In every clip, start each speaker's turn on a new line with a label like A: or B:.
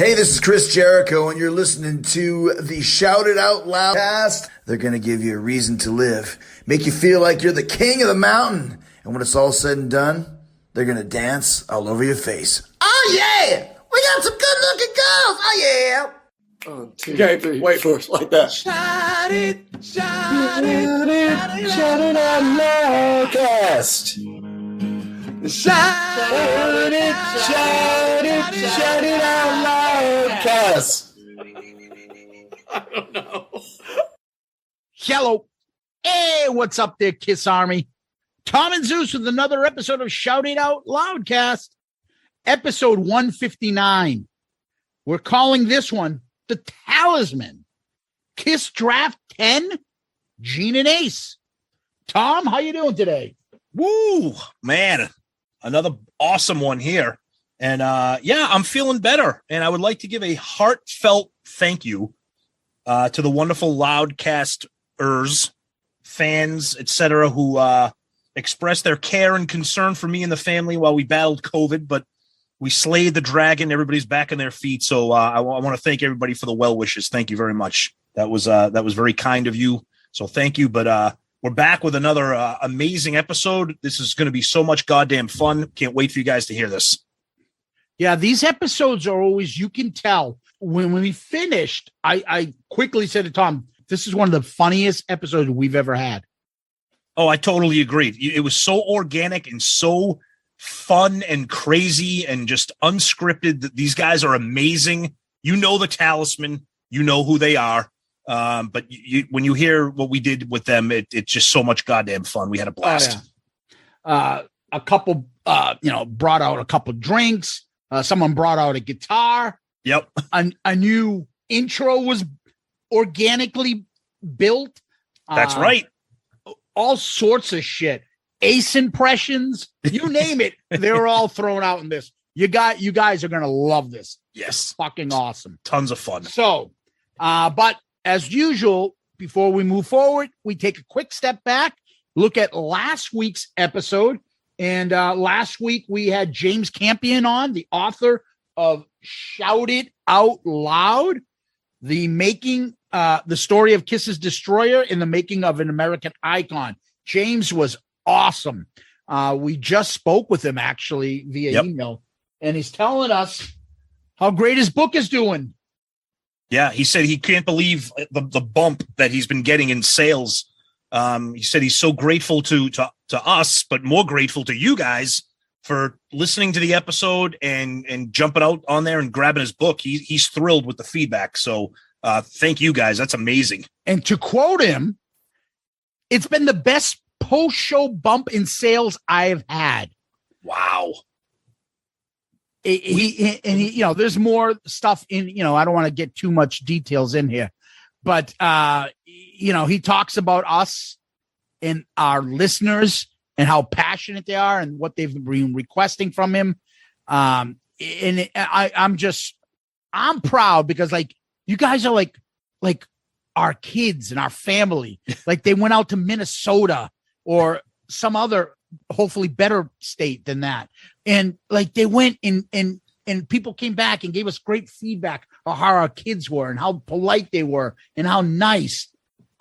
A: Hey, this is Chris Jericho, and you're listening to the Shout It Out Loudcast. They're going to give you a reason to live, make you feel like you're the king of the mountain, and when it's all said and done, they're going to dance all over your face. Oh, yeah! We got some good-looking girls! Oh, yeah!
B: 1, 2, 3, wait for it like that.
C: Shout it out
B: Loudcast.
C: Shout it out
B: Loudcast.
C: I don't know.
D: Hello. Hey, what's up there, Kiss Army? Tom and Zeus with another episode of Shout It Out Loudcast, episode 159. We're calling this one the Talismen. Kiss Draft 10, Gene and Ace. Tom, how you doing today?
E: Woo, man. Another awesome one here. And I'm feeling better. And I would like to give a heartfelt thank you to the wonderful Loudcasters, fans, etc., who expressed their care and concern for me and the family while we battled COVID, but we slayed the dragon. Everybody's back on their feet. So I want to thank everybody for the well wishes. Thank you very much. That was very kind of you. So thank you. But we're back with another amazing episode. This is going to be so much goddamn fun. Can't wait for you guys to hear this.
D: Yeah, these episodes are always, you can tell. When we finished, I quickly said to Tom, this is one of the funniest episodes we've ever had.
E: Oh, I totally agree. It was so organic and so fun and crazy and just unscripted. These guys are amazing. You know the Talismen. You know who they are. But when you hear what we did with them, it's just so much goddamn fun. We had a blast.
D: Oh, yeah. A couple, brought out a couple drinks. Someone brought out a guitar.
E: Yep.
D: A new intro was organically built.
E: That's right.
D: All sorts of shit. Ace impressions, you name it. They were all thrown out in this. You guys are going to love this.
E: Yes.
D: It's fucking awesome.
E: Tons of fun.
D: So, but as usual, before we move forward, we take a quick step back, look at last week's episode. And last week we had James Campion on, the author of Shout It Out Loud, the story of Kiss's Destroyer in the making of an American icon. James was awesome. We just spoke with him actually via email, and he's telling us how great his book is doing.
E: Yeah, he said he can't believe the bump that he's been getting in sales. He said he's so grateful to us, but more grateful to you guys for listening to the episode and jumping out on there and grabbing his book. He's thrilled with the feedback. So thank you guys. That's amazing.
D: And to quote him, it's been the best post-show bump in sales I've had.
E: Wow.
D: He there's more stuff in, I don't want to get too much details in here, but, he talks about us and our listeners and how passionate they are and what they've been requesting from him. I'm proud because you guys are like our kids and our family. Like they went out to Minnesota or some other hopefully better state than that. And they went and people came back and gave us great feedback on how our kids were and how polite they were and how nice.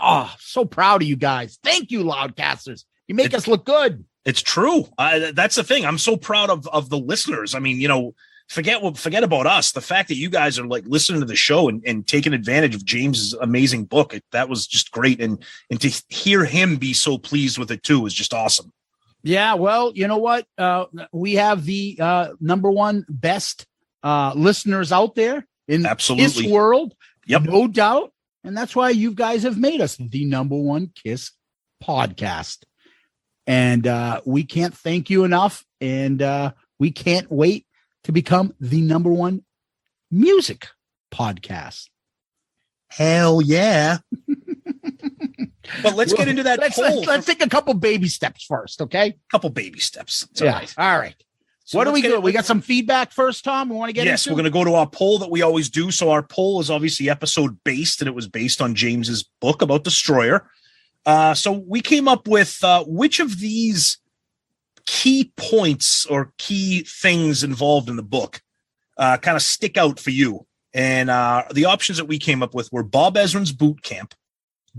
D: Oh, so proud of you guys. Thank you, Loudcasters. You make us look good.
E: It's true. That's the thing. I'm so proud of the listeners. I mean, forget about us. The fact that you guys are listening to the show and taking advantage of James's amazing book. That was just great. And to hear him be so pleased with it too is just awesome.
D: Yeah. Well, you know what? We have the number one best listeners out there in
E: absolutely
D: Kiss world.
E: Yep.
D: No doubt. And that's why you guys have made us the number one Kiss podcast. And we can't thank you enough. And we can't wait to become the number one music podcast.
E: Hell yeah. But let's get into that poll.
D: Let's take a couple baby steps first, okay?
E: Couple baby steps. It's
D: yeah. All right. So what do we do? We got some feedback first, Tom. We want to get into?
E: Yes, we're going to go to our poll that we always do. So our poll is obviously episode based, and it was based on James's book about Destroyer. So we came up with which of these key points or key things involved in the book kind of stick out for you And the options that we came up with were Bob Ezrin's boot camp,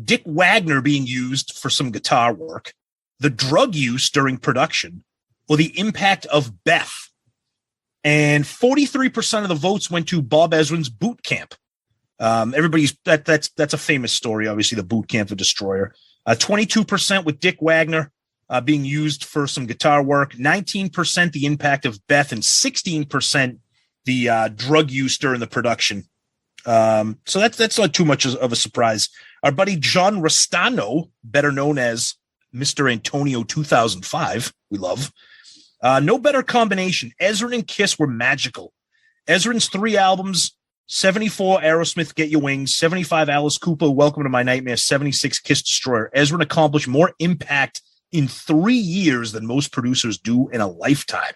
E: Dick Wagner being used for some guitar work, the drug use during production, or the impact of Beth. And 43% of the votes went to Bob Ezrin's boot camp. That's a famous story, obviously, the boot camp of Destroyer. 22% with Dick Wagner being used for some guitar work, 19% the impact of Beth, and 16% the drug use during the production. So that's not too much of a surprise. Our buddy John Restano, better known as Mr. Antonio 2005, we love. No better combination. Ezrin and Kiss were magical. Ezrin's 3 albums, 74 Aerosmith, Get Your Wings, 75 Alice Cooper, Welcome to My Nightmare, 76 Kiss Destroyer. Ezrin accomplished more impact in 3 years than most producers do in a lifetime.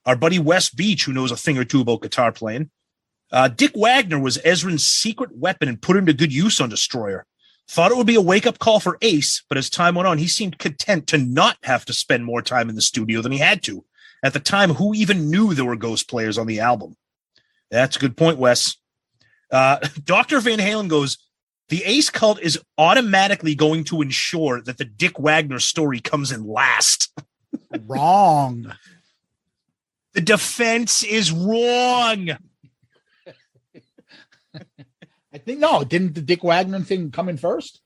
E: Our buddy Wes Beach, who knows a thing or two about guitar playing. Dick Wagner was Ezrin's secret weapon and put him to good use on Destroyer. Thought it would be a wake-up call for Ace, but as time went on, he seemed content to not have to spend more time in the studio than he had to. At the time, who even knew there were Ghost players on the album? That's a good point, Wes. Dr. Van Halen goes, the Ace cult is automatically going to ensure that the Dick Wagner story comes in last.
D: Wrong.
E: The defense is wrong.
D: I think, no, didn't the Dick Wagner thing come in first?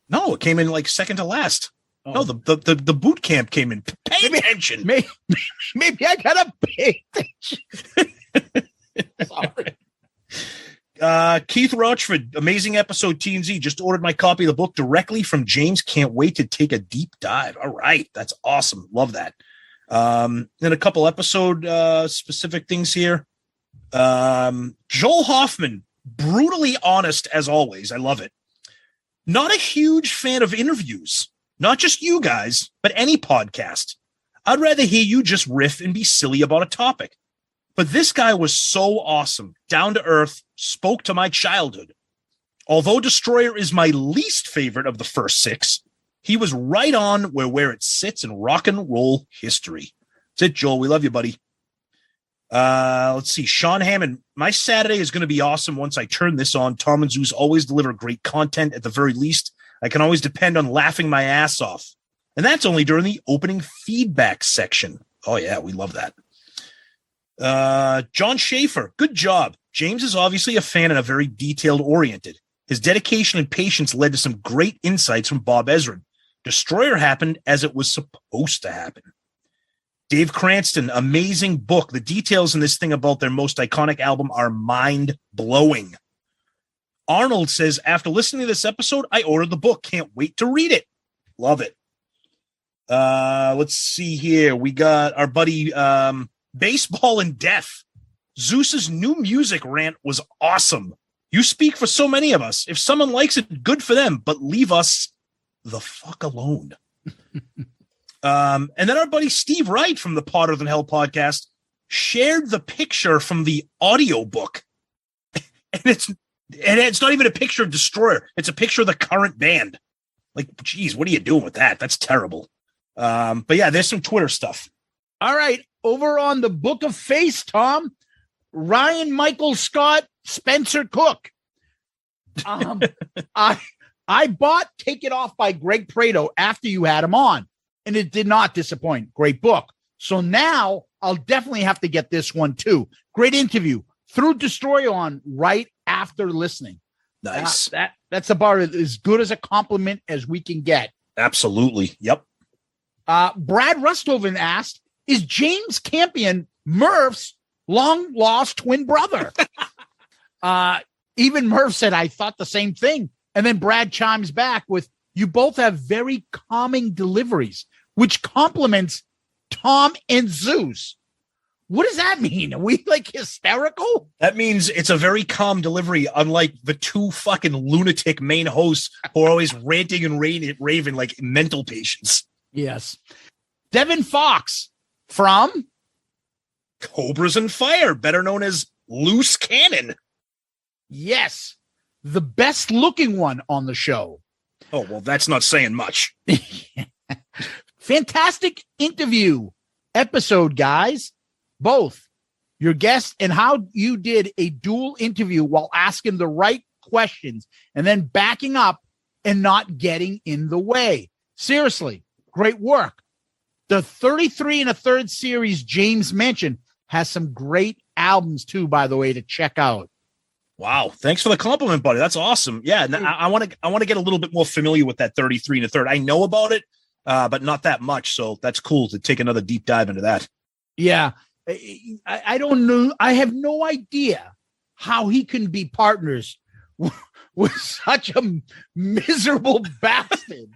E: No, it came in like second to last.
D: Oh.
E: No, the boot camp came in. Pay attention.
D: Maybe I gotta pay attention. Sorry.
E: Keith Rochford, amazing episode, TNZ. Just ordered my copy of the book directly from James. Can't wait to take a deep dive. All right. That's awesome. Love that. Then a couple episode specific things here. Joel Hoffman, brutally honest as always. I love it. Not a huge fan of interviews. Not just you guys, but any podcast. I'd rather hear you just riff and be silly about a topic. But this guy was so awesome, down to earth, spoke to my childhood. Although Destroyer is my least favorite of the first 6, he was right on where it sits in rock and roll history. That's it, Joel. We love you, buddy. Let's see. Sean Hammond, my Saturday is going to be awesome once I turn this on. Tom and Zeus always deliver great content. At the very least, I can always depend on laughing my ass off. And that's only during the opening feedback section. Oh, yeah, we love that. John Schaefer, good job. James is obviously a fan and a very detailed oriented. His dedication and patience led to some great insights from Bob Ezrin. Destroyer happened as it was supposed to happen. Dave Cranston, amazing book. The details in this thing about their most iconic album are mind-blowing. Arnold says, after listening to this episode, I ordered the book. Can't wait to read it. Love it. Let's see here. We got our buddy Baseball and Death. Zeus's new music rant was awesome. You speak for so many of us. If someone likes it, good for them, but leave us the fuck alone. And then our buddy Steve Wright from the Potter Than Hell podcast shared the picture from the audiobook. And it's not even a picture of Destroyer. It's a picture of the current band. Like, geez, what are you doing with that? That's terrible. But yeah, there's some Twitter stuff.
D: All right. Over on the Book of Face, Tom, Ryan Michael Scott Spencer Cook. I bought Take It Off by Greg Prato after you had him on, and it did not disappoint. Great book. So now I'll definitely have to get this one too. Great interview. Threw Destroyer on right after listening.
E: Nice.
D: That's about as good as a compliment as we can get.
E: Absolutely. Yep.
D: Brad Rustoven asked, is James Campion Murph's long lost twin brother? Even Murph said, I thought the same thing. And then Brad chimes back with, you both have very calming deliveries, which compliments Tom and Zeus. What does that mean? Are we like hysterical?
E: That means it's a very calm delivery, unlike the 2 fucking lunatic main hosts who are always ranting and raving like mental patients.
D: Yes. Devin Fox from
E: Cobras and Fire, better known as Loose Cannon.
D: Yes. The best looking one on the show.
E: Oh, well, that's not saying much.
D: Fantastic interview episode, guys. Both. your guest and how you did a dual interview while asking the right questions and then backing up and not getting in the way. Seriously, great work. The 33 and a third series James mentioned has some great albums too, by the way, to check out.
E: Wow. Thanks for the compliment, buddy. That's awesome. Yeah. I want to get a little bit more familiar with that 33 and a third. I know about it, but not that much. So that's cool to take another deep dive into that.
D: Yeah. I don't know. I have no idea how he can be partners with such a miserable bastard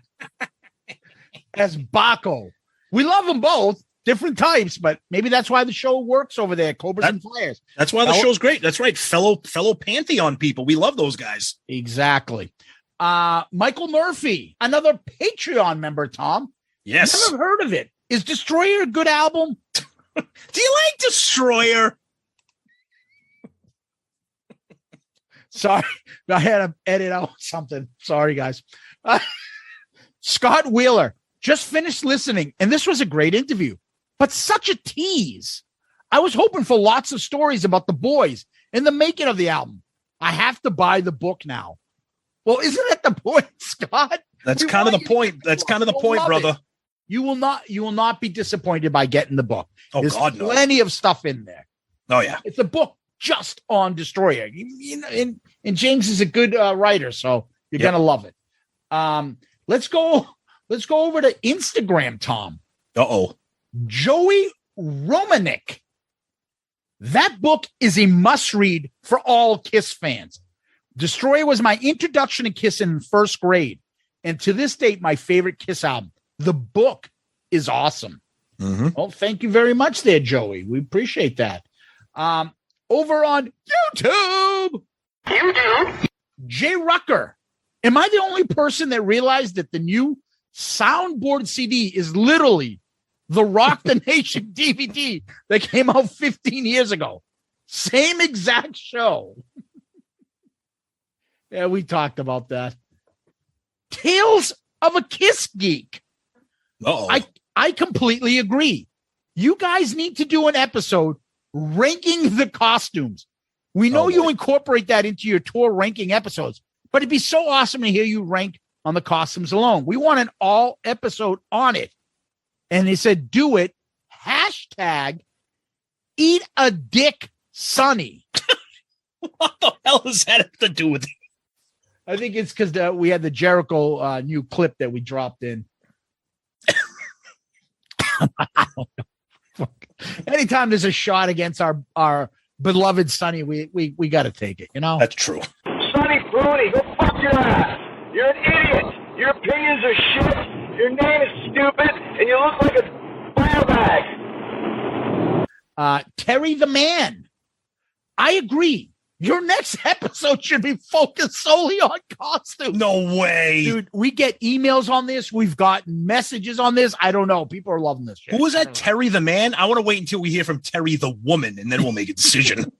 D: as Baco. We love them both, different types, but maybe that's why the show works over there, Cobras and Flares.
E: That's why the show's great. That's right. Fellow Pantheon people. We love those guys.
D: Exactly. Michael Murphy, another Patreon member, Tom.
E: Yes.
D: Never heard of it. Is Destroyer a good album?
E: Do you like Destroyer?
D: Sorry, I had to edit out something. Sorry, guys. Scott Wheeler just finished listening, and this was a great interview, but such a tease. I was hoping for lots of stories about the boys and the making of the album. I have to buy the book now. Well, isn't that the point, Scott?
E: That's kind of the point. That's kind of the point, brother.
D: You will not be disappointed by getting the book.
E: Oh,
D: There's
E: God, no.
D: plenty of stuff in there.
E: Oh, yeah.
D: It's a book just on Destroyer. And James is a good writer, so you're going to love it. Let's go over to Instagram, Tom.
E: Uh-oh.
D: Joey Romanek. That book is a must-read for all Kiss fans. Destroyer was my introduction to Kiss in first grade, and to this date, my favorite Kiss album. The book is awesome.
E: Mm-hmm.
D: Well, thank you very much there, Joey. We appreciate that. Over on YouTube, Jay Rucker. Am I the only person that realized that the new soundboard CD is literally the Rock the Nation DVD that came out 15 years ago? Same exact show. Yeah, we talked about that. Tales of a Kiss Geek.
E: Uh-oh.
D: I completely agree. You guys need to do an episode ranking the costumes. We know you incorporate that into your tour ranking episodes, but it'd be so awesome to hear you rank on the costumes alone. We want an all episode on it. And they said, do it. Hashtag eat a dick Sonny.
E: What the hell does that have to do with it?
D: I think it's because we had the Jericho new clip that we dropped in. Anytime there's a shot against our beloved Sonny, we got to take it. You know,
E: that's true.
F: Sonny Flooney, go fuck your ass. You're an idiot. Your opinions are shit. Your name is stupid, and you look like a firebag.
D: Terry the Man. I agree. Your next episode should be focused solely on costumes.
E: No way.
D: Dude, we get emails on this. We've gotten messages on this. I don't know. People are loving this shit.
E: Who was that? Terry the Man? I want to wait until we hear from Terry the Woman, and then we'll make a decision.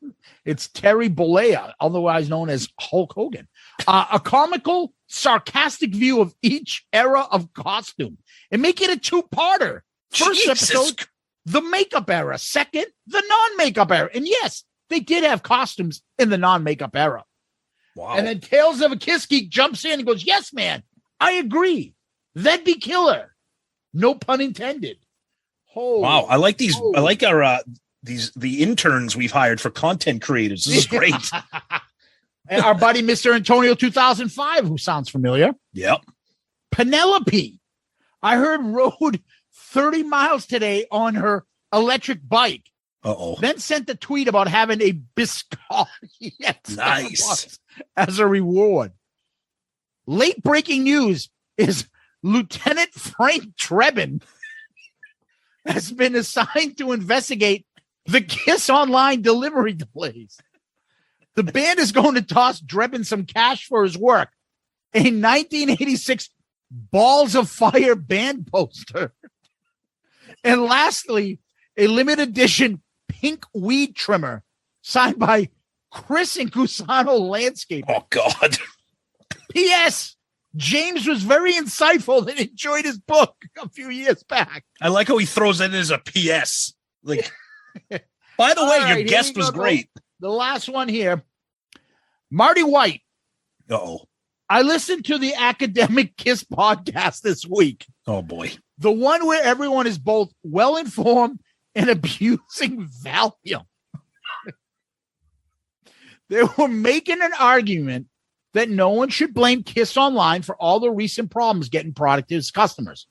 D: It's Terry Bollea, otherwise known as Hulk Hogan. A comical, sarcastic view of each era of costume. And make it a two-parter. First episode, the makeup era. Second, the non-makeup era. And yes, they did have costumes in the non-makeup era.
E: Wow.
D: And then Tales of a Kiss Geek jumps in and goes, yes, man, I agree. That'd be killer. No pun intended.
E: Oh, wow. I like these. I like our the interns we've hired for content creators. This is great.
D: And our buddy, Mr. Antonio 2005, who sounds familiar.
E: Yep.
D: Penelope. I heard rode 30 miles today on her electric bike.
E: Uh-oh.
D: Then sent a tweet about having a biscotti
E: nice
D: as a reward. Late breaking news is Lieutenant Frank Trebin has been assigned to investigate the Kiss Online delivery delays. The band is going to toss Drebin some cash for his work. A 1986 Balls of Fire band poster. And lastly, a limited edition pink weed trimmer signed by Chris and Cusano Landscape.
E: Oh, God.
D: P.S. James was very insightful and enjoyed his book a few years back.
E: I like how he throws that in as a P.S. Like, By the way,
D: All
E: your
D: right, here
E: guest
D: we
E: was
D: go.
E: great.
D: The last one here. Marty White.
E: Uh-oh.
D: I listened to the Academic Kiss podcast this week.
E: Oh, boy.
D: The one where everyone is both well-informed and abusing Valium. They were making an argument that no one should blame Kiss Online for all the recent problems getting product to its customers.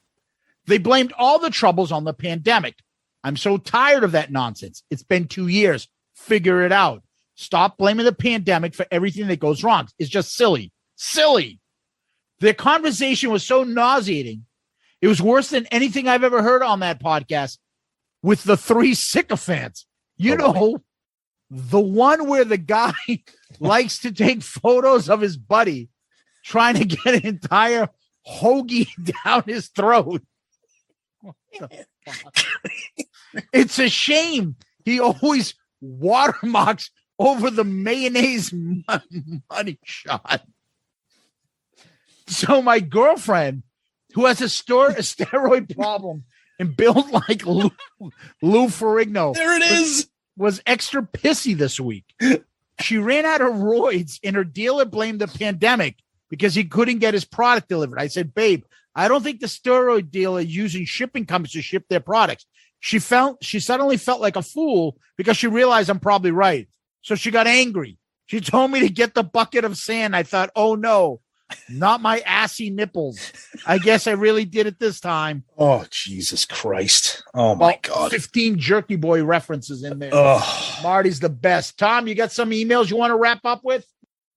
D: They blamed all the troubles on the pandemic. I'm so tired of that nonsense. It's been 2 years. Figure it out. Stop blaming the pandemic for everything that goes wrong. It's just silly. Silly. Their conversation was so nauseating. It was worse than anything I've ever heard on that podcast with the three sycophants. The one where the guy likes to take photos of his buddy trying to get an entire hoagie down his throat. What the fuck? It's a shame he always watermarks over the mayonnaise money shot. So my girlfriend, who has a steroid problem and built like Lou Ferrigno,
E: There it is.
D: was extra pissy this week. She ran out of roids and her dealer blamed the pandemic because he couldn't get his product delivered. I said, babe, I don't think the steroid dealer is using shipping companies to ship their products. She suddenly felt like a fool because she realized I'm probably right. So she got angry. She told me to get the bucket of sand. I thought, oh no, not my assy nipples. I guess I really did it this time.
E: Oh, Jesus Christ. Oh, my God.
D: 15 Jerky Boy references in there.
E: Oh.
D: Marty's the best. Tom, you got some emails you want to wrap up with?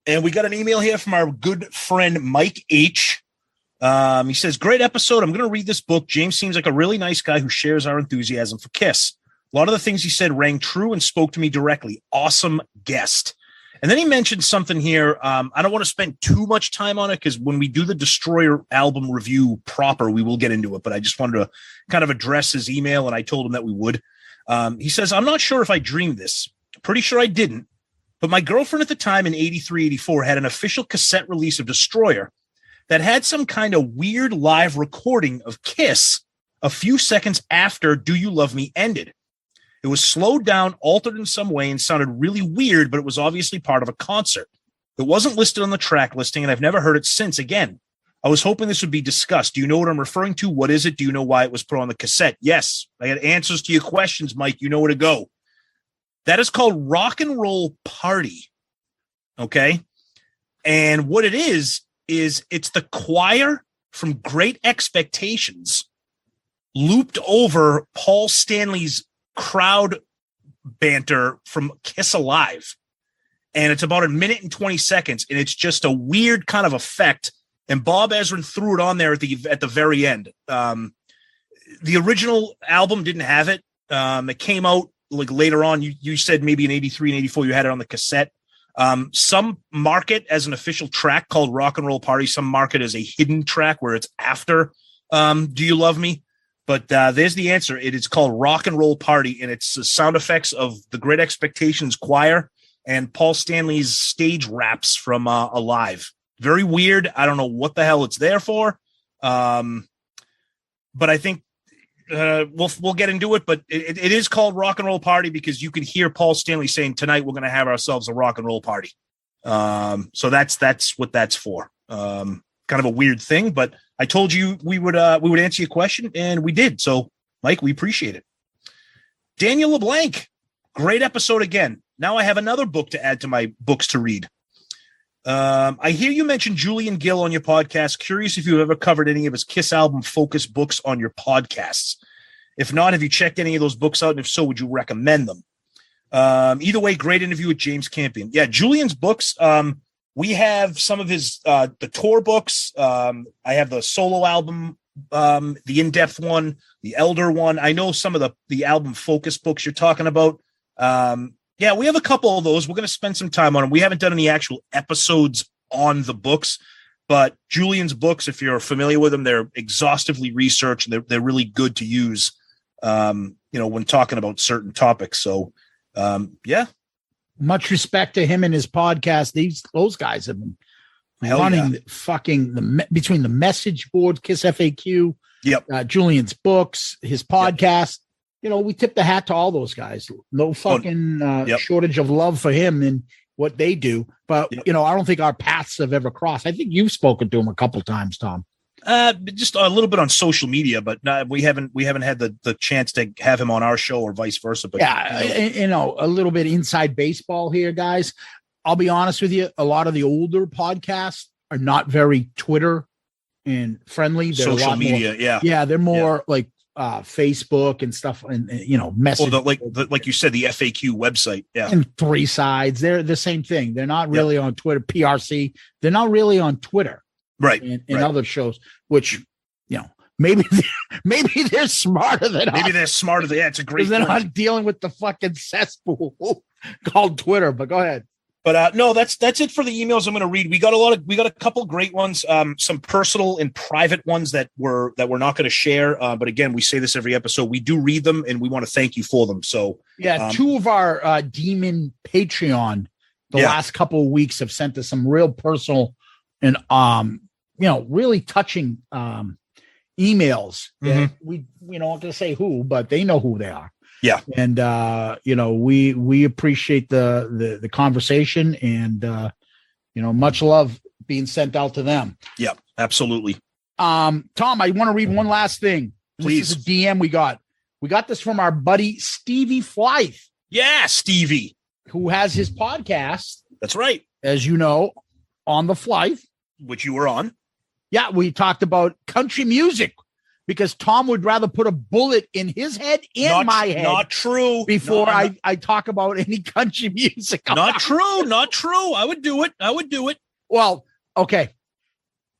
E: And we got an email here from our good friend Mike H. He says, great episode. I'm going to read this book. James seems like a really nice guy who shares our enthusiasm for Kiss. A lot of the things he said rang true and spoke to me directly. Awesome guest. And then he mentioned something here. I don't want to spend too much time on it because when we do the Destroyer album review proper, we will get into it. But I just wanted to kind of address his email, and I told him that we would. He says, I'm not sure if I dreamed this. Pretty sure I didn't. But my girlfriend at the time in 83, 84 had an official cassette release of Destroyer that had some kind of weird live recording of Kiss a few seconds after Do You Love Me ended. It was slowed down, altered in some way, and sounded really weird, but it was obviously part of a concert. It wasn't listed on the track listing, and I've never heard it since again. I was hoping this would be discussed. Do you know what I'm referring to? What is it? Do you know why it was put on the cassette? Yes, I had answers to your questions, Mike. You know where to go. That is called Rock and Roll Party, okay? And what it is it's the choir from Great Expectations looped over Paul Stanley's crowd banter from Kiss Alive. And it's about 1 minute and 20 seconds. And it's just a weird kind of effect. And Bob Ezrin threw it on there at the very end. The original album didn't have it. It came out like later on. You said maybe in 83 and 84, you had it on the cassette. Some mark it as an official track called Rock and Roll Party. Some mark it as a hidden track where it's after Do You Love Me? But there's the answer. It is called Rock and Roll Party, and it's the sound effects of the Great Expectations choir and Paul Stanley's stage raps from Alive. Very weird. I don't know what the hell it's there for. But I think we'll get into it. But it is called Rock and Roll Party because you can hear Paul Stanley saying, tonight we're going to have ourselves a rock and roll party. So that's what that's for. Kind of a weird thing, but I told you we would answer your question, and we did. So, Mike, we appreciate it. Daniel LeBlanc, great episode again. Now I have another book to add to my books to read. I hear you mention Julian Gill on your podcast. Curious if you've ever covered any of his Kiss album focus books on your podcasts. If not, have you checked any of those books out? And if so, would you recommend them? Either way, great interview with James Campion. Yeah, Julian's books. We have some of his the tour books. I have the solo album, the in-depth one, the Elder one. I know some of the album focus books you're talking about. Yeah, we have a couple of those. We're going to spend some time on them. We haven't done any actual episodes on the books, but Julian's books, if you're familiar with them, they're exhaustively researched. They're really good to use, when talking about certain topics. So, yeah.
D: Much respect to him and his podcast. Those guys have been running between the message board, Kiss FAQ,
E: yep,
D: Julian's books, his podcast. we tip the hat to all those guys. No fucking shortage of love for him and what they do. But, I don't think our paths have ever crossed. I think you've spoken to him a couple times, Tom.
E: Just a little bit on social media, but we haven't had the chance to have him on our show or vice versa. But
D: a little bit inside baseball here, guys. I'll be honest with you. A lot of the older podcasts are not very Twitter and friendly. They're
E: social media.
D: They're more like Facebook and stuff, and message.
E: Like you said, the FAQ website. Yeah,
D: and 3 sides. They're the same thing. They're not really on Twitter. PRC. They're not really on Twitter.
E: Right.
D: And other shows, which, maybe they're smarter than us.
E: Maybe they're smarter. Yeah, it's a great.
D: They're not dealing with the fucking cesspool called Twitter. But go ahead.
E: But no, that's it for the emails I'm going to read. We got a couple great ones, some personal and private ones that we're not going to share. But again, we say this every episode. We do read them, and we want to thank you for them. So
D: 2 of our demon Patreon last couple of weeks have sent us some real personal and really touching emails. That we don't have to say who, but they know who they are.
E: Yeah.
D: And we appreciate the conversation, and much love being sent out to them.
E: Yeah, absolutely.
D: Tom, I want to read one last thing.
E: Please.
D: This is a DM we got. We got this from our buddy Stevie Flythe.
E: Yeah, Stevie,
D: who has his podcast.
E: That's right.
D: As you know, on the Flythe, which
E: you were on.
D: Yeah, we talked about country music, because Tom would rather put a bullet in his head and my head.
E: Not true.
D: Before I talk about any country music.
E: Not true. Not true. I would do it.
D: Well, okay.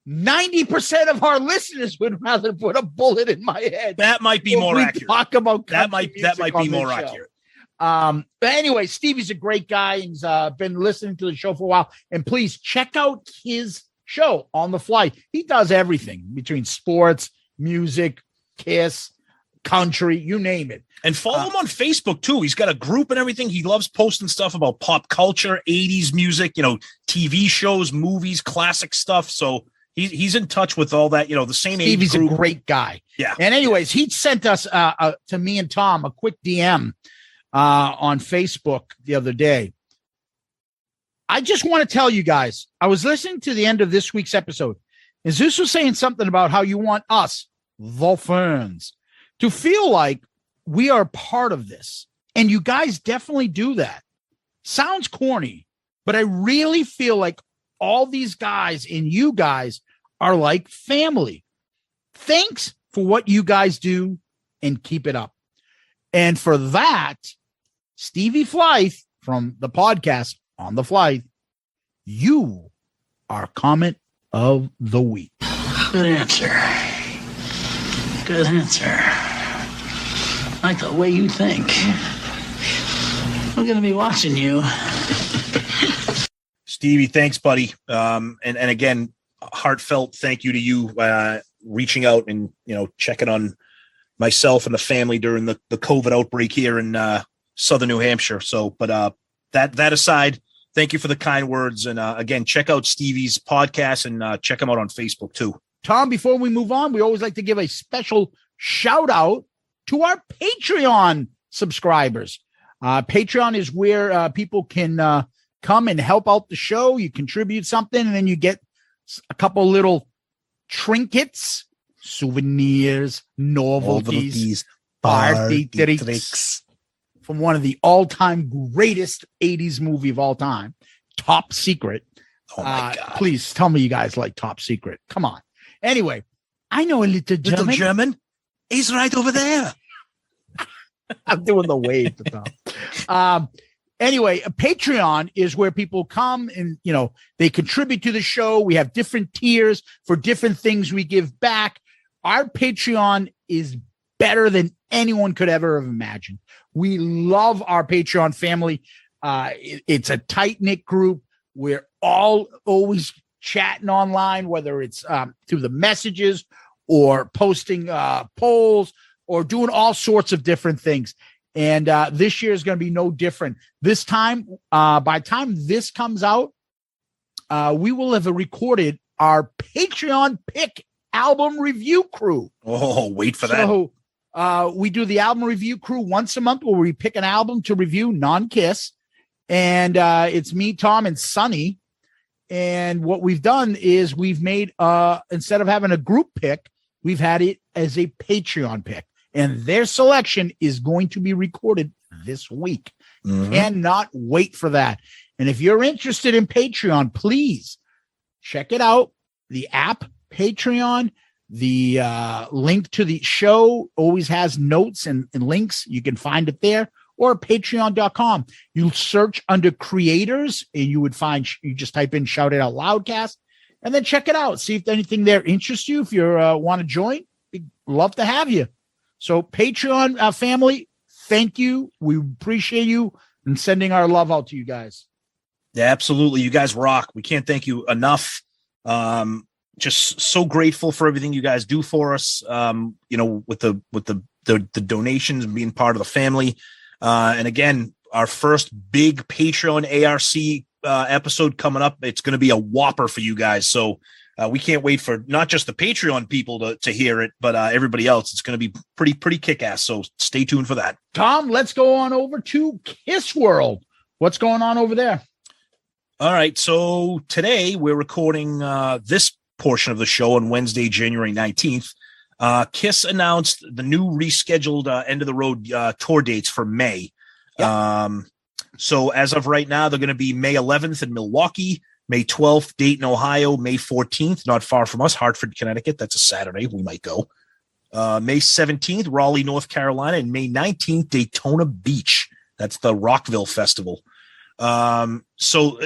D: 90% of our listeners would rather put a bullet in my head.
E: That might be more accurate.
D: Talk about
E: that might be more accurate.
D: But anyway, Stevie's a great guy. He's been listening to the show for a while. And please check out his show on the Fly. He does everything between sports, music, Kiss, country, you name it.
E: And follow him on Facebook too. He's got a group and everything. He loves posting stuff about pop culture, 80s music, TV shows, movies, classic stuff. So he's in touch with all that, the same age group.
D: Stevie's a great guy.
E: Yeah.
D: And anyways, he sent us to me and Tom a quick DM on Facebook the other day. I just want to tell you guys, I was listening to the end of this week's episode, and Zeus was saying something about how you want us, the fans, to feel like we are part of this. And you guys definitely do that. Sounds corny, but I really feel like all these guys and you guys are like family. Thanks for what you guys do, and keep it up. And for that, Stevie Flythe from the podcast On the Fly, you are comment of the week.
G: Good answer. Good answer. I like the way you think. I'm going to be watching you.
E: Stevie, thanks, buddy. And again, heartfelt thank you to you reaching out and, checking on myself and the family during the COVID outbreak here in Southern New Hampshire. So, but that aside, thank you for the kind words. And again, check out Stevie's podcast and check him out on Facebook too.
D: Tom, before we move on, we always like to give a special shout out to our Patreon subscribers. Patreon is where people can come and help out the show. You contribute something, and then you get a couple little trinkets, souvenirs, novelties, party tricks from one of the all-time greatest 80s movie of all time, Top Secret.
E: Oh my God.
D: Please tell me you guys like Top Secret. Come on. Anyway, I know a little German.
E: Little German? He's right over there.
D: I'm doing the wave to Tom. Anyway, a Patreon is where people come and, they contribute to the show. We have different tiers for different things we give back. Our Patreon is better than anyone could ever have imagined. We love our Patreon family. It's a tight-knit group. We're all always chatting online, whether it's through the messages or posting polls or doing all sorts of different things. And this year is going to be no different. This time, by the time this comes out, we will have recorded our Patreon pick album review crew.
E: Oh, wait for that.
D: We do the album review crew once a month where we pick an album to review, non-Kiss. And it's me, Tom, and Sonny. And what we've done is we've made, instead of having a group pick, we've had it as a Patreon pick. And their selection is going to be recorded this week. Cannot wait for that. And if you're interested in Patreon, please check it out. The app, Patreon, the link to the show always has notes and links. You can find it there, or patreon.com. You search under creators and you would find, you just type in Shout It Out Loudcast and then check it out. See if anything there interests you. If you want to join, we'd love to have you. So Patreon family, thank you. We appreciate you and sending our love out to you guys.
E: Yeah, absolutely. You guys rock. We can't thank you enough. Just so grateful for everything you guys do for us. With the donations and being part of the family. And again, our first big Patreon ARC episode coming up. It's going to be a whopper for you guys. So we can't wait for not just the Patreon people to hear it, but everybody else. It's going to be pretty kick-ass. So stay tuned for that.
D: Tom, let's go on over to Kiss World. What's going on over there?
E: All right. So today we're recording this portion of the show on Wednesday, January 19th. Kiss announced the new rescheduled end of the road tour dates for May. Yep. So as of right now, they're going to be May 11th in Milwaukee, May 12th, Dayton, Ohio, May 14th, not far from us, Hartford, Connecticut. That's a Saturday. We might go. May 17th, Raleigh, North Carolina, and May 19th, Daytona Beach. That's the Rockville Festival. So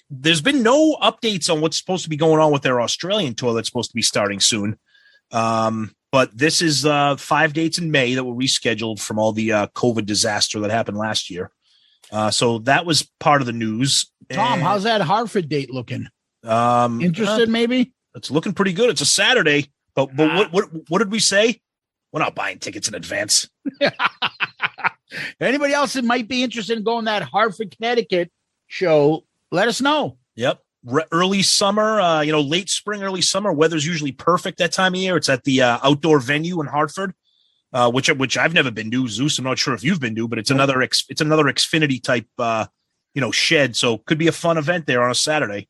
E: there's been no updates on what's supposed to be going on with their Australian tour that's supposed to be starting soon. But this is 5 dates in May that were rescheduled from all the COVID disaster that happened last year. So that was part of the news.
D: Tom, how's that Hartford date looking? Interested, maybe?
E: It's looking pretty good. It's a Saturday, but what did we say? We're not buying tickets in advance.
D: Anybody else that might be interested in going to that Hartford, Connecticut show, let us know.
E: Yep. Early summer, late spring, early summer. Weather's usually perfect that time of year. It's at the outdoor venue in Hartford, which I've never been to. Zeus, I'm not sure if you've been to, but it's another Xfinity type, shed. So could be a fun event there on a Saturday.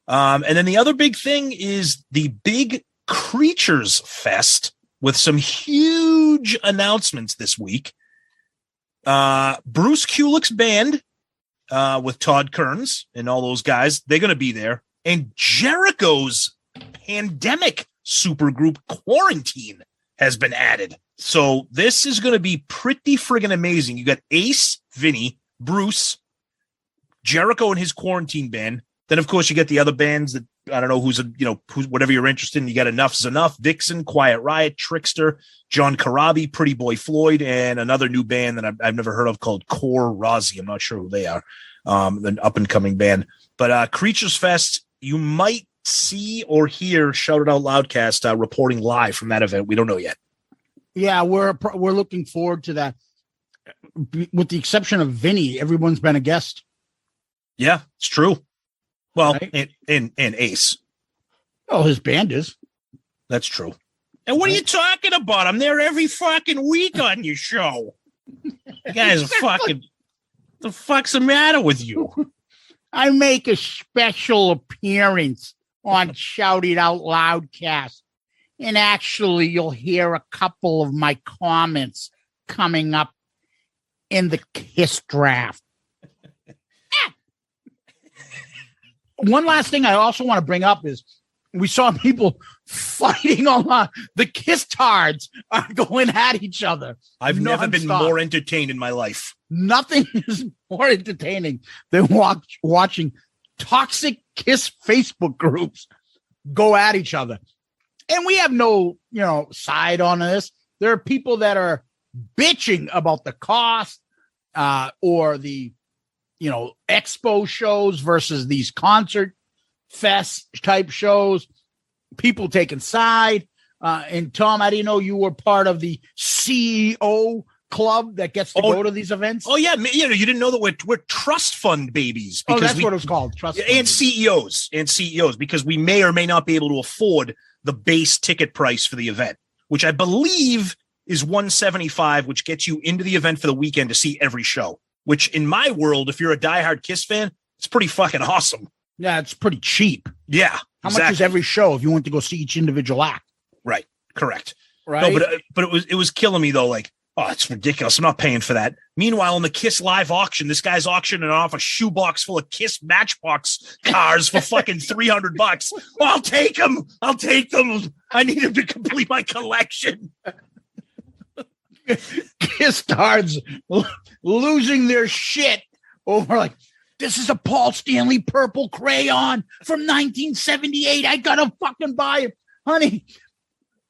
E: And then the other big thing is the big Creatures Fest with some huge announcements this week. Bruce Kulick's band, with Todd Kearns and all those guys, they're going to be there. And Jericho's pandemic supergroup Quarantine has been added. So this is going to be pretty friggin' amazing. You got Ace, Vinny, Bruce, Jericho and his Quarantine band. Then, of course, you get the other bands that I don't know who's whatever you're interested in. You got Enough's Enough, Vixen, Quiet Riot, Trickster, John Corabi, Pretty Boy Floyd, and another new band that I've never heard of called Core Rozzy. I'm not sure who they are. An up and coming band. But Creatures Fest, you might see or hear Shout It Out Loudcast reporting live from that event. We don't know yet.
D: Yeah, we're looking forward to that. With the exception of Vinny, everyone's been a guest.
E: Yeah, it's true. Well,
D: right?
E: and Ace.
D: Oh, his band is.
E: That's true. And what are you talking about? I'm there every fucking week on your show. You guys are fucking... The fuck's the matter with you?
D: I make a special appearance on Shout It Out Loudcast. And actually, you'll hear a couple of my comments coming up in the Kiss draft. One last thing I also want to bring up is we saw people fighting online. The Kiss tards are going at each other.
E: I've never been more entertained in my life.
D: Nothing is more entertaining than watching toxic Kiss Facebook groups go at each other. And we have no, side on this. There are people that are bitching about the cost or the, expo shows versus these concert fest type shows. People taking side. And Tom, I didn't know you were part of the CEO club that gets to go to these events.
E: Oh yeah, you didn't know that we're trust fund babies.
D: Because that's what it was called. Trust fund
E: and CEOs because we may or may not be able to afford the base ticket price for the event, which I believe is $175, which gets you into the event for the weekend to see every show, which in my world, if you're a diehard Kiss fan, it's pretty fucking awesome.
D: Yeah, it's pretty cheap.
E: Yeah.
D: How much is every show if you want to go see each individual act?
E: Right. Correct.
D: Right.
E: No, but it was killing me though. Like, oh, it's ridiculous. I'm not paying for that. Meanwhile, in the Kiss live auction, this guy's auctioning off a shoebox full of Kiss Matchbox cars for fucking $300. Oh, I'll take them. I need them to complete my collection.
D: Kiss cards losing their shit over like, this is a Paul Stanley purple crayon from 1978. I gotta fucking buy it, honey.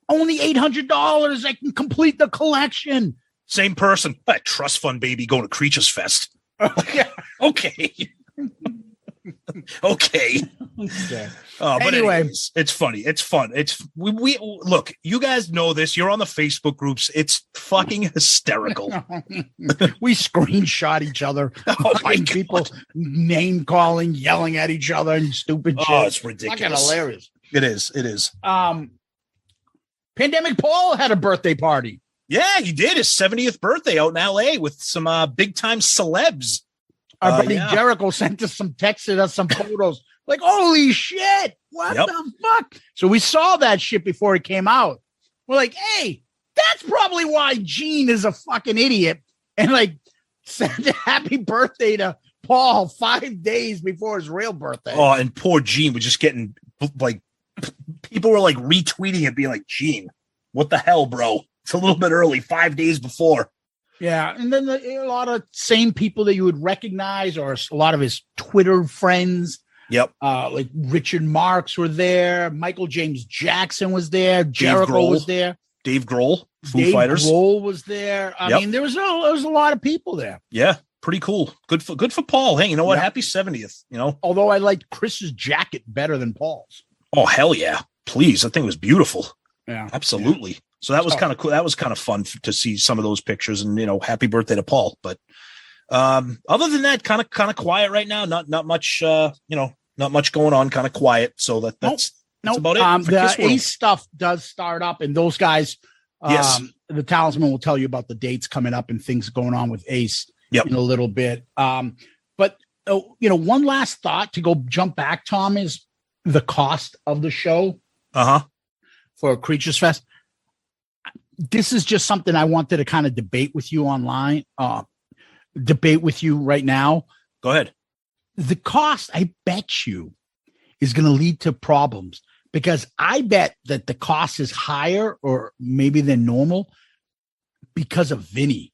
D: Only $800. I can complete the collection.
E: Same person. Trust fund baby going to Creatures Fest. Okay. Okay. But
D: anyway,
E: it's funny. It's fun. We look, you guys know this. You're on the Facebook groups. It's fucking hysterical.
D: We screenshot each other.
E: Oh my God.
D: People name calling, yelling at each other and stupid shit.
E: Oh, it's ridiculous.
D: Fucking hilarious.
E: It is.
D: Pandemic Paul had a birthday party.
E: Yeah, he did his 70th birthday out in LA with some big time celebs.
D: Our buddy Jericho sent us some texted us some photos. Like, holy shit, what the fuck? So we saw that shit before it came out. We're like, hey, that's probably why Gene is a fucking idiot. And like sent a happy birthday to Paul 5 days before his real birthday.
E: Oh, and poor Gene was just getting like, people were like retweeting it, being like, Gene, what the hell, bro? It's a little bit early, 5 days before.
D: Yeah, and then a lot of same people that you would recognize, or a lot of his Twitter friends.
E: Yep.
D: Like Richard Marx were there. Michael James Jackson was there. Jericho was there.
E: Dave Grohl, Foo Fighters.
D: Dave Grohl was there. I mean, there was a lot of people there.
E: Yeah, pretty cool. Good for Paul. Hey, you know what? Happy 70th. You know.
D: Although I liked Chris's jacket better than Paul's.
E: Oh hell yeah! Please, I think it was beautiful.
D: Yeah,
E: absolutely. Yeah. So that was kind of cool. That was kind of fun to see some of those pictures, and happy birthday to Paul. But other than that, kind of quiet right now. Not much. Not much going on. Kind of quiet. So that's about it.
D: The Ace stuff does start up, and those guys.
E: Yes.
D: The Talismen will tell you about the dates coming up and things going on with Ace in a little bit. But one last thought to go jump back, Tom, is the cost of the show. For Creatures Fest. This is just something I wanted to kind of debate with you online, debate with you right now.
E: Go ahead.
D: The cost, I bet you, is going to lead to problems, because I bet that the cost is higher or maybe than normal because of Vinny.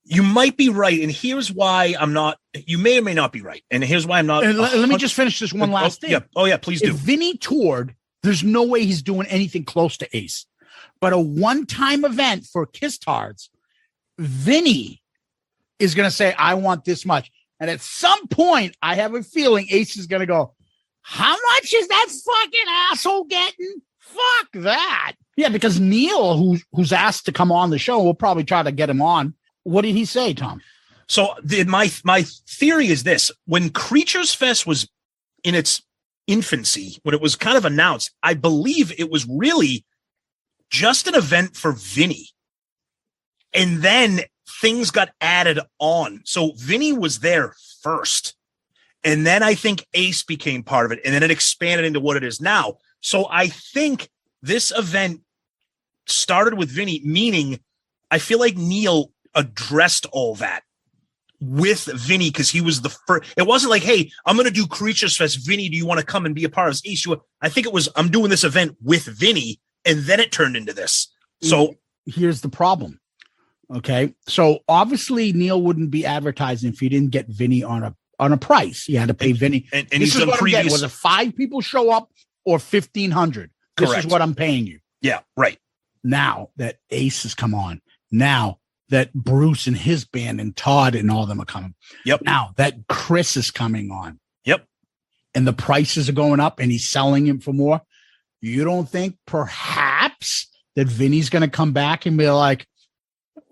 E: You might be right. And here's why I'm not, you may or may not be right. And here's why I'm not.
D: Let me just finish this one last thing.
E: Yeah. Oh yeah, please do.
D: If Vinny toured, there's no way he's doing anything close to Ace. But a one-time event for Kiss Tards, Vinny is going to say, I want this much. And at some point, I have a feeling Ace is going to go, how much is that fucking asshole getting? Fuck that. Yeah, because Neil, who's asked to come on the show, we'll probably try to get him on. What did he say, Tom?
E: So my theory is this. When Creatures Fest was in its infancy, when it was kind of announced, I believe it was really just an event for Vinny. And then things got added on. So Vinny was there first. And then I think Ace became part of it. And then it expanded into what it is now. So I think this event started with Vinny, meaning I feel like Neil addressed all that with Vinny, because he was the first. It wasn't like, hey, I'm going to do Creatures Fest. Vinny, do you want to come and be a part of this? Ace, I think it was, I'm doing this event with Vinny. And then it turned into this. So
D: here's the problem. Okay. So obviously Neil wouldn't be advertising if he didn't get Vinny on a price. He had to pay Vinny.
E: And this is what I'm getting.
D: Was it 5 people show up or 1,500? This is what I'm paying you.
E: Yeah. Right.
D: Now that Ace has come on, now that Bruce and his band and Todd and all of them are coming.
E: Yep.
D: Now that Chris is coming on.
E: Yep.
D: And the prices are going up and he's selling him for more. You don't think perhaps that Vinny's going to come back and be like,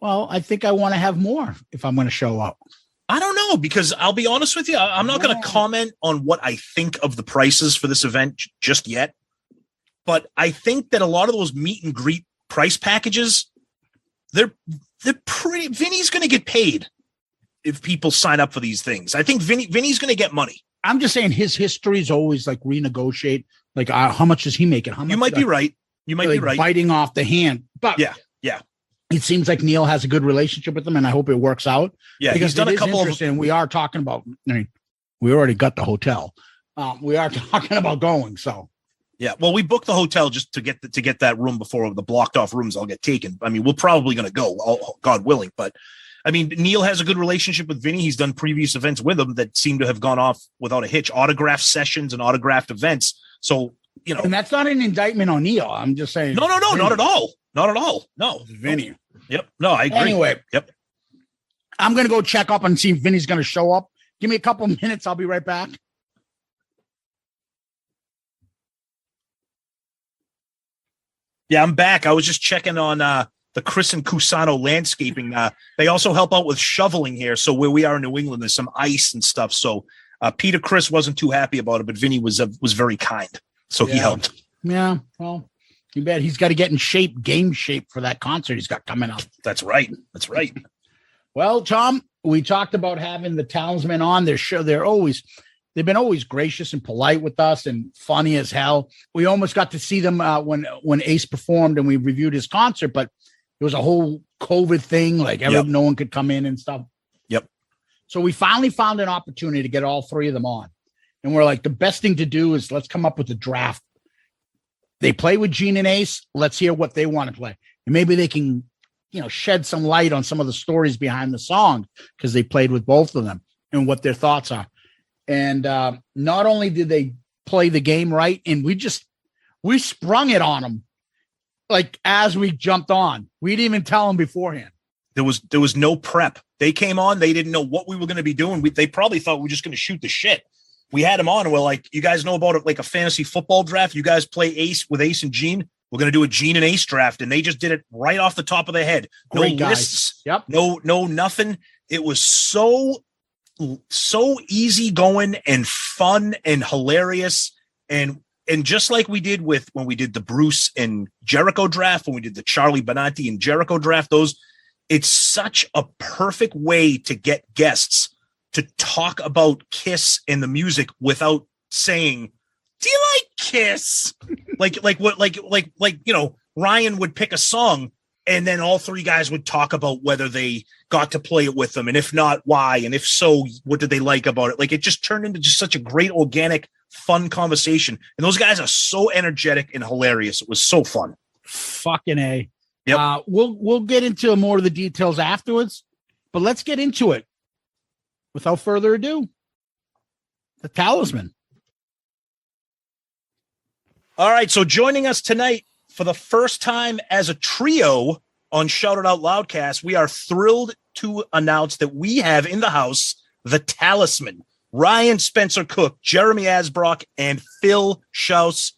D: well, I think I want to have more if I'm going to show up?
E: I don't know, because I'll be honest with you. I'm not going to comment on what I think of the prices for this event just yet. But I think that a lot of those meet and greet price packages, they're pretty. Vinny's going to get paid if people sign up for these things. I think Vinny's going to get money.
D: I'm just saying his history is always like renegotiate. Like, how much is he making? How much?
E: You might be right. You might be right.
D: Biting off the hand. But
E: yeah.
D: It seems like Neil has a good relationship with them, and I hope it works out.
E: Yeah,
D: because
E: he's done a couple of.
D: And we are talking about. I mean, we already got the hotel. We are talking about going. So.
E: Yeah, well, we booked the hotel just to get that room before the blocked off rooms all get taken. I mean, we're probably going to go, God willing. But I mean, Neil has a good relationship with Vinny. He's done previous events with him that seem to have gone off without a hitch. Autograph sessions and autographed events. So
D: and that's not an indictment on Neil. I'm just saying.
E: No, not at all. Not at all. No,
D: Vinny.
E: Yep. No, I agree.
D: Anyway.
E: Yep.
D: I'm going to go check up and see if Vinny's going to show up. Give me a couple minutes. I'll be right back.
E: Yeah, I'm back. I was just checking on the Chris and Cusano landscaping. They also help out with shoveling here. So where we are in New England, there's some ice and stuff. So Peter Chris wasn't too happy about it, but Vinny was very kind. So he helped.
D: Yeah, well, you bet he's got to get in shape, game shape for that concert he's got coming up.
E: That's right.
D: Well, Tom, we talked about having the Talismen on their show. They've been always gracious and polite with us and funny as hell. We almost got to see them when Ace performed and we reviewed his concert, but it was a whole COVID thing. Like no one could come in and stuff.
E: Yep.
D: So we finally found an opportunity to get all three of them on. And we're like, the best thing to do is let's come up with a draft. They play with Gene and Ace. Let's hear what they want to play. And maybe they can, shed some light on some of the stories behind the song because they played with both of them and what their thoughts are. And not only did they play the game right, and we sprung it on them like as we jumped on. We didn't even tell them beforehand.
E: There was no prep. They came on. They didn't know what we were going to be doing. They probably thought we were just going to shoot the shit. We had them on and we're like, you guys know about it, like a fantasy football draft? You guys play Ace with Ace and Gene? We're going to do a Gene and Ace draft. And they just did it right off the top of their head.
D: Great
E: no
D: guys.
E: Lists.
D: Yep.
E: No, nothing. It was so easy going and fun and hilarious. And just like we did when we did the Bruce and Jericho draft, when we did the Charlie Benanti and Jericho draft, it's such a perfect way to get guests to talk about Kiss and the music without saying, do you like Kiss? like Ryan would pick a song and then all three guys would talk about whether they got to play it with them. And if not, why? And if so, what did they like about it? Like, it just turned into just such a great, organic, fun conversation. And those guys are so energetic and hilarious. It was so fun.
D: Fucking A.
E: Yep.
D: We'll get into more of the details afterwards, but let's get into it. Without further ado, the Talismen.
E: All right. So joining us tonight for the first time as a trio on Shout It Out Loudcast, we are thrilled to announce that we have in the house the Talismen, Ryan Spencer Cook, Jeremy Asbrock, and Phil Shouse.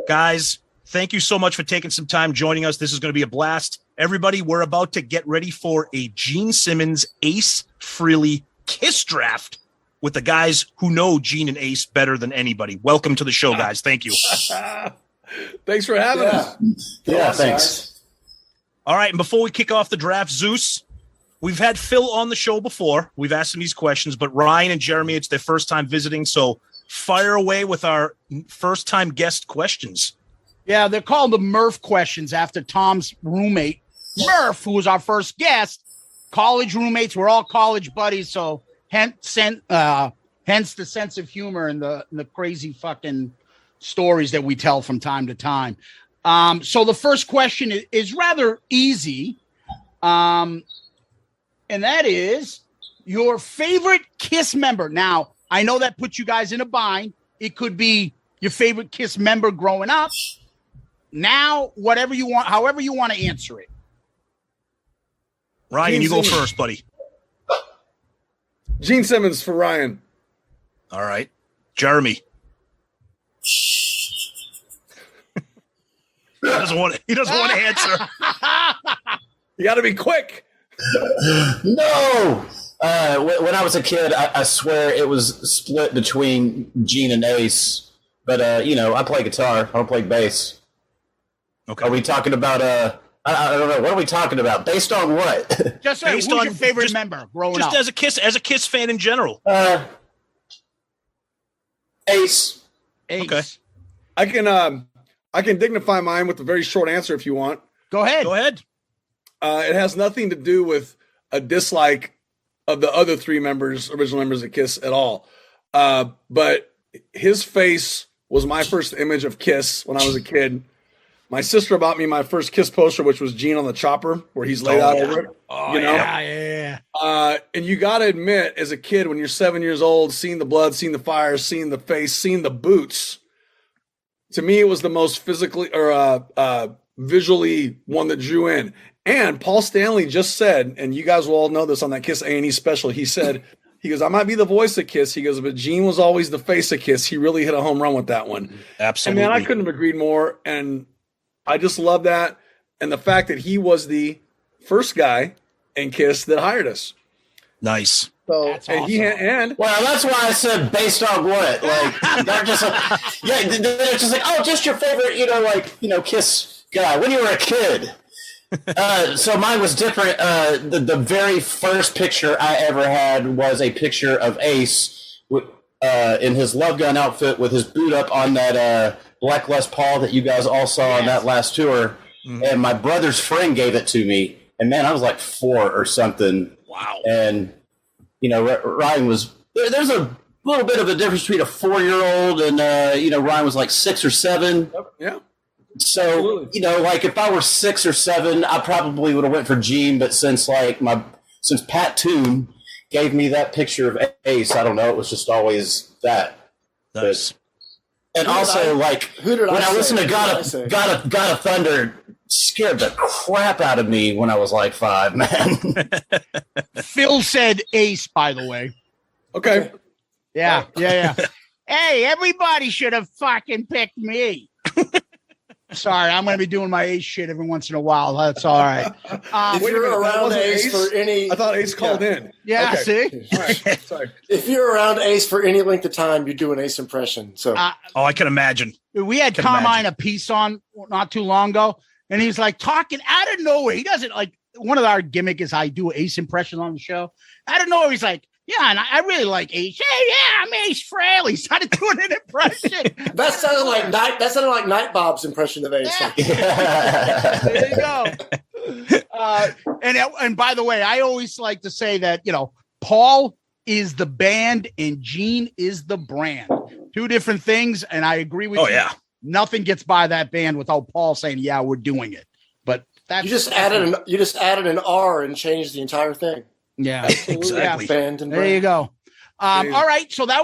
E: Guys, thank you so much for taking some time joining us. This is going to be a blast. Everybody, we're about to get ready for a Gene Simmons, Ace Frehley Kiss draft with the guys who know Gene and Ace better than anybody. Welcome to the show, guys. Thank you.
C: Thanks for having us.
B: Yeah, thanks.
E: All right, and before we kick off the draft, Zeus, we've had Phil on the show before. We've asked him these questions, but Ryan and Jeremy, it's their first time visiting, so fire away with our first-time guest questions.
D: Yeah, they're called the Murph questions after Tom's roommate, Murph, who was our first guest. College roommates, we're all college buddies, so hence the sense of humor and the crazy fucking stories that we tell from time to time. So the first question is rather easy, and that is your favorite Kiss member. Now, I know that puts you guys in a bind. It could be your favorite Kiss member growing up. Now, whatever you want, however you want to answer it.
E: Ryan, you go first, buddy.
C: Gene Simmons for Ryan.
E: All right. Jeremy. He doesn't want to answer.
C: You got to be quick.
B: No. When I was a kid, I swear it was split between Gene and Ace. But, I play guitar. I don't play bass.
E: Okay.
B: Are we talking about I don't know. What are we talking about? Based on what?
D: Just who's your favorite member growing up?
E: Just as a Kiss fan in general.
B: Ace.
E: Okay.
C: I can dignify mine with a very short answer if you want.
D: Go ahead.
C: It has nothing to do with a dislike of the other three original members of Kiss at all. But his face was my first image of Kiss when I was a kid. My sister bought me my first Kiss poster, which was Gene on the chopper, where he's laid out over it.
D: Oh,
C: you know?
D: yeah.
C: And you got to admit, as a kid, when you're 7 years old, seeing the blood, seeing the fire, seeing the face, seeing the boots, to me, it was the most physically or visually one that drew in. And Paul Stanley just said, and you guys will all know this on that Kiss A&E special, he goes, I might be the voice of Kiss. He goes, but Gene was always the face of Kiss. He really hit a home run with that one.
E: Absolutely.
C: And man, I couldn't have agreed more. And I just love that. And the fact that he was the first guy in Kiss that hired us.
E: Nice.
C: So,
D: That's awesome.
B: Well, that's why I said based on what? Like, they're just like, they're just like, oh, just your favorite, Kiss guy when you were a kid. So mine was different. The very first picture I ever had was a picture of Ace in his Love Gun outfit with his boot up on that Black Les Paul that you guys all saw on that last tour. Mm-hmm. And my brother's friend gave it to me. And man, I was like 4 or something.
E: Wow.
B: And, Ryan was – there's a little bit of a difference between a 4-year-old and, Ryan was like 6 or 7.
C: Yeah.
B: So, like if I were 6 or 7, I probably would have went for Gene. But since Pat Toon gave me that picture of Ace, I don't know. It was just always that.
E: Nice.
B: And also, when I listened to God of Thunder, scared the crap out of me when I was like 5, man.
D: Phil said Ace, by the way.
C: Okay.
D: Yeah. Hey, everybody should have fucking picked me. Sorry, I'm going to be doing my Ace shit every once in a while. That's all right.
H: If you're around Ace for any...
C: I thought Ace called in.
D: Yeah,
C: okay.
D: See?
C: All right, sorry.
H: If you're around Ace for any length of time, you do an Ace impression. So,
E: I can imagine.
D: We had Carmine a piece on not too long ago, and he's like talking out of nowhere. He doesn't like... One of our gimmick is I do Ace impression on the show. Out of nowhere, he's like, yeah, and I really like Ace. Hey, yeah, I'm Ace Frehley. Started doing an impression.
H: that sounded like Night Bob's impression of Ace.
D: Yeah. There you go. And by the way, I always like to say that Paul is the band and Gene is the brand. 2 different things, and I agree with you.
E: Yeah.
D: Nothing gets by that band without Paul saying, "Yeah, we're doing it." But that's
H: you just added an R and changed the entire thing.
D: Yeah,
E: exactly.
H: Yeah.
D: There you go. All right, so that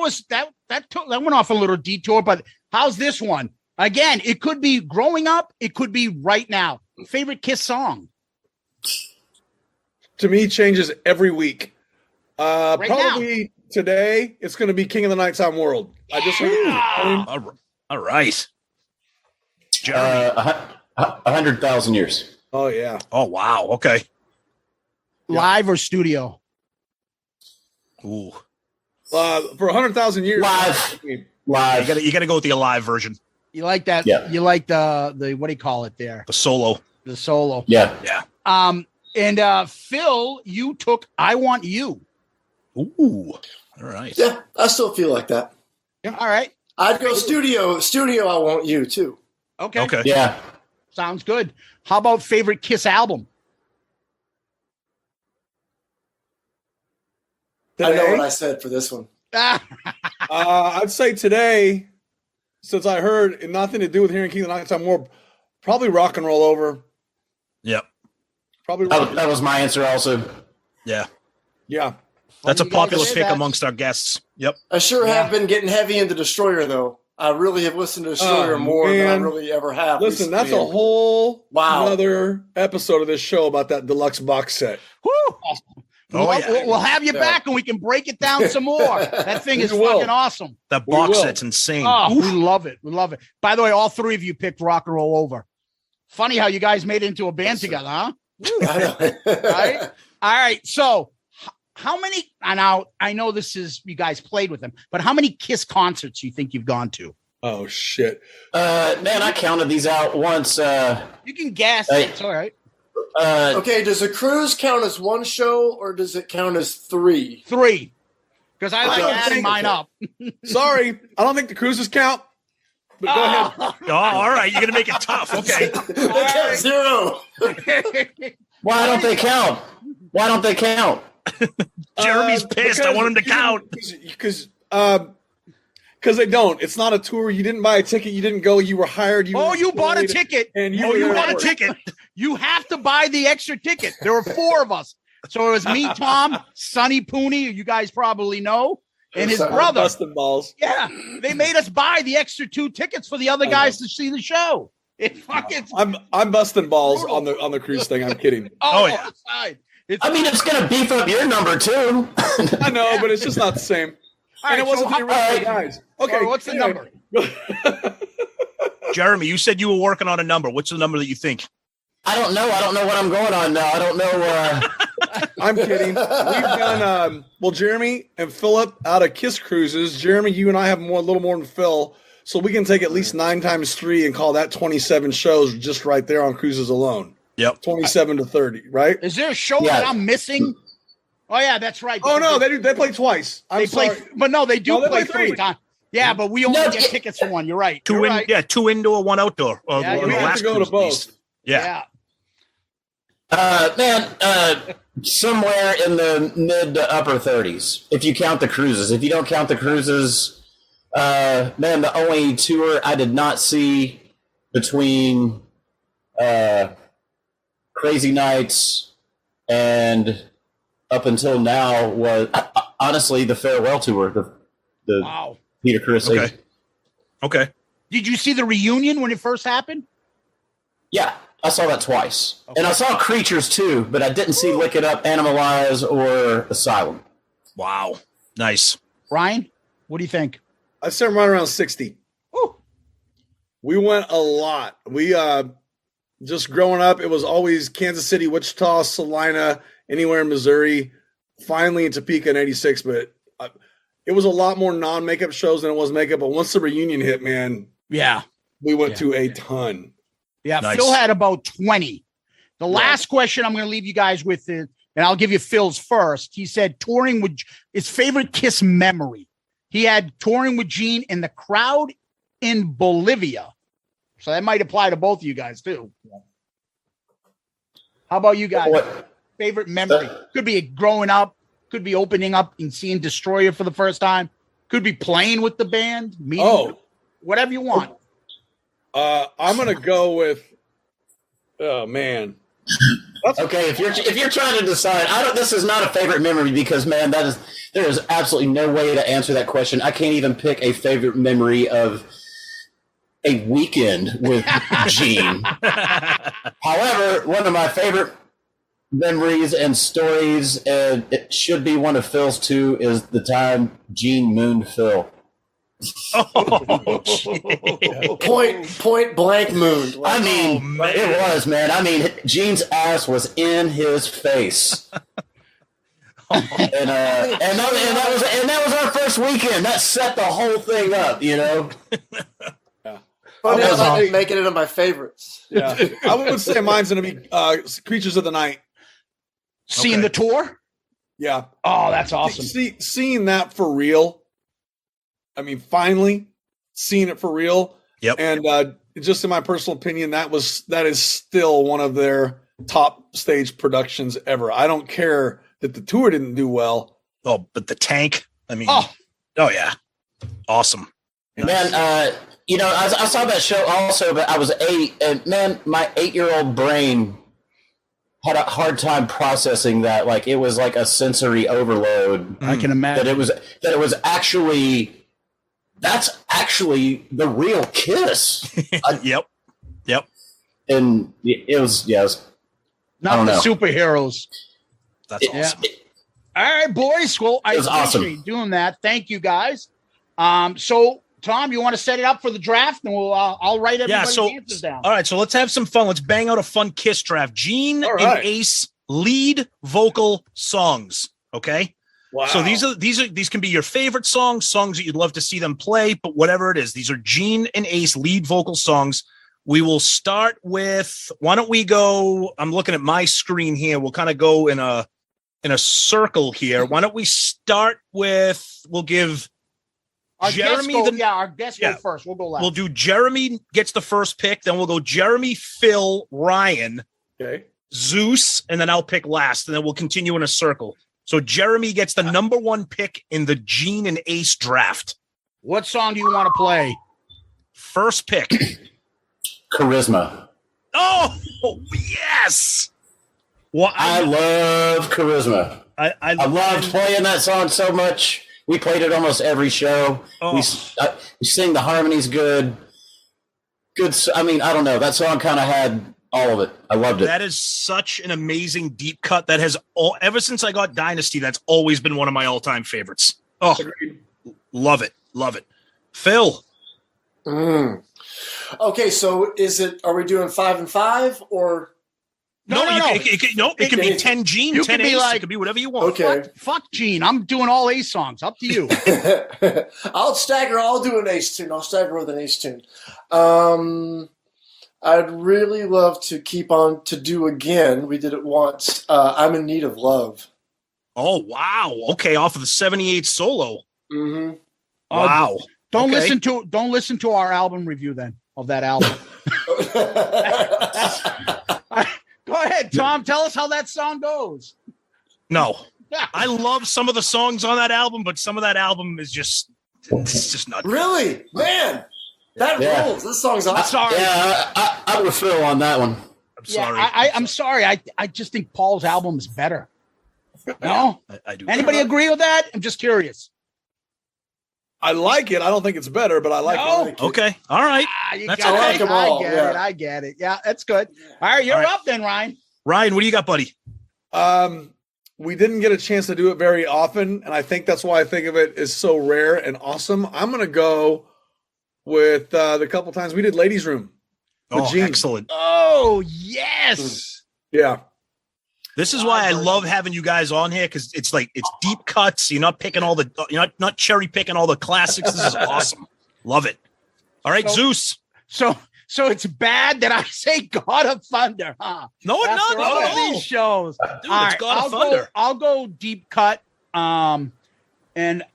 D: went off a little detour, but how's this one? Again, it could be growing up, it could be right now. Favorite Kiss song?
C: To me, changes every week. Probably
D: now.
C: Today, it's going to be King of the Nighttime World.
E: All right.
B: 100,000 years.
C: Oh yeah.
E: Oh wow. Okay.
D: Live or studio?
E: Ooh.
C: For 100,000 years.
B: Live.
E: You got to go with the alive version.
D: You like that?
B: Yeah.
D: You like the what do you call it there?
E: The solo.
D: The solo.
B: Yeah.
D: And Phil, you took I Want You.
E: Ooh. All right.
H: Yeah, I still feel like that.
D: Yeah. All right.
H: I'd go studio. I Want You too.
D: Okay.
B: Yeah.
D: Sounds good. How about favorite Kiss album?
H: Today? I know what I said for this one.
C: I'd say today, since I heard nothing to do with hearing King of the Nighttime World, probably Rock and Roll Over.
E: Yep.
C: Probably.
B: That was my answer also.
E: Yeah.
C: Yeah.
E: That's a popular pick amongst our guests. Yep.
H: I sure have been getting heavy into Destroyer, though. I really have listened to Destroyer more than I really ever have.
C: Listen,
H: recently.
C: that's a whole another episode of this show about that deluxe box set.
D: Woo! Awesome. We'll have you back and we can break it down some more. That thing is fucking awesome.
E: That box set's insane.
D: Oh, we love it. We love it. By the way, all 3 of you picked Rock and Roll Over. Funny how you guys made it into a band together, huh? Right? All right. So how many, I know this is, you guys played with them, but how many Kiss concerts do you think you've gone to?
C: Oh, shit.
B: Man, I counted these out once.
D: You can guess. It's all right.
H: Okay, does a cruise count as one show or does it count as 3?
D: 3. Because I like
H: don't
D: adding
H: think-
D: mine up.
C: Sorry, I don't think the cruises count. But go ahead.
E: Oh, all right. You're going to make it tough. Okay.
H: They count 0.
B: Why don't they count? Why don't they count?
E: Jeremy's pissed. I want him to count.
C: Because they don't. It's not a tour. You didn't buy a ticket. You didn't go. You were hired. You
D: bought a ticket.
C: And
D: You
C: were
D: bought a
C: there.
D: ticket. You have to buy the extra ticket. There were 4 of us. So it was me, Tom, Sonny Pooney, you guys probably know, and his brother.
C: Busting balls.
D: Yeah, they made us buy the extra 2 tickets for the other guys to see the show. It fucking.
C: I'm busting balls on the cruise thing. I'm kidding.
D: Oh,
E: yeah.
D: Aside.
B: I mean, it's going to beef up your number too.
C: I know, but it's just not the same.
D: All
C: And
D: right,
C: it wasn't
D: so
C: the original guys. Okay,
D: what's the number?
E: Jeremy, you said you were working on a number. What's the number that you think?
B: I don't know. I don't know what I'm going on now. I don't know.
C: I'm kidding. We've done Jeremy and Philip out of Kiss Cruises. Jeremy, you and I have a little more than Phil, so we can take at least 9 times 3 and call that 27 shows just right there on cruises alone.
E: Yep.
C: 27 to 30, right?
D: Is there a show
B: Yeah.
D: that I'm missing? Oh yeah, that's right.
C: Oh no, they play twice.
D: They play, but no, they do
C: No, they
D: play
C: play
D: 3 times. Yeah, but we only
B: No,
D: get tickets for 1. You're right.
E: 2
D: You're
E: in,
D: right.
E: yeah, 2 indoor, 1 outdoor.
D: Yeah,
E: on
C: we
E: the
C: have
E: last
C: to go
E: cruise
C: to
E: at
C: both.
E: least. Yeah.
B: Somewhere in the mid to upper 30s, if you count the cruises. If you don't count the cruises, the only tour I did not see between Crazy Nights and up until now was honestly the farewell tour, the
D: Wow.
B: Peter Chris.
E: Okay.
D: Did you see the reunion when it first happened?
B: Yeah, I saw that twice. And I saw Creatures too, but I didn't see Lick It Up, Animalize, or Asylum.
E: Wow. Nice.
D: Ryan, what do you think?
C: I said right around 60.
D: Ooh.
C: We went a lot. We just growing up, it was always Kansas City, Wichita, Salina, anywhere in Missouri. Finally in Topeka in '86, but it was a lot more non-makeup shows than it was makeup. But once the reunion hit, man,
D: Yeah.
C: we went to a ton.
D: Yeah,
E: Nice.
D: Phil had about 20. The last question I'm going to leave you guys with is, and I'll give you Phil's first. He said touring with his favorite Kiss memory. He had touring with Gene in the crowd in Bolivia. So that might apply to both of you guys too. How about you guys?
B: What?
D: Favorite memory? Could be growing up, could be opening up and seeing Destroyer for the first time, could be playing with the band, meeting, whatever you want.
C: I'm gonna go with. Oh man.
B: Okay, if you're trying to decide, this is not a favorite memory because man, there is absolutely no way to answer that question. I can't even pick a favorite memory of a weekend with Gene. However, one of my favorite memories and stories, and it should be one of Phil's too, is the time Gene mooned Phil.
H: Point blank moon.
B: I mean, it was, man. I mean, Gene's ass was in his face. and that was our first weekend. That set the whole thing up, you know.
H: Funny how that didn't make it into my favorites.
C: Yeah, I would say mine's gonna be Creatures of the Night.
D: Seeing the tour?
C: Yeah.
D: Oh, that's awesome.
C: Seeing that for real. I mean, finally seeing it for real.
E: Yep.
C: And just in my personal opinion, that is still one of their top stage productions ever. I don't care that the tour didn't do well.
E: Oh, but the tank. I mean, oh yeah, awesome.
B: Man, I saw that show also, but I was 8, and man, my 8-year-old brain had a hard time processing that. Like it was like a sensory overload.
D: I can imagine
B: that it was actually. That's actually the real Kiss.
E: Yep.
B: And it was,
D: not the superheroes.
E: That's awesome.
D: All right, boys. Well, I appreciate you doing that. Thank you, guys. So, Tom, you want to set it up for the draft, and I'll write everybody's answers down.
E: All right, so let's have some fun. Let's bang out a fun Kiss draft. Gene and Ace lead vocal songs. Okay.
C: Wow.
E: So these can be your favorite songs that you'd love to see them play, but whatever it is, these are Gene and Ace lead vocal songs. We will start with, why don't we go, I'm looking at my screen here. We'll kind of go in a circle here. Why don't we start with, we'll give
D: Our
E: Jeremy
D: our guests go first. We'll go last.
E: We'll do Jeremy gets the first pick. Then we'll go Jeremy, Phil, Ryan, Zeus, and then I'll pick last. And then we'll continue in a circle. So Jeremy gets the number 1 pick in the Gene and Ace draft.
D: What song do you want to play?
E: First pick.
B: Charisma.
E: Oh, yes.
B: Well, I love Charisma. I loved playing that song so much. We played it almost every show. Oh. We sing the harmonies good. I mean, I don't know. That song kind of had all of it. I loved it.
E: That is such an amazing deep cut. That has ever since I got Dynasty, that's always been one of my all-time favorites. Oh, love it. Love it. Phil.
H: Okay, so are we doing 5 and 5 or?
E: No. It could be 10 Gene, you 10 Ace. It could be whatever you want.
H: Okay.
D: Fuck Gene. I'm doing all Ace songs. Up to you.
H: I'll do an Ace tune. I'll stagger with an Ace tune. I'd really love to keep on to do again. We did it once. I'm in Need of Love.
E: Oh, wow. Okay, off of the 78 solo.
H: Mm-hmm.
E: Wow.
D: Don't listen to our album review then of that album. Go ahead, Tom. Tell us how that song goes.
E: No. I love some of the songs on that album, but some of that album is just not good.
H: Really? Man. That rules. This song's awesome.
D: Sorry.
B: Yeah, I'm with Phil on that one.
E: I'm sorry.
D: I'm sorry. I just think Paul's album is better. No?
E: I do.
D: Anybody agree with that? I'm just curious.
C: I like it. I don't think it's better, but I like it.
E: Okay. All right.
D: That's okay.
H: like them all.
D: I get it. Yeah, that's good. All right, you're up then, Ryan.
E: Ryan, what do you got, buddy?
C: We didn't get a chance to do it very often, and I think that's why I think of it as so rare and awesome. I'm going to go with the couple times we did Ladies' Room.
E: Oh,
C: Gene.
E: Excellent.
D: Oh, yes.
C: Yeah.
E: This is why I love having you guys on here, because it's deep cuts. You're not picking you're not cherry picking all the classics. This is awesome. Love it. All right, Zeus.
D: So it's bad that I say God of Thunder, huh?
E: No, it's not.
D: All of these shows.
E: Dude, it's God of Thunder.
D: I'll go deep cut. And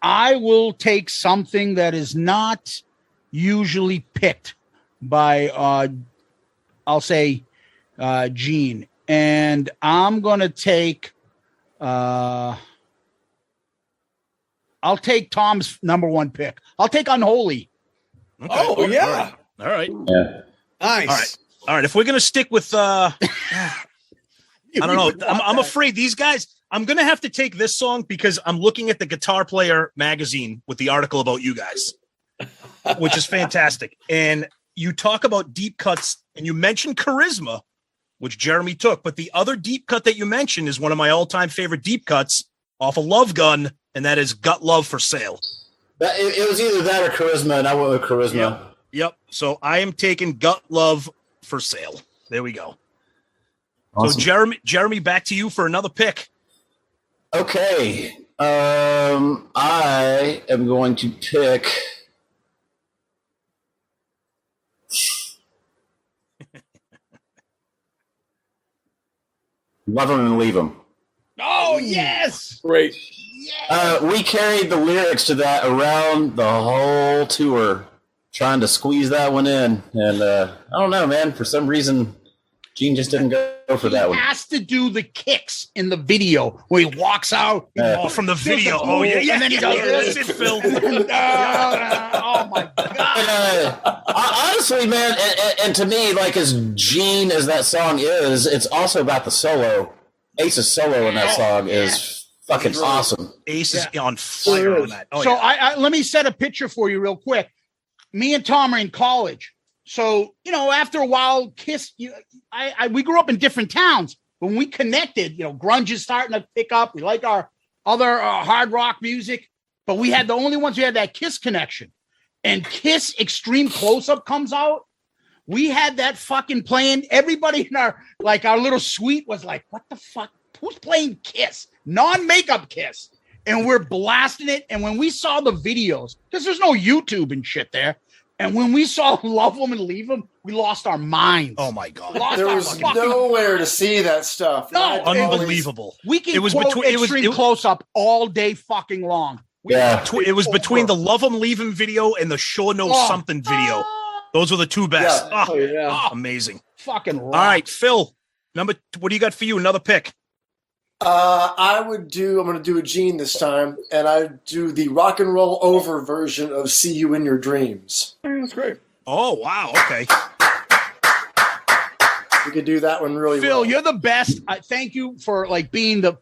D: I will take something that is not usually picked by I'll say Gene. And I'm going to take I'll take Tom's number 1 pick. I'll take Unholy.
E: Okay.
C: Oh, yeah.
E: All right.
B: Yeah.
C: Nice.
E: All right. If we're going to stick with I don't know. I'm afraid these guys, I'm going to have to take this song because I'm looking at the Guitar Player magazine with the article about you guys, which is fantastic. And you talk about deep cuts and you mentioned Charisma, which Jeremy took. But the other deep cut that you mentioned is one of my all-time favorite deep cuts off of Love Gun, and that is Gut Love for Sale.
B: It was either that or Charisma, and I went with Charisma.
E: Yep. So I am taking Gut Love for Sale. There we go.
B: Awesome.
E: So Jeremy, back to you for another pick.
B: Okay. I am going to pick... Love Them and Leave Them.
D: Oh, yes.
C: Great.
B: We carried the lyrics to that around the whole tour, trying to squeeze that one in. And I don't know, man. For some reason, Gene just didn't go for that one.
D: He has to do the kicks in the video where he walks out.
E: From the video. Oh, yeah.
D: And then he does this.
E: That's it, Phil.
D: Oh, my God.
B: Honestly, man, and to me, like as Gene as that song is, it's also about the solo. Ace's solo in that song is fucking awesome.
E: Ace is on fire on that. Oh,
D: so I let me set a picture for you real quick. Me and Tom are in college. So, after a while, Kiss, we grew up in different towns. When we connected, grunge is starting to pick up. We like our other hard rock music, but we had the only ones who had that Kiss connection. And Kiss Extreme Close-Up comes out. We had that fucking playing. Everybody in our little suite was like, what the fuck? Who's playing Kiss? Non-makeup Kiss. And we're blasting it. And when we saw the videos, because there's no YouTube and shit there, And when we saw Love Them and Leave Them, we lost our minds.
E: Oh my God.
H: There was nowhere to see that stuff.
D: No,
E: unbelievable.
D: We can quote Extreme Close-Up all day fucking long.
E: It was between the Love 'Em Leave 'Em video and the Sure Know Something video. Those were the two best. Amazing.
D: Fucking rock.
E: All right, Phil. What do you got for you? Another pick.
H: I'm going to do a Gene this time, and I do the rock and roll over version of See You in Your Dreams.
C: That's great.
E: Oh, wow. Okay.
H: We could do that one really
D: Phil,
H: well.
D: you're the best. Thank you for like being the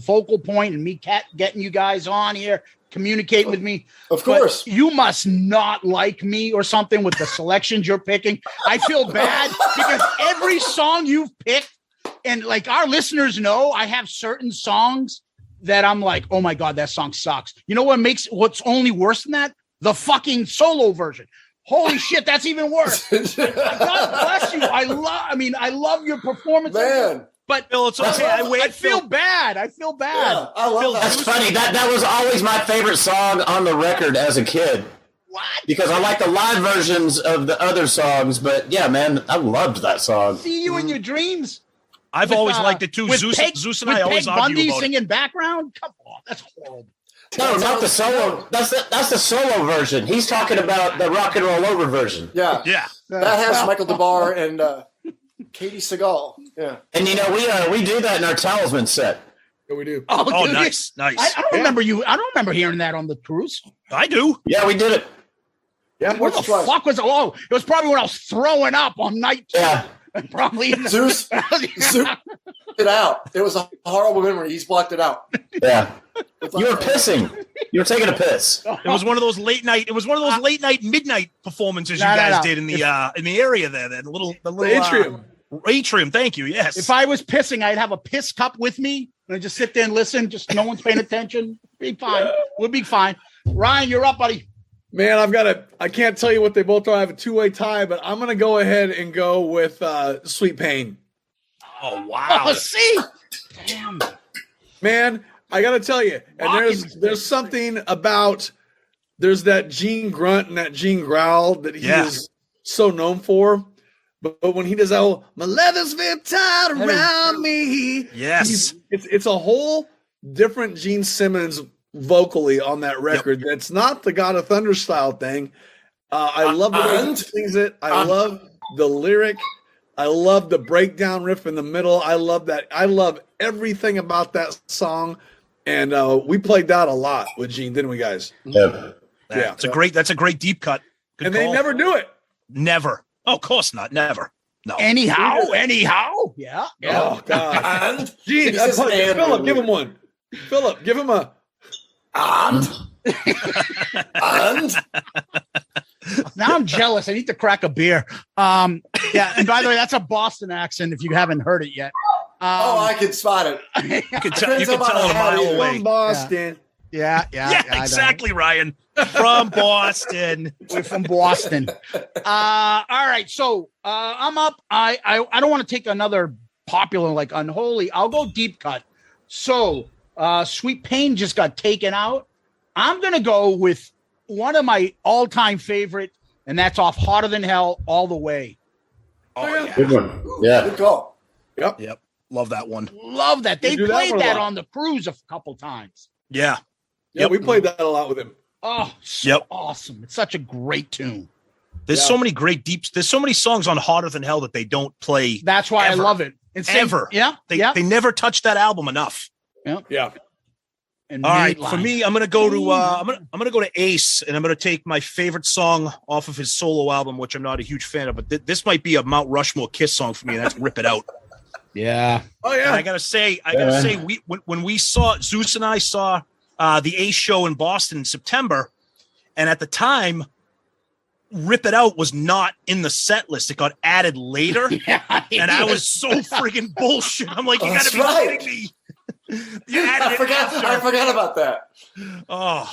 D: focal point and me getting you guys on here, communicating with me.
H: Of course.
D: But you must not like me or something with the selections you're picking. I feel bad because every song you've picked, and like our listeners know, I have certain songs that I'm like, oh my God, that song sucks. You know what's only worse than that? The fucking solo version. Holy shit, that's even worse. God bless you. I love your performance.
H: Man.
D: But
E: Phil, it's okay.
D: I feel bad. I feel bad.
H: Yeah, I love that.
B: That's funny. That was always my favorite song on the record as a kid.
D: What?
B: Because I like the live versions of the other songs, but yeah, man, I loved that song.
D: See You in Your Dreams.
E: I've always liked it too. Zeus and I always argue
D: Bundy
E: about
D: singing background. Come on, that's horrible.
B: No, not the solo. That's the solo version. He's talking about the rock and roll over version.
H: Yeah. That has Michael DeBar and Katie Seagal. Yeah.
B: And we do that in our Talismen set.
C: Yeah, we do.
E: Oh,
D: dude,
E: nice.
D: I don't remember you. I don't remember hearing that on the cruise.
E: I do.
B: Yeah, we did it.
C: Yeah.
D: What the fuck was it? Oh, it was probably when I was throwing up on night two.
B: Yeah.
D: Probably
H: Zeus it out. It was a horrible memory. He's blocked it out.
B: Yeah. You were pissing. You were taking a piss.
E: It was one of those late night. It was one of those late night, midnight performances you guys did in the area there. The little
C: atrium.
E: Atrium. Thank you. Yes.
D: If I was pissing, I'd have a piss cup with me and I'd just sit there and listen. Just no one's paying attention. Be fine. We'll be fine. Ryan, you're up, buddy.
C: Man, I can't tell you what they both are. I have a two-way tie, but I'm going to go ahead and go with Sweet Pain.
E: Oh, wow.
D: Oh, see? Damn.
C: Man, I got to tell you, and there's something about, there's that Gene grunt and that Gene growl that he is so known for. But when he does that whole, my leather's been tied around me.
E: Yes.
C: It's a whole different Gene Simmons vocally on that record. That's not the God of Thunder style thing. I love the way he sings it. I love the lyric. I love the breakdown riff in the middle. I love that. I love everything about that song. And we played that a lot with Gene, didn't we, guys?
B: Yeah.
E: That's a great deep cut. Good
C: and
E: call.
C: they never do it.
E: Never. Oh, of course not. Never. No.
D: Anyhow. Yeah.
C: Oh, God.
H: And
C: Gene, Philip, give him one. Philip, give him a.
H: And
D: Now I'm jealous. I need to crack a beer. And by the way, that's a Boston accent if you haven't heard it yet.
H: I can spot it.
E: You can tell it a mile away.
C: From Boston.
D: Yeah,
E: exactly, Ryan. From Boston.
D: We're from Boston. All right, so I'm up. I don't want to take another popular like Unholy. I'll go deep cut. So Sweet Pain just got taken out. I'm gonna go with one of my all-time favorite, and that's off Hotter Than Hell, All the Way.
E: Oh yeah,
B: good one. Yeah,
H: good call.
E: Yep. Love that one.
D: Love that. They played that
C: on
D: the cruise a couple times.
E: Yeah.
C: Yeah, we played that a lot with him.
D: Oh, so awesome. It's such a great tune.
E: There's so many great deeps. There's so many songs on Hotter Than Hell that they don't play.
D: That's why
E: ever.
D: I love it. And
E: ever. They never touched that album enough.
C: Yeah.
D: And
E: all right, for me, I'm gonna go to I'm gonna go to Ace, and I'm gonna take my favorite song off of his solo album, which I'm not a huge fan of, but this might be a Mount Rushmore Kiss song for me, and that's "Rip It Out."
D: Yeah.
C: Oh yeah.
E: And I gotta say, when we saw Zeus and I saw the Ace show in Boston in September, and at the time, "Rip It Out" was not in the set list; it got added later, and I was so friggin' bullshit. I'm like, you gotta be kidding me.
H: I forgot about that.
E: Oh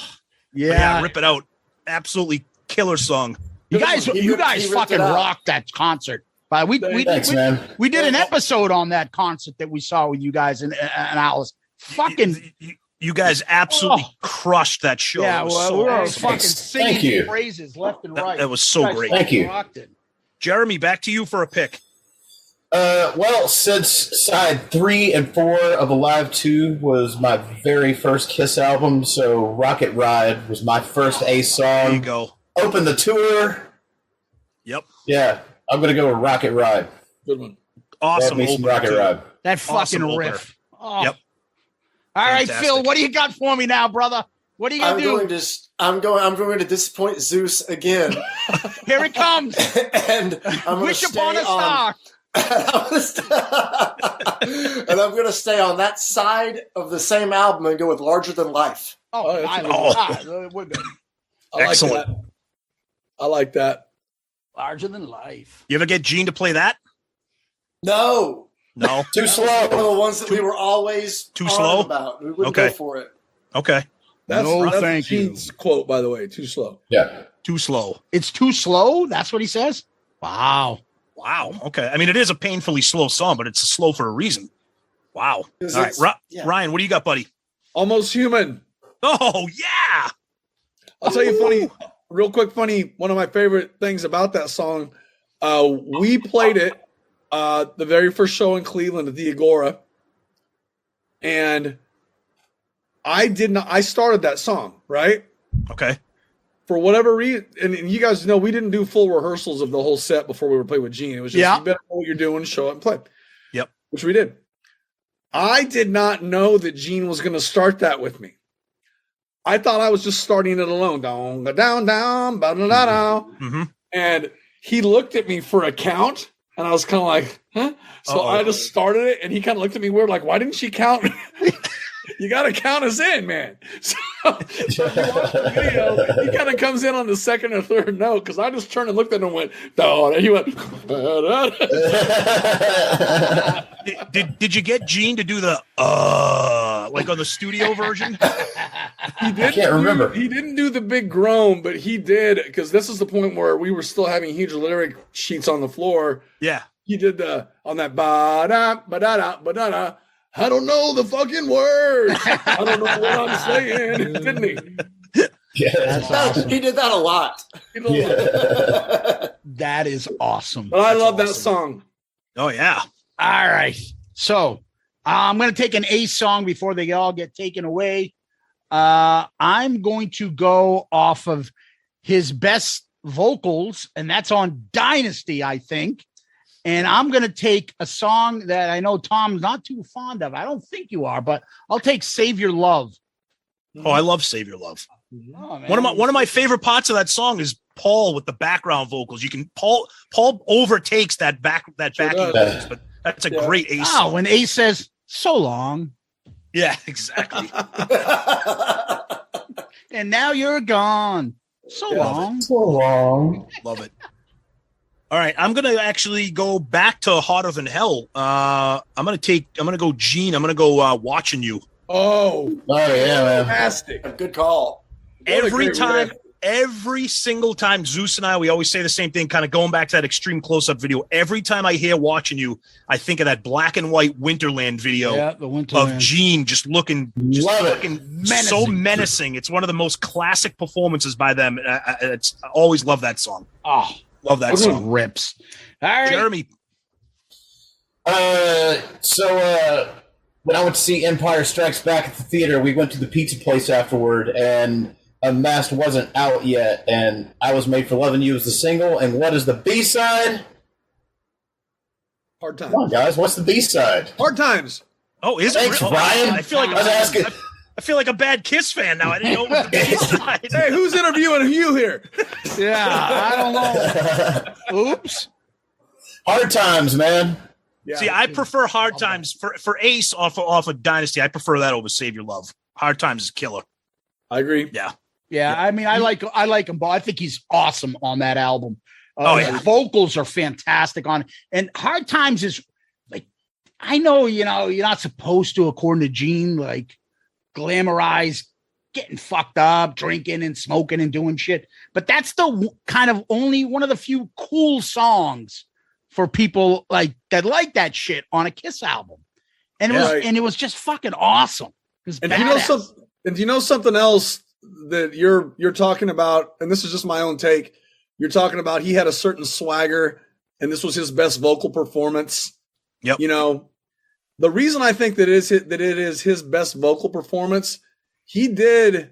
D: yeah,
E: Rip It Out, absolutely killer song.
D: You guys fucking rocked that concert. But we did an episode on that concert that we saw with you guys and Alice. Fucking
E: You guys absolutely crushed that show.
D: Yeah,
E: It was
D: well,
E: so
D: we were
E: awesome.
D: fucking
B: Thank
D: singing
B: you.
D: phrases left and right.
E: That was so
D: You guys
E: great.
D: fucking
B: Thank you.
D: rocked it.
E: Jeremy, back to you for a pick.
B: Well, since side 3 and 4 of Alive 2 was my very first Kiss album, so Rocket Ride was my first Ace
E: There you
B: song.
E: go.
B: Open the tour.
E: Yep.
B: Yeah, I'm going to go with Rocket Ride.
C: Good one.
E: Awesome.
B: Love me some
E: opener,
B: Rocket
E: too.
B: Ride.
D: That fucking
E: Awesome opener.
D: riff. Oh.
E: Yep.
D: All right,
E: Fantastic.
D: Phil, what do you got for me now, brother? What are you gonna do?
H: I'm going to disappoint Zeus again,
D: Here it comes.
H: and I'm going to
D: Wish
H: stay
D: upon a
H: on.
D: star.
H: And I'm going to stay on that side of the same album and go with Larger Than Life.
C: Oh,
D: I
C: that's
D: would be.
C: I like
E: Excellent.
C: that. I like that.
D: Larger than life.
E: You ever get Gene to play that?
H: No.
E: No.
B: Too
H: One of
B: slow.
H: the ones that we were always
E: Too
H: on
E: slow?
H: about. We wouldn't
E: Okay.
H: go for it.
E: Okay.
C: That's
D: thank you.
C: Gene's quote, by the way. Too slow.
B: Yeah.
E: Too slow.
D: It's too slow. That's what he says. Wow.
E: Wow. Okay. I mean, it is a painfully slow song, but it's slow for a reason. Wow. All
H: 'Cause
E: right.
H: it's- yeah.
E: Ryan, what do you got, buddy?
C: Almost Human.
E: Oh, yeah.
C: I'll tell you funny, real quick, funny. One of my favorite things about that song, we played it the very first show in Cleveland at the Agora, and I started that song, right?
E: Okay.
C: For whatever reason, and you guys know we didn't do full rehearsals of the whole set before we were playing with Gene. It was just you better know what you're doing, show up and play.
E: Yep.
C: Which we did. I did not know that Gene was going to start that with me. I thought I was just starting it alone. Down, down, down, down, down.
E: Mm-hmm.
C: And he looked at me for a count, and I was kind of like, huh? So I just started it, and he kind of looked at me weird, like, why didn't she count? You got to count us in, man. So if you watch the video, he kind of comes in on the second or third note, because I just turned and looked at him and went, no. And he went,
E: Did you get Gene to do the like on the studio version?
C: He didn't.
B: I can't remember.
C: He didn't do the big groan, but he did, because this is the point where we were still having huge lyric sheets on the floor.
E: Yeah.
C: He did on that ba-da, ba-da-da, ba-da-da. I don't know the fucking words. I don't know what I'm saying, didn't he?
B: Yeah.
D: That's awesome.
H: He did that a lot.
C: He did a little-
D: That is awesome.
C: But I love that
E: awesome.
C: song.
E: Oh, yeah.
D: All right. So I'm going to take an Ace song before they all get taken away. I'm going to go off of his best vocals, and that's on Dynasty, I think. And I'm going to take a song that I know Tom's not too fond of. I don't think you are, but I'll take Save Your Love.
E: Oh, I love Save Your Love.
D: Oh, man.
E: One of my favorite parts of that song is Paul with the background vocals. You can Paul overtakes that backing
C: does.
E: vocals, but that's a great Ace
D: Oh,
E: song.
D: when Ace says, so long,
E: Yeah, exactly.
D: and now you're gone. So long.
B: So long.
E: Love it. All right, I'm gonna actually go back to Harder Than Hell. I'm gonna go Gene. I'm gonna go Watching You.
C: Oh,
B: Oh, yeah, man.
C: fantastic.
H: Good call.
C: What a
E: Every
C: great
E: time,
C: riff.
E: every single time, Zeus and I, we always say the same thing, kind of going back to that extreme close-up video. Every time I hear Watching You, I think of that black and white Winterland video
D: Yeah, the winter.
E: of Gene just looking
B: Love it.
E: fucking so menacing. It's one of the most classic performances by them. I always love that song.
D: Oh,
E: Love that song.
D: rips. All right.
E: Jeremy,
B: So when I went to see Empire Strikes Back at the theater, we went to the pizza place afterward, and Unmasked wasn't out yet, and I Was Made for Loving You was the single, and what is the B-side?
C: Hard
B: Come on,
C: times.
B: guys, what's the B-side?
C: Hard times.
E: oh, is it?
B: Thanks,
E: real?
B: Ryan.
E: I feel like
B: I was asking.
E: I feel like a bad Kiss fan now. I didn't know it was the B-side.
C: Hey, who's interviewing you here?
D: Yeah, I don't know. Oops.
B: Hard Times, man.
C: Yeah.
E: See, I prefer Hard Times for Ace off of Dynasty. I prefer that over Save Your Love. Hard Times is killer.
C: I agree.
E: Yeah.
D: Yeah, I mean, I like him, but I think he's awesome on that album.
E: Yeah.
D: His vocals are fantastic on, and Hard Times is like, I know, you're not supposed to, according to Gene, like glamorize getting fucked up, drinking and smoking and doing shit, but that's the kind of only one of the few cool songs for people like that shit on a Kiss album, and it was just fucking awesome.
C: And do you know something else that you're talking about? And this is just my own take. You're talking about he had a certain swagger, and this was his best vocal performance.
E: Yep.
C: You know, the reason I think that it is his best vocal performance, he did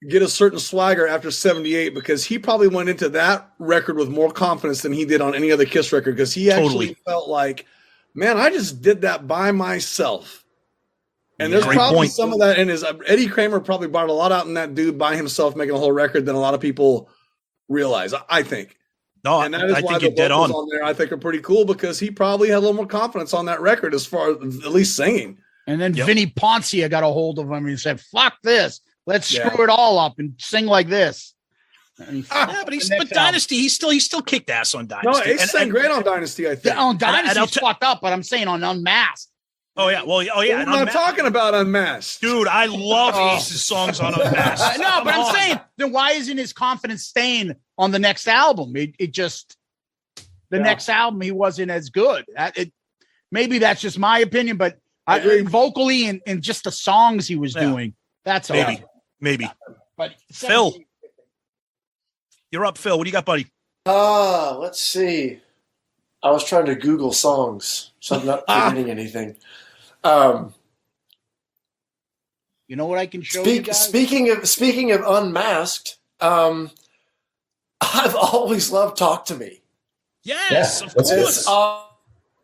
C: get a certain swagger after 78 because he probably went into that record with more confidence than he did on any other Kiss record because he actually felt like, man, I just did that by myself. And there's probably some of that in his Eddie Kramer probably brought a lot out in that dude by himself making a whole record than a lot of people realize, I think.
E: No,
C: and that is
E: I
C: why
E: think
C: the
E: you're dead
C: vocals
E: on
C: there I think are pretty cool because he probably had a little more confidence on that record as far as at least singing.
D: And then Vinnie Poncia got a hold of him and said, fuck this. Let's screw it all up and sing like this.
E: But Dynasty, he still kicked ass on Dynasty.
C: No, Ace sang great on Dynasty, I think.
D: Yeah, on Dynasty's fucked up, but I'm saying on Unmasked.
E: Oh yeah,
C: We're not talking about Unmasked,
E: dude. I love Ace's songs on Unmasked.
D: No, but I'm saying then why isn't his confidence staying on the next album? It just next album he wasn't as good. Maybe that's just my opinion, but vocally and just the songs he was doing. That's
E: maybe.
D: But
E: Phil, you're up, Phil. What do you got, buddy?
H: Let's see. I was trying to Google songs, so I'm not forgetting anything.
D: You know what I can show you guys?
H: Speaking of Unmasked, I've always loved "Talk to Me."
E: Yes, of course.
H: I'm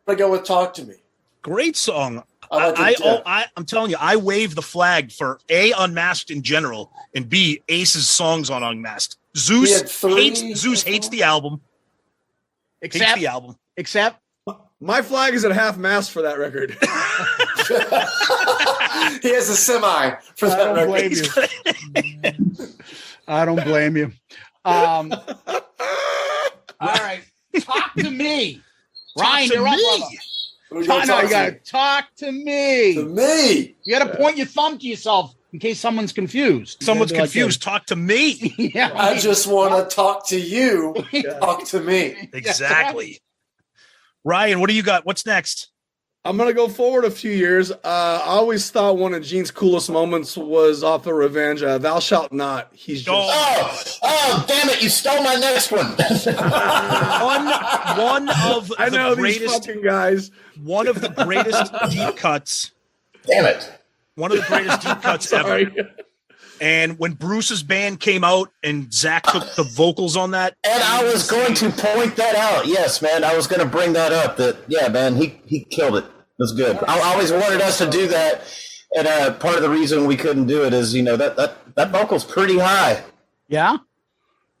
H: gonna go with "Talk to Me."
E: Great song. I'm telling you, I wave the flag for A, Unmasked in general, and B, Ace's songs on Unmasked. Zeus hates the album.
D: Except
C: my flag is at half mast for that record.
H: He has a semi for that
D: record. I don't blame you. All right, talk to me, Ryan. You're up, brother. You gotta talk to me.
H: To me.
D: You gotta point your thumb to yourself in case someone's confused.
E: Someone's confused. Talk to me.
H: Yeah, I just want to talk to you. Talk to me.
E: Exactly. Ryan, what do you got? What's next?
C: I'm going to go forward a few years. I always thought one of Gene's coolest moments was off of Revenge. Thou Shalt Not. He's just...
B: Oh, damn it. You stole my next one.
E: one of
C: I know
E: the greatest
C: these fucking guys.
E: One of the greatest deep cuts.
B: Damn it.
E: One of the greatest deep cuts ever. And when Bruce's band came out and Zach took the vocals on that.
B: And I was going to point that out. Yes, man. I was going to bring that up. Man, he killed it. It was good. I always wanted us to do that. And part of the reason we couldn't do it is, that vocal's pretty high.
D: Yeah?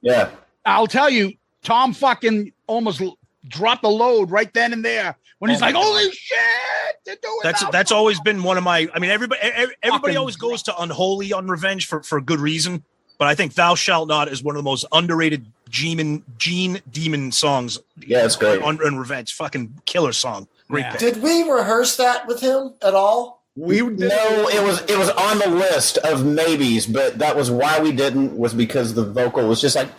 B: Yeah.
D: I'll tell you, Tom fucking almost dropped the load right then and there when he's like, holy shit.
E: That's always been one of my. I mean, everybody always goes to Unholy on Revenge for good reason, but I think Thou Shalt Not is one of the most underrated Gene Demon songs.
B: Yeah, it's great.
E: On Revenge, fucking killer song. Great.
H: Yeah. Did we rehearse that with him at all?
C: No,
B: it was on the list of maybes, but that was why we didn't. Was because the vocal was just like.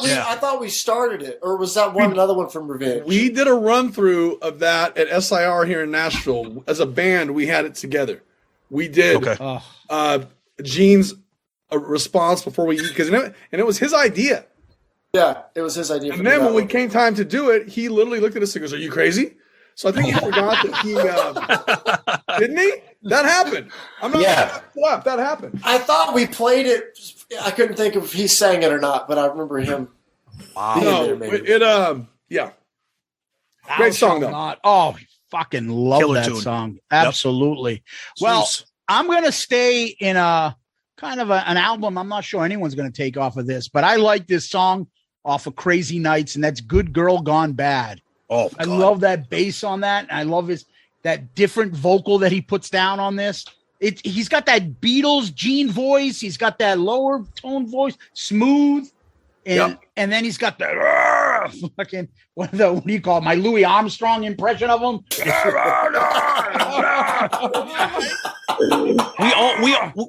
H: I thought we started it, or was that another one from Revenge?
C: We did a run through of that at SIR here in Nashville. As a band, we had it together. We did Gene's response before we eat and it was his idea.
H: Yeah, it was his idea.
C: And then when we came time to do it, he literally looked at us and goes, "Are you crazy?" So I think he forgot that he didn't he? That happened. I'm not left. That happened.
H: I thought we played it. I couldn't think if he sang it or not, but I remember him.
C: Wow. Great song though.
D: Oh, fucking love that song. Absolutely. Yep. Well, I'm gonna stay in a kind of an album. I'm not sure anyone's gonna take off of this, but I like this song off of Crazy Nights, and that's Good Girl Gone Bad.
E: Oh,
D: I love that bass on that. And I love that different vocal that he puts down on this. He's got that Beatles Gene voice. He's got that lower tone voice, smooth, and then he's got the fucking what do you call it? My Louis Armstrong impression of him.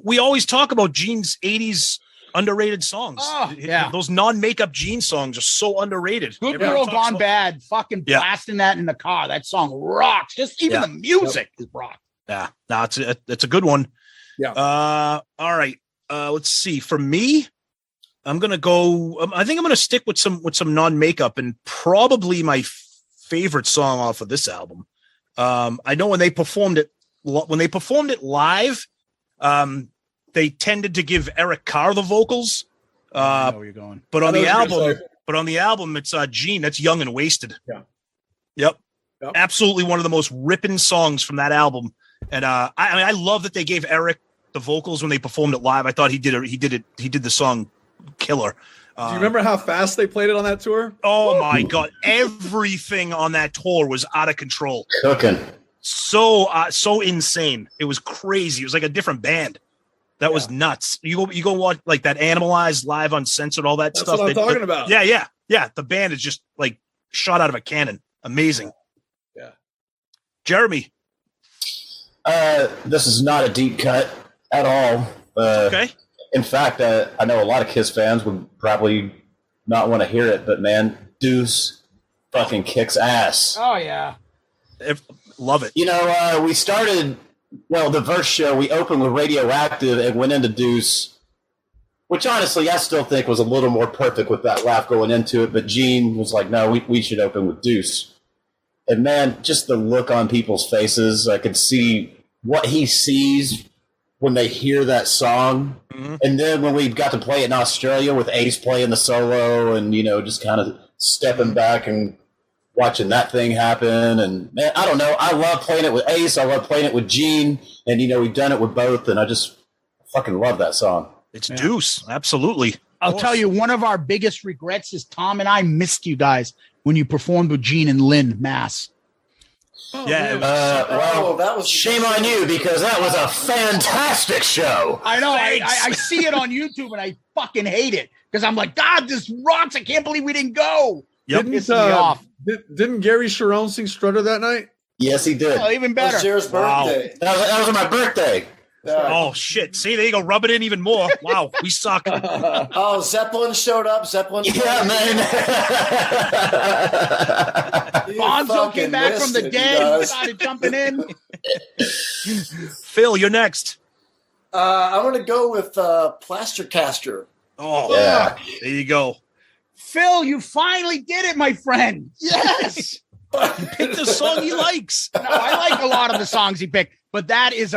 E: we always talk about Gene's 80s underrated songs.
D: Oh, yeah.
E: Those non-makeup Gene songs are so underrated.
D: Good Girl Gone Bad, fucking blasting that in the car. That song rocks. Just even the music is rock.
E: Yeah, no, it's a good one.
C: Yeah.
E: All right. Let's see. For me, I'm gonna go. I think I'm gonna stick with some non-makeup, and probably my favorite song off of this album. I know when they performed it live, they tended to give Eric Carr the vocals.
D: I know where you're going.
E: But on the album, it's Gene. That's Young and Wasted.
C: Yeah.
E: Yep. Absolutely one of the most ripping songs from that album. And I love that they gave Eric the vocals when they performed it live. I thought he did the song killer.
C: Do you remember how fast they played it on that tour?
E: Oh my God. Everything on that tour was out of control.
B: Cooking.
E: So insane. It was crazy. It was like a different band. That was nuts. You go watch like that Animalized live uncensored, all that
C: That's
E: stuff.
C: what I'm talking about.
E: Yeah. The band is just like shot out of a cannon. Amazing.
C: Yeah.
E: Jeremy.
B: This is not a deep cut at all.
E: Okay.
B: In fact, I know a lot of Kiss fans would probably not want to hear it, but man, Deuce fucking kicks ass.
D: Oh yeah.
E: Love it.
B: You know, we started, the Verse show, we opened with Radioactive and went into Deuce, which honestly I still think was a little more perfect with that laugh going into it, but Gene was like, no, we should open with Deuce. And man, just the look on people's faces, I could see what he sees when they hear that song. Mm-hmm. And then when we got to play it in Australia with Ace playing the solo and, just kind of stepping back and watching that thing happen. And man, I don't know. I love playing it with Ace. I love playing it with Gene. And, we've done it with both. And I just fucking love that song.
E: It's Deuce. Absolutely.
D: I'll tell you, one of our biggest regrets is Tom and I missed you guys when you performed with Gene and Lynn Mass.
B: Oh, that was shame on you because that was a fantastic show.
D: I know. I see it on YouTube and I fucking hate it because I'm like, God, this rocks. I can't believe we didn't go.
E: Yep.
C: Didn't Gary Sharon sing Strutter that night?
B: Yes, he did.
D: Oh, even better.
H: That was Jared's birthday.
B: That was my birthday.
E: Oh, shit. See, there you go. Rub it in even more. Wow, we suck.
H: Oh, Zeppelin showed up.
B: Yeah, man.
D: Bonzo came back from the dead. He started jumping in.
E: Phil, you're next.
H: I'm going to go with Plaster Caster.
E: Oh,
B: yeah.
E: There you go.
D: Phil, you finally did it, my friend. Yes.
E: You picked a song he likes.
D: No, I like a lot of the songs he picked, but that is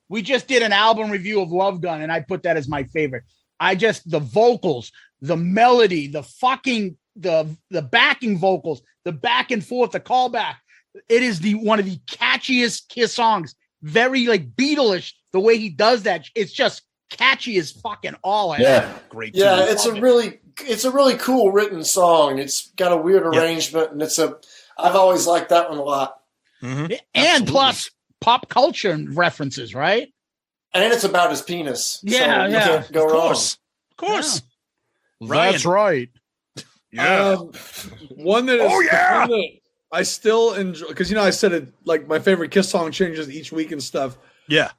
D: we just did an album review of Love Gun, and I put that as my favorite. The vocals, the melody, the backing vocals, the back and forth, the callback. It is one of the catchiest Kiss songs. Very like Beatles-ish, the way he does that. It's just catchy as fucking all.
B: Yeah,
E: great.
H: Yeah, it's a really cool written song. It's got a weird arrangement, and I've always liked that one a lot.
E: Mm-hmm.
D: And plus pop culture references, right?
H: And it's about his penis.
D: Yeah,
H: so you can't go wrong.
E: Of course.
D: Yeah. That's right.
E: Yeah.
C: One that is one that I still enjoy because I said it like my favorite Kiss song changes each week and stuff.
E: Yeah.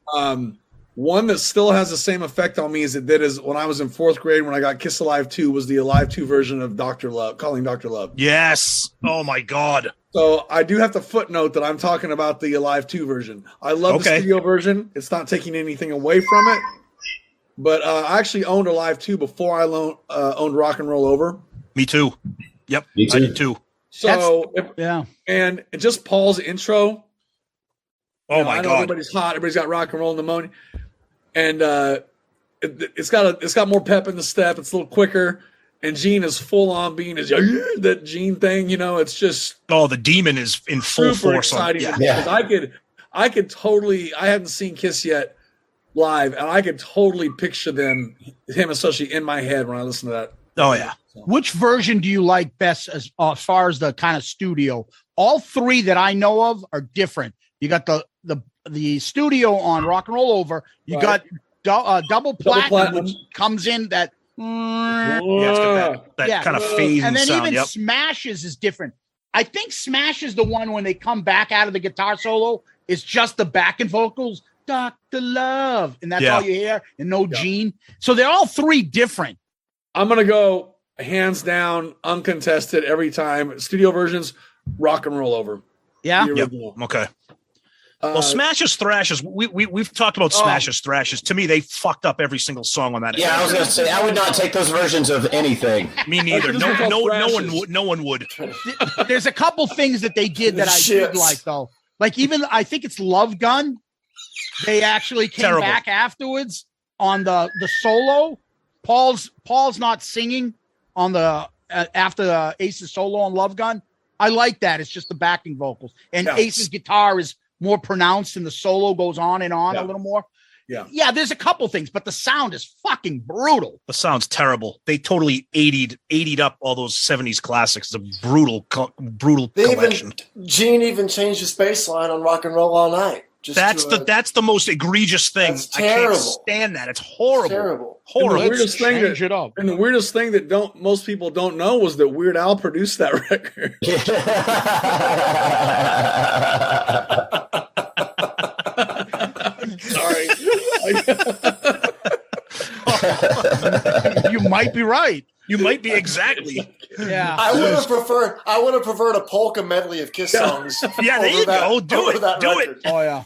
C: One that still has the same effect on me as it did is when I was in 4th grade when I got Kiss Alive 2 was the Alive 2 version of Dr. Love, Calling Dr. Love.
E: Yes. Oh my God.
C: So I do have to footnote that I'm talking about the Alive 2 version. I love the studio version. It's not taking anything away from it. But I actually owned Alive 2 before I owned Rock and Roll Over.
E: Me too. Yep.
B: Me too.
E: I did too.
C: So and just Paul's intro.
E: Oh my God.
C: Everybody's hot. Everybody's got rock and roll pneumonia. And it's got more pep in the step. It's a little quicker. And Gene is full on being that Gene thing. It's just
E: the demon is in full force.
C: Exciting because I could totally. I haven't seen Kiss yet live, and I could totally picture him especially in my head when I listen to that.
E: Oh yeah.
D: Which version do you like best as far as the kind of studio? All three that I know of are different. You got the studio on Rock and Roll Over. You got double platinum, which comes in that.
E: That kind of phase
D: and then
E: sound.
D: Even Smashes is different. I think Smash is the one when they come back out of the guitar solo. It's just the backing vocals, Dr. Love, and that's all you hear, and no Gene. So they're all three different.
C: I'm gonna go hands down, uncontested every time. Studio versions, Rock and Roll Over.
D: Yeah.
E: Yep. Okay. Well, Smashes Thrashes, we've talked about Smashes Thrashes. To me, they fucked up every single song on that.
B: Yeah, I was going to say, I would not take those versions of anything.
E: Me neither. No one would.
D: There's a couple things that they did that I did like, though. Like even I think it's Love Gun. They actually came back afterwards on the solo. Paul's not singing on the after Ace's solo on Love Gun. I like that. It's just the backing vocals, and Ace's guitar is more pronounced, and the solo goes on and on a little more. Yeah. There's a couple things, but the sound is fucking brutal.
E: The sound's terrible. They totally 80'd up all those 70s classics. It's a brutal collection.
H: Gene even changed his bass line on Rock and Roll All Night.
E: That's the most egregious thing.
H: That's terrible.
E: I can't stand that. It's horrible.
H: It's terrible.
E: Horrible.
C: And the weirdest thing that most people don't know was that Weird Al produced that record. Sorry.
D: You might be right.
E: You might be exactly.
D: Yeah.
H: I would have preferred a polka medley of Kiss songs.
E: Yeah, there you go. Do it.
D: Oh yeah.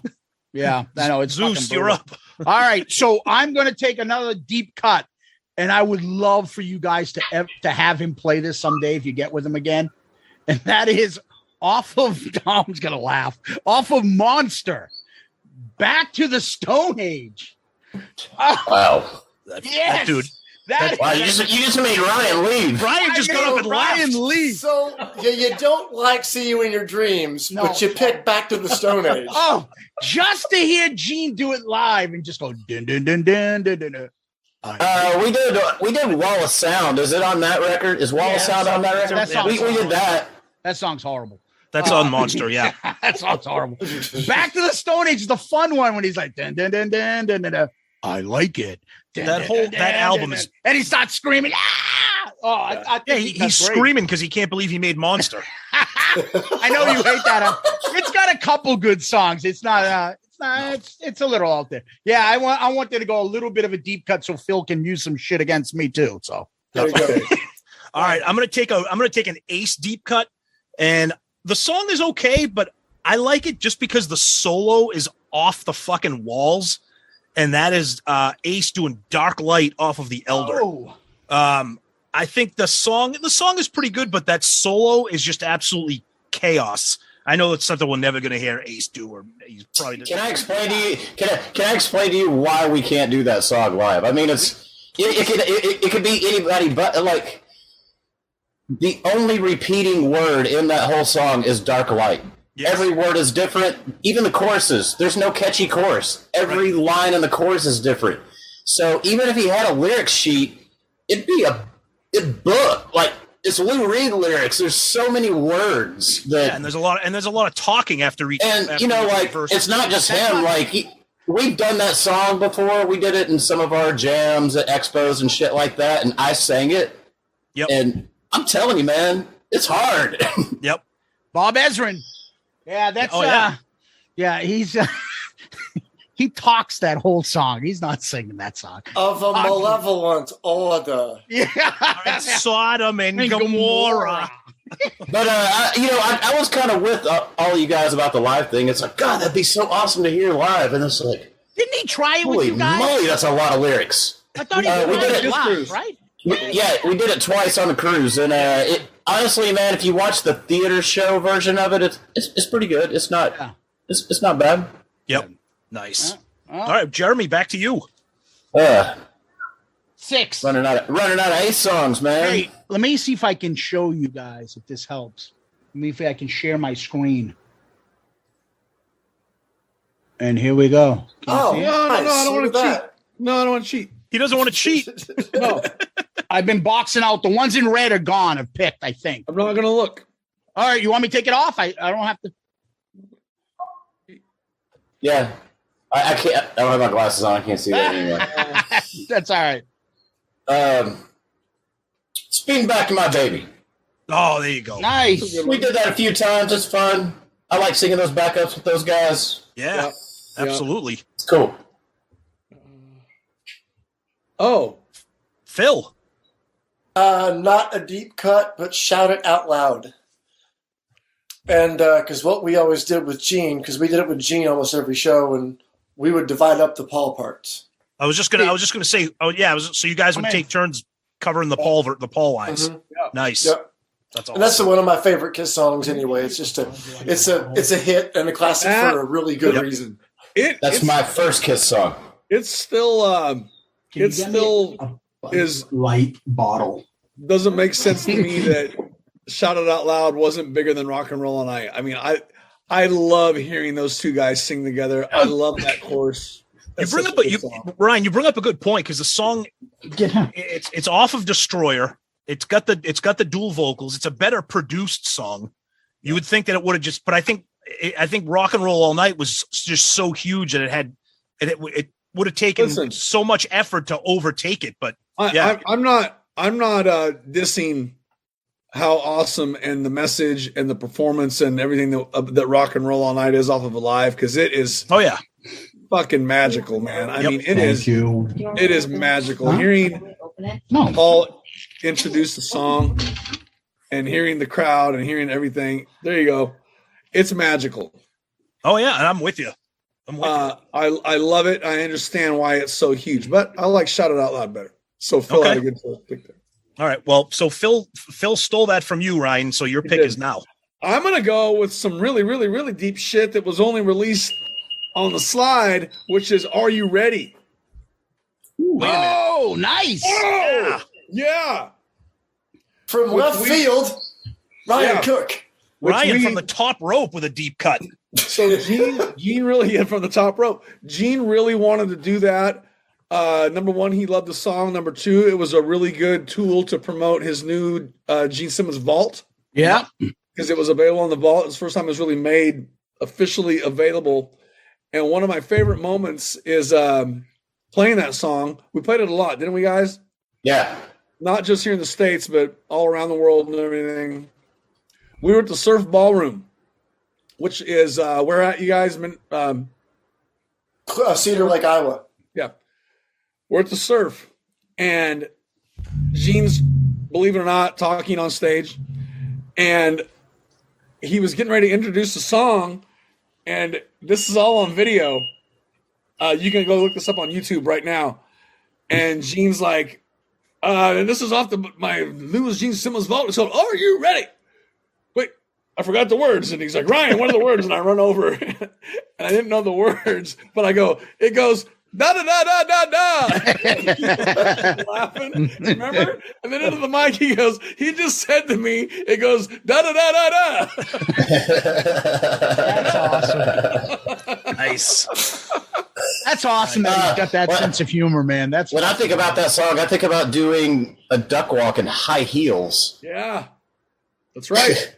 D: Yeah. I know it's
E: Zeus, you're up.
D: All right. So I'm going to take another deep cut, and I would love for you guys to have him play this someday if you get with him again. And that is off of Tom's going to laugh. Off of Monster. Back to the Stone Age.
B: Wow.
D: Yes.
E: Dude.
B: Wow, you just made Ryan leave.
E: Ryan just got up and laughed.
H: So you don't like See You in Your Dreams, but you pick Back to the Stone Age.
D: Oh, just to hear Gene do it live and just go dun dun dun dun dun dun.
B: We did Wall of Sound. Is it on that record? Is Wall of Sound on that record? We did that.
D: That song's horrible.
E: That's on Monster, yeah.
D: That song's horrible. Back to the Stone Age is the fun one when he's like dun dun dun dun dun dun. I like it.
E: That album is,
D: and he starts screaming. Ah! Oh, I think
E: he's screaming because he can't believe he made Monster.
D: I know you hate that. It's got a couple good songs. It's not. It's a little out there. Yeah, I want there to go a little bit of a deep cut so Phil can use some shit against me too. So
H: there you go.
E: All right, I'm gonna take an Ace deep cut, and the song is okay, but I like it just because the solo is off the fucking walls. And that is Ace doing Dark Light off of The Elder.
D: Oh.
E: I think the song is pretty good, but that solo is just absolutely chaos. I know it's something we're never going to hear Ace do, or he's probably.
B: Can I explain to you? Can I explain to you why we can't do that song live? I mean, it could be anybody, but like the only repeating word in that whole song is Dark Light. Yes. Every word is different. Even the choruses. There's no catchy chorus. Every line in the chorus is different. So even if he had a lyric sheet, it'd be a book. Like it's Lou Reed lyrics. There's so many words that,
E: and there's a lot of talking after each.
B: And after like it's not just him. Like we've done that song before. We did it in some of our jams at expos and shit like that. And I sang it.
E: Yep.
B: And I'm telling you, man, it's hard.
E: Yep.
D: Bob Ezrin. Yeah, that's he's he talks that whole song. He's not singing that song.
H: Of a malevolent order.
D: Yeah.
E: Sodom and Gomorrah.
B: But I was kind of with all you guys about the live thing. It's like, God, that'd be so awesome to hear live. And it's like,
D: didn't he try it with
B: holy
D: you guys?
B: moly, that's a lot of lyrics.
D: I thought we did it live, right?
B: We did it twice on the cruise, and it honestly, man, if you watch the theater show version of it, it's pretty good. It's not it's not bad.
E: Yep, nice. All right, Jeremy, back to you.
D: 6.
B: Running out of Ace songs, man.
D: Hey, let me see if I can show you guys if this helps. Let me see if I can share my screen. And here we go.
H: No,
C: I don't want to cheat. No, I don't want to cheat.
E: He doesn't want to cheat.
C: No.
D: I've been boxing out. The ones in red are gone. I've picked, I think.
C: I'm not going to look.
D: All right. You want me to take it off? I don't have to.
B: Yeah. I can't. I don't have my glasses on. I can't see that anyway.
D: That's all right.
B: Spin Back to My Baby.
E: Oh, there you go.
D: Nice.
B: We did that a few times. It's fun. I like singing those backups with those guys.
E: Yeah, absolutely.
B: It's cool.
C: Oh.
E: Phil.
H: Not a deep cut, but Shout It Out Loud. And because what we always did with Gene, because we did it with Gene almost every show, and we would divide up the Paul parts.
E: I was just gonna say, so you guys would take turns covering the Paul lines.
H: Mm-hmm.
E: Nice.
H: Yep.
E: That's awesome.
H: And that's one of my favorite Kiss songs anyway. It's just it's a hit and a classic for a really good reason.
B: That's my first Kiss song.
C: It's still is
I: light bottle.
C: Doesn't make sense to me that Shout It Out Loud wasn't bigger than Rock and Roll All Night. I mean, I love hearing those two guys sing together. I love that chorus.
E: Ryan, you bring up a good point because the song it's off of Destroyer. It's got the dual vocals. It's a better produced song. You would think that it would have but I think Rock and Roll All Night was just so huge that it would have taken so much effort to overtake it. But
C: I'm not dissing how awesome and the message and the performance and everything that Rock and Roll All Night is off of Alive, because it is fucking magical, man. I mean, it is magical. Huh? Hearing Paul introduce the song and hearing the crowd and hearing everything, there you go. It's magical.
E: Oh yeah, and I'm with you.
C: I love it. I understand why it's so huge, but I like Shout It Out Loud better. So Phil had a good pick there.
E: All right. Well, so Phil stole that from you, Ryan. So your pick is now.
C: I'm gonna go with some really, really, really deep shit that was only released on the slide, which is "Are You Ready?"
D: Oh, nice!
C: Oh, yeah.
H: From left field, Ryan Cook.
E: Ryan from the top rope with a deep cut.
C: So Gene really from the top rope. Gene really wanted to do that. Number one, he loved the song. Number two, it was a really good tool to promote his new Gene Simmons Vault.
D: Yeah.
C: Because it was available on the Vault. It was the first time it was really made officially available. And one of my favorite moments is playing that song. We played it a lot, didn't we, guys?
B: Yeah.
C: Not just here in the States, but all around the world and everything. We were at the Surf Ballroom, which is where at, you guys?
H: Cedar Lake, Iowa.
C: Yeah. We're at the Surf, and Gene's, believe it or not, talking on stage, and he was getting ready to introduce the song, and this is all on video. You can go look this up on YouTube right now. And Gene's like, and this is off my newest Gene Simmons Vault. It's called "Are You Ready?" Wait, I forgot the words. And he's like, "Ryan, what are the words?" And I run over, and I didn't know the words, but it goes, da da da da da da. Laughing, remember? And then into the mic, he goes, "He just said to me, it goes da da da da da."
D: That's awesome.
E: Nice.
D: That's awesome that he's got that sense of humor, man. That's
B: when I think about that song, I think about doing a duck walk in high heels.
C: Yeah, that's right.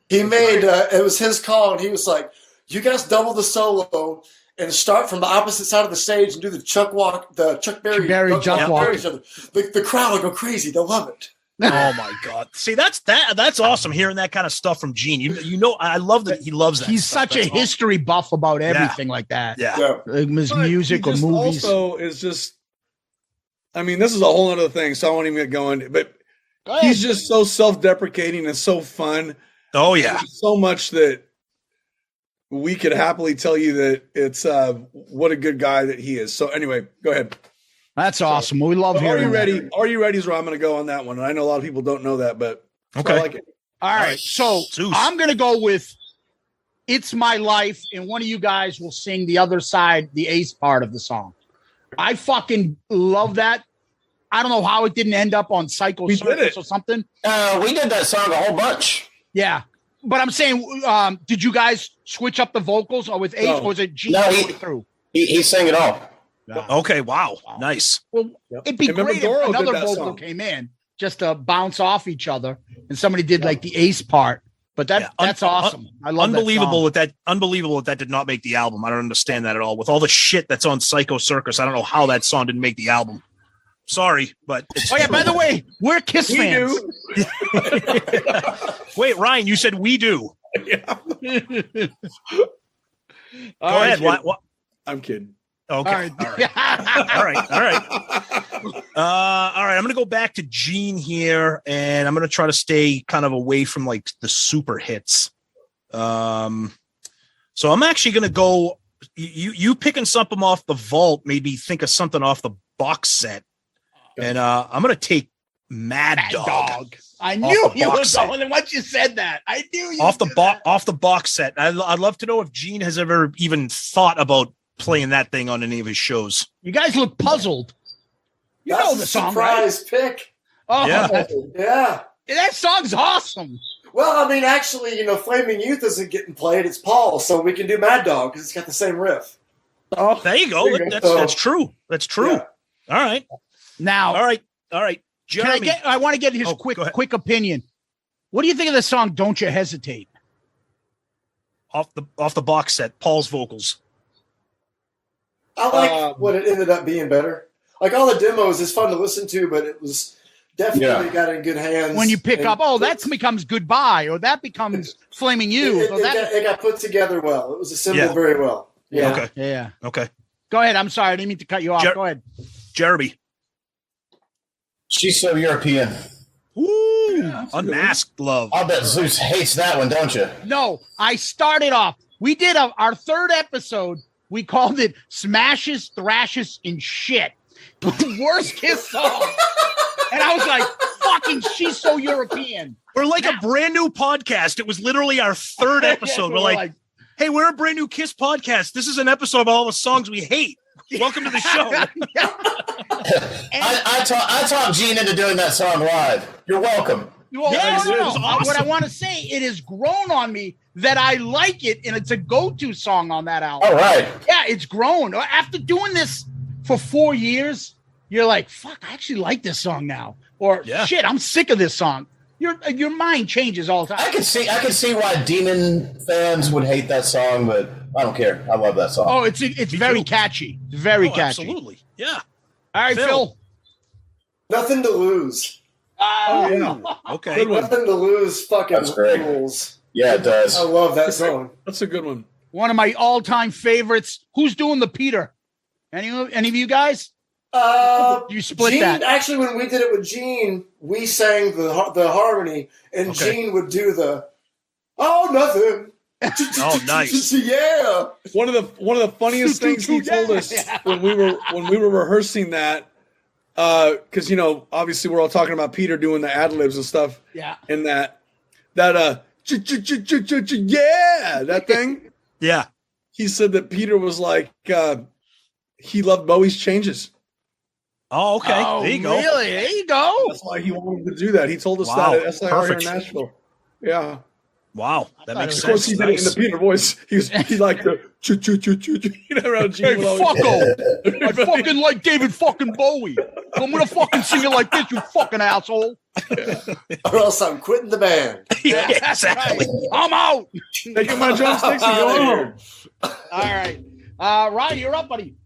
H: He made it was his call, and he was like, "You guys double the solo and start from the opposite side of the stage and do the Chuck walk, the Chuck Berry
D: jump walk.
H: The crowd will go crazy. They'll love it."
E: Oh my God! See, that's awesome. Hearing that kind of stuff from Gene, you know, I love that he loves that.
D: He's
E: stuff.
D: such a history buff about everything like that.
E: Yeah.
D: Like his music or movies.
C: Also, is just. I mean, this is a whole other thing, so I won't even get going. But he's just so self-deprecating and so fun.
E: Oh yeah,
C: so much that we could happily tell you that it's what a good guy that he is. So anyway, go ahead.
D: That's awesome. We love hearing.
C: Are you ready?
D: That.
C: Are you ready? Is where I'm going to go on that one. And I know a lot of people don't know that, but
E: okay,
C: I like it.
D: All right. So
E: Zeus.
D: I'm going to go with "It's My Life," and one of you guys will sing the other side, the Ace part of the song. I fucking love that. I don't know how it didn't end up on Psycho Circus or something.
B: We did that song a whole bunch.
D: Yeah. But I'm saying, did you guys switch up the vocals or with Ace, or was it Gene through?
B: He sang it all.
E: Okay, wow. Nice.
D: Well, it'd be great if another vocal came in just to bounce off each other, and somebody did like the Ace part. But that's awesome. I love
E: unbelievable
D: that song.
E: Unbelievable that did not make the album. I don't understand that at all. With all the shit that's on Psycho Circus, I don't know how that song didn't make the album. Sorry, but
D: by the way, we're Kiss fans.
E: Wait, Ryan, you said we do.
C: Yeah.
E: Go ahead. What?
C: I'm kidding.
E: Okay. All right. All right. I'm going to go back to Gene here, and I'm going to try to stay kind of away from like the super hits. So I'm actually going to go. You picking something off the vault made me think of something off the box set, and I'm going to take Mad Dog.
D: I knew you were going. And once you said that, I knew you
E: off the box set. I'd love to know if Gene has ever even thought about playing that thing on any of his shows.
D: You guys look puzzled. You
H: That's
D: know the song,
H: surprise pick.
D: Oh,
E: Yeah.
H: Yeah.
D: That song's awesome.
H: Well, I mean, actually, Flaming Youth isn't getting played. It's Paul, so we can do Mad Dog because it's got the same riff.
E: Oh, there you go. That's true. That's true.
H: Yeah.
E: All right.
D: Now,
E: All right. Jeremy.
D: I want to get his
E: go ahead.
D: quick opinion. What do you think of the song "Don't You Hesitate"?
E: Off the box set, Paul's vocals.
H: I like what it ended up being better. Like all the demos is fun to listen to, but it was definitely got in good hands.
D: When you pick up, that becomes Goodbye, or that becomes Flaming Youth.
H: It got put together well. It was assembled very well. Yeah.
E: Okay.
D: Yeah.
E: Okay.
D: Go ahead. I'm sorry. I didn't mean to cut you off. Go ahead.
E: Jeremy.
B: She's so European.
E: Ooh, Unmasked Love.
B: I'll bet Zeus hates that one, don't you?
D: No, I started off. We did our third episode. We called it Smashes, Thrashes, and Shit. Worst Kiss song. And I was like, fucking, she's so European.
E: We're like a brand new podcast. It was literally our third episode. We're like, hey, we're a brand new Kiss podcast. This is an episode of all the songs we hate. Welcome to the show.
B: I talked Gene into doing that song live. You're welcome.
D: Well,
E: Awesome.
D: What I want to say, it has grown on me that I like it, and it's a go-to song on that album.
B: All right.
D: Yeah, it's grown. After doing this for 4 years, you're like, fuck, I actually like this song now. Or, shit, I'm sick of this song. Your mind changes all the time.
B: I can see why Demon fans would hate that song, but I don't care. I love that song.
D: Oh, it's very catchy. It's very catchy.
E: Absolutely. Yeah.
D: All right, Phil.
H: Nothing to lose.
E: Okay.
H: Nothing to lose. Fucking
B: That's great.
H: rules.
B: Yeah, it does.
H: I love that song.
C: That's a good one.
D: One of my all-time favorites. Who's doing the Peter? Any of you guys? You split
H: Gene,
D: that.
H: Actually, when we did it with Gene, we sang the harmony, and Gene would do the nothing.
E: Oh, nice.
H: Yeah.
C: One of the funniest things he told us when we were rehearsing that, because obviously we're all talking about Peter doing the ad libs and stuff.
D: Yeah.
C: And that that thing.
E: Yeah.
C: He said that Peter was like he loved Bowie's changes.
E: Oh, okay.
D: Oh,
E: there you go.
D: Really? There you go.
C: That's why he wanted to do that. He told us
E: Wow.
C: that at SIOL here in
E: Perfect.
C: Nashville. Yeah.
E: Wow. That makes
C: Of
E: sense.
C: course, he did it in the Peter voice. He liked the choo choo choo choo choo. Around Gene
D: Hey,
C: would always-
D: fucko. I fucking like David fucking Bowie. I'm going to fucking sing it like this, you fucking asshole.
H: Or else I'm quitting the band.
E: Yeah, exactly.
D: Right. I'm out.
C: Take my drumsticks and go home.
D: All right. Ryan, you're up, buddy.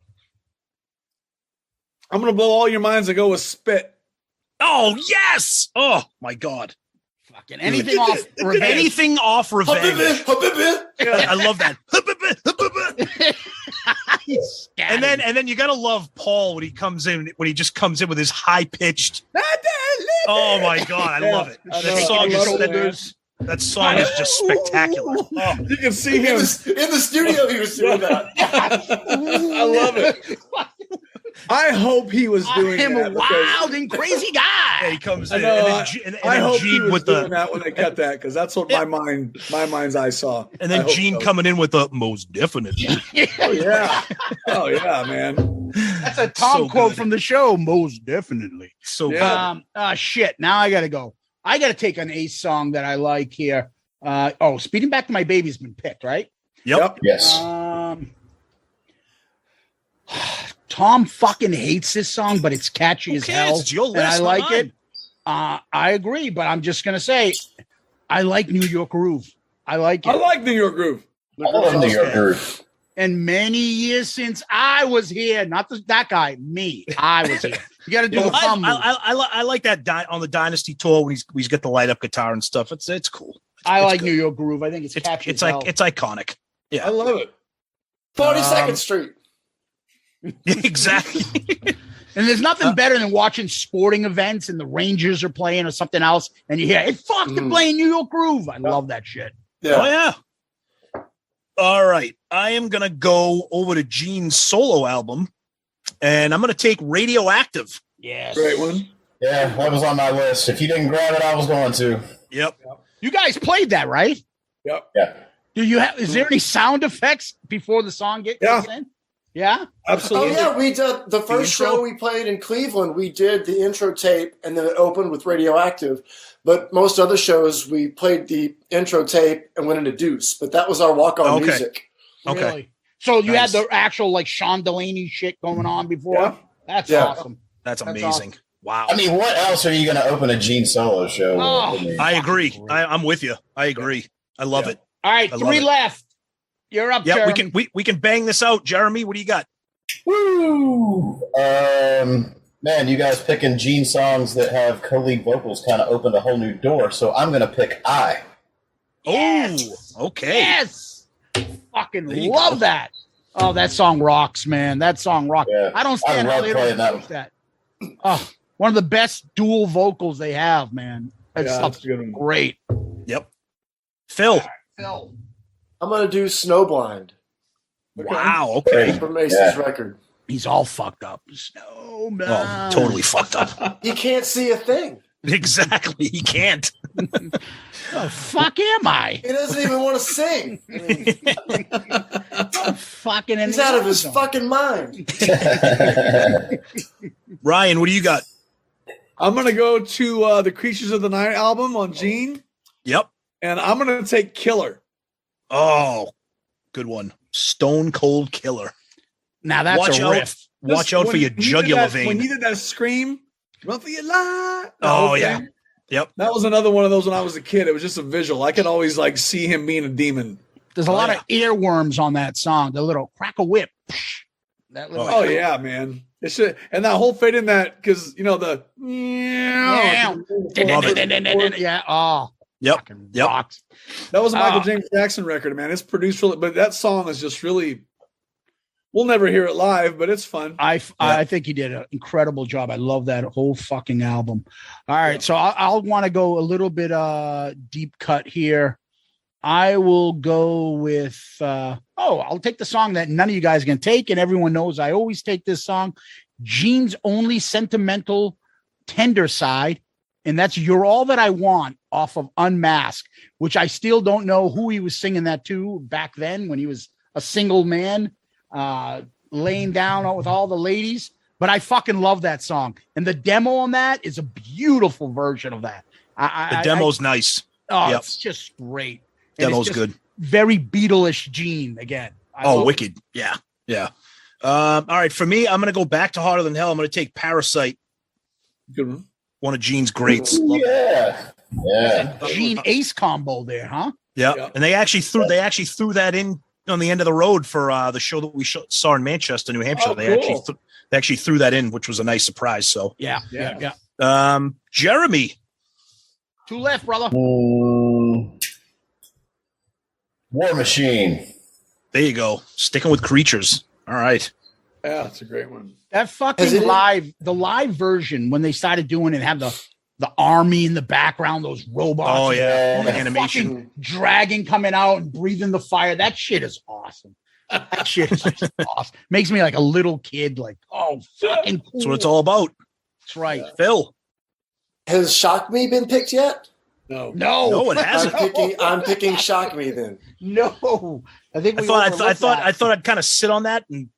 C: I'm gonna blow all your minds and go with Spit.
E: Oh, yes. Oh, my God.
D: Fucking anything off revenge.
E: Anything off revenge. I love that. And then you gotta love Paul when he just comes in with his high pitched. Oh my God, I love it. That song is just spectacular. Oh.
C: You can see him
H: In the studio, he was doing that.
C: I love it. I hope he was doing
D: I'm
C: that
D: a wild and crazy guy.
E: Yeah, he comes
C: I
E: in
C: know,
E: and
C: I
E: then
C: hope he
E: Gene
C: was
E: with
C: doing
E: the
C: that when they cut that because that's what my mind's eye saw.
E: and then Gene coming in with the most definitely.
C: Oh yeah, man.
D: That's a Tom
E: So
D: quote
E: good.
D: from the show. Most definitely.
E: So
C: Yeah.
D: Shit. Now I gotta go. I gotta take an Ace song that I like here. Speeding Back to My Baby's been picked, right?
E: Yep.
B: Yes.
D: Tom fucking hates this song, but it's catchy as hell.
E: It's your
D: and I
E: list, not
D: like
E: mine.
D: it. I agree, but I'm just gonna say I like New York Groove. I like it.
C: I like New York Groove.
B: I love New York Groove.
D: And many years since I was here, not that guy, me. I was here. You got to do the thumb move.
E: I like that on the Dynasty tour when he's got the light up guitar and stuff. It's cool.
D: I
E: it's
D: like
E: good.
D: New York Groove. I think it's catchy.
E: It's
D: as hell.
E: it's iconic. Yeah,
C: I love it.
H: 42nd Street.
E: exactly.
D: And there's nothing better than watching sporting events and the Rangers are playing or something else, and you hear, hey, fuck, they're playing New York Groove. I love that shit.
H: Yeah.
E: Oh yeah. All right. I am going to go over to Gene's solo album, and I'm going to take Radioactive.
D: Yes.
C: Great one.
B: Yeah, that was on my list. If you didn't grab it, I was going to.
E: Yep.
D: You guys played that, right?
C: Yep.
B: Yeah.
D: Do you have? Is there any sound effects before the song gets in? Yeah.
C: Absolutely.
H: Oh yeah, we did the first
E: intro?
H: show we played in Cleveland. We did the intro tape, and then it opened with Radioactive. But most other shows, we played the intro tape and went into Deuce. But that was our walk-on music.
E: Okay.
D: Really? So you
E: Nice.
D: had the actual like Sean Delaney shit going on before?
C: Yeah.
D: That's
H: Yeah.
D: awesome.
E: That's amazing.
D: awesome.
E: Wow.
B: I mean, what else are you going to open a Gene solo show
D: Oh.
B: with? I mean,
E: I agree. I'm with you. I agree. I love it.
D: All right,
E: I love
D: 3
E: it.
D: left. You're up,
E: Yeah,
D: Jeremy.
E: we can bang this out. Jeremy, what do you got?
B: woo! Man, you guys picking Gene songs that have co-lead vocals kind of opened a whole new door. So I'm going to pick I.
D: Yes.
E: Oh, okay.
D: Yes. Fucking
E: There you
D: love
E: go.
D: that. Oh, that song rocks, man. That song rocks.
B: Yeah.
D: I don't stand
B: I
D: how
B: love
D: they don't
B: playing that
D: use that. Oh, one of the best dual vocals they have, man. That
C: Yeah,
D: stuff's
C: that's a good one.
D: great.
E: Yep. Phil.
D: Phil.
H: I'm going to do Snowblind
E: Wow. Okay.
H: from Ace's record.
D: He's all fucked up. Snowman.
E: Oh, totally fucked up.
H: He can't see a thing.
E: Exactly. He can't.
D: The fuck am I?
H: He doesn't even want to sing. I mean,
D: I'm fucking in
H: he's
D: the
H: out of his
D: zone.
H: fucking mind.
E: Ryan, what do you got?
C: I'm going to go to the Creatures of the Night album on Gene,
E: Yep.
C: and I'm going to take Killer.
E: Oh, good one. Stone Cold Killer.
D: Now that's
E: Watch
D: a
E: out.
D: riff.
E: Watch out for your jugular vein.
C: When you did that scream, run for your life.
E: Oh, yeah. Yep.
C: That was another one of those when I was a kid. It was just a visual. I could always like see him being a demon.
D: There's a lot of earworms on that song. The little crack a whip. That little
C: Oh yeah, man. It should, and that whole fade in that because you know the
D: yeah. Oh,
E: Yep.
D: fucking
E: Yep.
D: rocks.
C: that was a Michael
D: Oh.
C: James Jackson record, man. It's produced really, but that song is just really. We'll never hear it live, but it's fun.
D: I think he did an incredible job. I love that whole fucking album. All right, so I'll want to go a little bit deep cut here. I will go with I'll take the song that none of you guys can take, and everyone knows I always take this song, Gene's only sentimental tender side, and that's You're All That I Want off of Unmasked, which I still don't know who he was singing that to back then when he was a single man. Laying down with all the ladies, but I fucking love that song, and the demo on that is a beautiful version of that.
E: The demo's nice.
D: Yep. It's just great. And
E: Demo's
D: it's just
E: good.
D: Very Beatles-ish Gene again. I
E: Oh,
D: love
E: wicked. Yeah. Yeah. All right. For me, I'm going to go back to Harder Than Hell. I'm going to take Parasite,
C: Good one.
E: one of Gene's greats.
B: Ooh, yeah. Yeah.
D: it. Gene Ace combo there, huh?
E: Yeah.
C: Yeah.
E: And they actually threw that in on the end of the road for the show that we saw in Manchester, New Hampshire.
C: Oh,
E: they
C: cool.
E: actually threw that in, which was a nice surprise. So,
D: Yeah.
E: Jeremy.
D: 2 left, brother.
B: War Machine.
E: There you go. Sticking with creatures. All right.
C: Yeah, that's a great one.
D: That fucking the live version when they started doing it, have the army in the background, those robots.
E: Oh yeah,
D: And
E: the
D: the
E: animation.
D: fucking dragon coming out and breathing the fire. That shit is awesome. That shit is just awesome. Makes me like a little kid, like, oh, fucking cool.
E: That's what it's all about.
D: That's right.
E: Phil.
H: Has Shock Me been picked yet?
C: No.
E: No, it hasn't.
H: I'm picking Shock Me then.
D: No. I think
E: I thought I'd kind of sit on that, and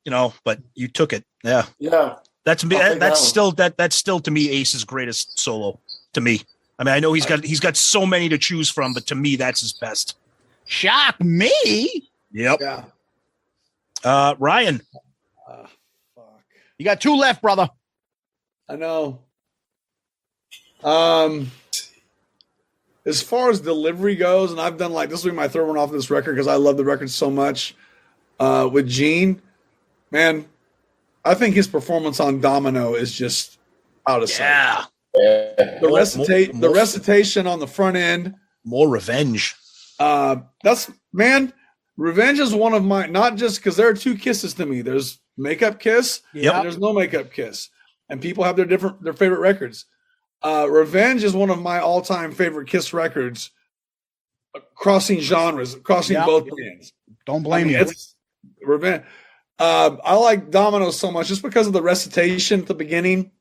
E: but you took it. Yeah,
H: Yeah.
E: that's me.
H: I'll take
E: That's
H: that
E: that's still to me Ace's greatest solo. To me, I mean, I know he's got so many to choose from, but to me, that's his best.
D: Shock Me.
E: Yep.
C: Yeah.
E: Ryan.
C: Fuck.
D: You got 2 left, brother.
C: I know. As far as delivery goes, and I've done this will be my third one off this record because I love the record so much. With Gene, man, I think his performance on Domino is just out of sight.
E: Yeah.
C: The recitation on the front end.
E: More revenge.
C: Revenge is one of my, not just because there are 2 kisses to me. There's Makeup Kiss,
E: Yep.
C: and there's No Makeup Kiss, and people have their favorite records. Revenge is one of my all-time favorite Kiss records, crossing genres, crossing both bands.
D: Don't blame you.
C: It's revenge. I like Domino's so much just because of the recitation at the beginning,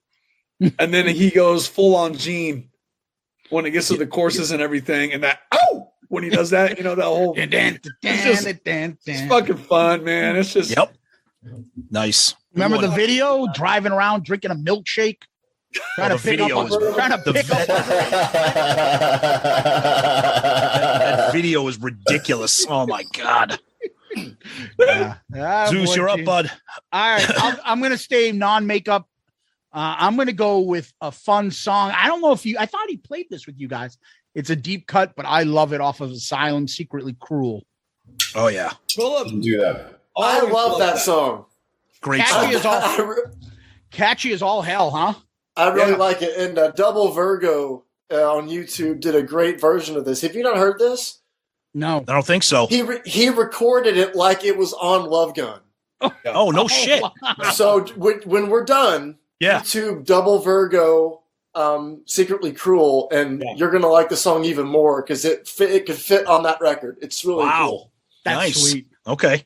C: and then he goes full on Gene when it gets to the courses and everything, and that when he does that, that whole it's fucking fun, man. It's just
E: nice.
D: Remember the video driving around drinking a milkshake, trying to pick up.
E: That video is ridiculous. Oh my god. Zeus, you're up, bud.
D: All right, I'm going to stay non-makeup. I'm going to go with a fun song. I don't know if I thought he played this with you guys. It's a deep cut, but I love it off of Asylum, Secretly Cruel.
E: Oh, yeah.
B: You can do that.
H: I love that song.
E: Great
D: catchy as all hell, huh?
H: I really like it. And Double Virgo on YouTube did a great version of this. Have you not heard this?
D: No.
E: I don't think so.
H: He recorded it like it was on Love Gun.
E: Oh, no shit.
H: Wow. So when we're done, YouTube Double Virgo Secretly Cruel, and you're going to like the song even more because it could fit on that record. It's really cool.
D: That's
E: nice.
D: Sweet.
E: Okay.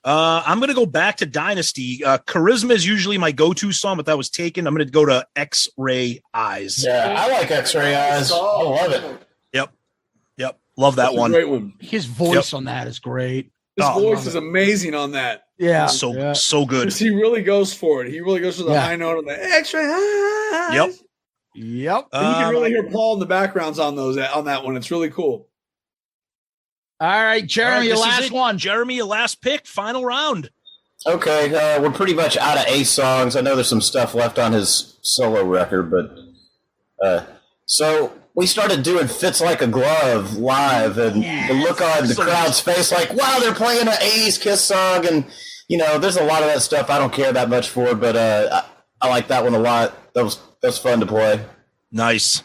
E: I'm going to go back to Dynasty. Charisma is usually my go-to song, but that was taken. I'm going to go to X-Ray Eyes.
B: Yeah, I like X-Ray Eyes. I love it.
E: Yep. Love that one.
C: Great one.
D: His voice on that is great.
C: His voice is amazing on that.
D: Yeah.
E: So good.
C: He really goes for it. He really goes for the high note on the X-Ray Eyes.
D: Yep.
C: And you can really hear Paul in the backgrounds on that one. It's really cool.
D: All right, Jeremy, your last one.
E: Jeremy, your last pick, final round.
B: Okay, we're pretty much out of Ace songs. I know there's some stuff left on his solo record, but so we started doing Fits Like a Glove live, and the look on the crowd's face like, wow, they're playing an 80s Kiss song, and, there's a lot of that stuff I don't care that much for, but I like that one a lot. That was fun to play.
E: Nice.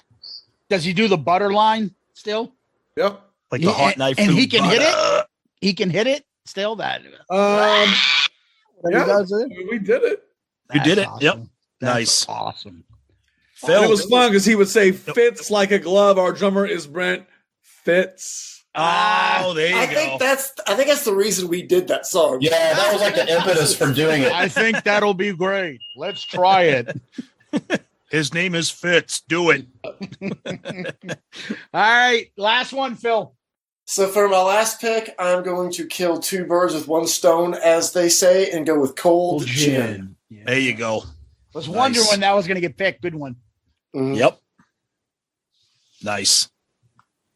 D: Does he do the butter line still?
C: Yep.
E: Like the hot knife.
D: And he can hit it? He can hit it still? That.
C: We did it.
E: You did it.
D: Awesome.
E: Yep.
D: That's
E: nice.
D: Awesome.
C: Phil. It was fun because he would say, "Fits like a glove." Our drummer is Brent Fitz.
E: Oh, there you go.
H: I think that's the reason we did that song.
B: Yeah, that was like the impetus for doing it.
D: I think that'll be great. Let's try it.
E: His name is Fitz. Do it.
D: All right. Last one, Phil.
H: So for my last pick, I'm going to kill two birds with one stone, as they say, and go with Cold Gin.
D: Yeah.
E: There you go.
D: Was wondering when that was going to get picked. Good one.
H: Mm-hmm.
E: Yep. Nice.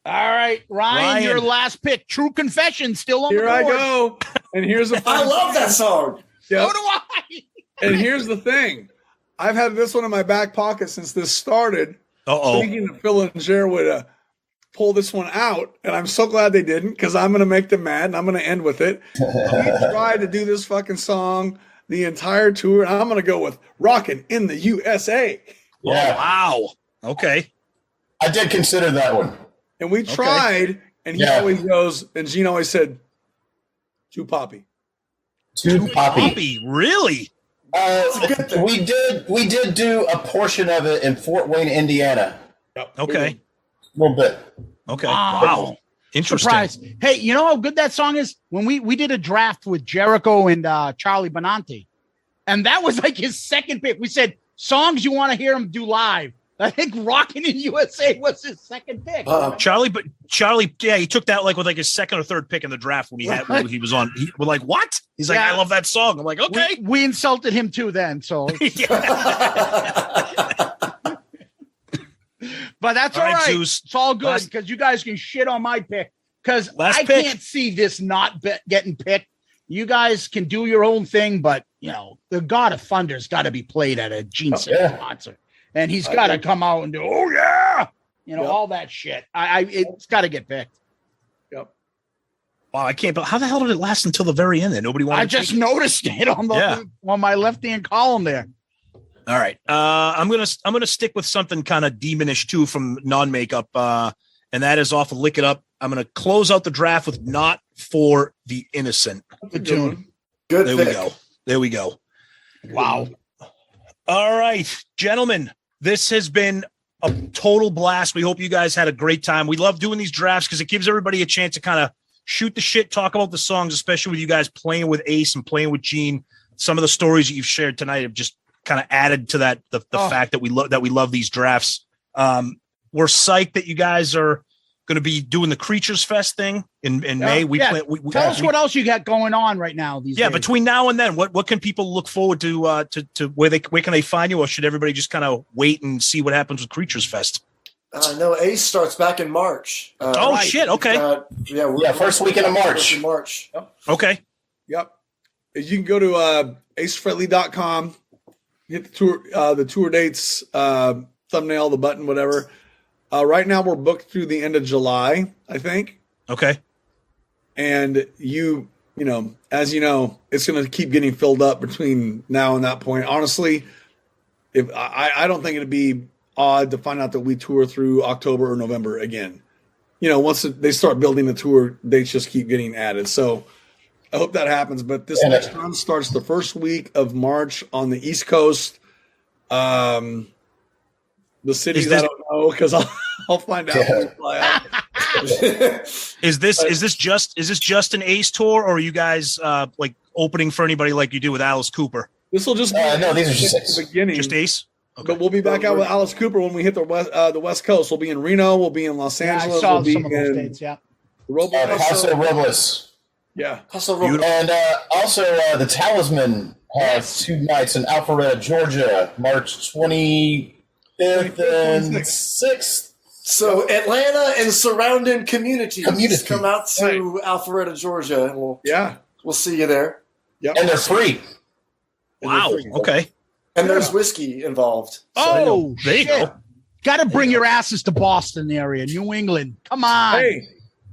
D: All right, Ryan, your last pick. True Confession, still on
C: Here
D: the board.
C: I go. And here's the
H: I love that song.
C: Yep.
D: So do I.
C: And here's the thing. I've had this one in my back pocket since this started. Thinking that Phil and Jer would pull this one out, and I'm so glad they didn't, because I'm going to make them mad, and I'm going to end with it. We tried to do this fucking song the entire tour, and I'm going to go with Rockin' in the USA.
B: Yeah.
E: Oh, wow. Okay.
B: I did consider that one.
C: And we tried, and he always goes, and Gene always said, too poppy.
B: Too poppy.
E: Really?
B: We did do a portion of it in Fort Wayne, Indiana.
C: Yep.
E: Okay.
B: A little bit.
E: Okay. Wow. Interesting.
D: Surprise. Hey, you know how good that song is? When we did a draft with Jericho and Charlie Benante, and that was like his second pick. We said, songs you want to hear him do live. I think Rockin' in USA was his second pick.
E: Charlie, he took that like with like his second or third pick in the draft when he was on. We're like, what? He's like, I love that song. I'm like, okay.
D: We insulted him too then, so. But that's all right.
E: Zeus.
D: It's all good because you guys can shit on my pick because I can't see this not getting picked. You guys can do your own thing, but the God of Thunder's got to be played at a Gene Simmons concert. And he's got to come out and do, all that shit. It's got to get picked.
C: Yep.
E: Wow, I can't. But how the hell did it last until the very end? Then nobody wanted.
D: I just noticed it on my left-hand column there.
E: All right, I'm gonna stick with something kind of demonish too from non-makeup, and that is off of Lick It Up. I'm gonna close out the draft with "Not for the Innocent."
D: Good tune.
H: Good.
E: There we go.
D: Wow.
E: All right, gentlemen. This has been a total blast. We hope you guys had a great time. We love doing these drafts because it gives everybody a chance to kind of shoot the shit, talk about the songs, especially with you guys playing with Ace and playing with Gene. Some of the stories that you've shared tonight have just kind of added to that the fact that we love these drafts. We're psyched that you guys are going to be doing the Creatures Fest thing in May.
D: Tell us what else you got going on right now. These days.
E: Between now and then, what can people look forward to where can they find you, or should everybody just kind of wait and see what happens with Creatures Fest?
H: No, Ace starts back in March.
E: Shit. Okay.
B: First weekend of March.
H: Yep.
E: Okay.
C: Yep. You can go to acefrehley.com, get the tour dates, thumbnail, the button, whatever. Right now we're booked through the end of July, I think.
E: Okay.
C: And you know, as you know, it's going to keep getting filled up between now and that point. Honestly, if I don't think it'd be odd to find out that we tour through October or November again. You know, once they start building the tour, dates just keep getting added. So I hope that happens. But this next run starts the first week of March on the East Coast. The cities I don't know because I'll find out when we fly out.
E: Is this just an Ace tour, or are you guys like opening for anybody like you do with Alice Cooper?
C: This will just be
B: no, these are just
C: the beginning.
E: Just Ace. Okay.
C: But we'll be back out with Alice Cooper when we hit the West Coast. We'll be in Reno. We'll be in Los Angeles.
D: I saw
C: we'll be
D: some of those
C: in
D: dates. Yeah.
B: Paso Robles.
C: Yeah.
H: Paso Robles.
B: And also the Talismen has 2 nights in Alpharetta, Georgia, March 25th and 6th.
H: So Atlanta and surrounding communities come out to Alpharetta, Georgia, and we'll see you there.
C: Yep.
B: And they're free.
E: Wow. Okay.
H: And there's whiskey involved.
D: So
E: there you go.
D: Got to bring your asses to Boston area, New England. Come on.
C: Hey,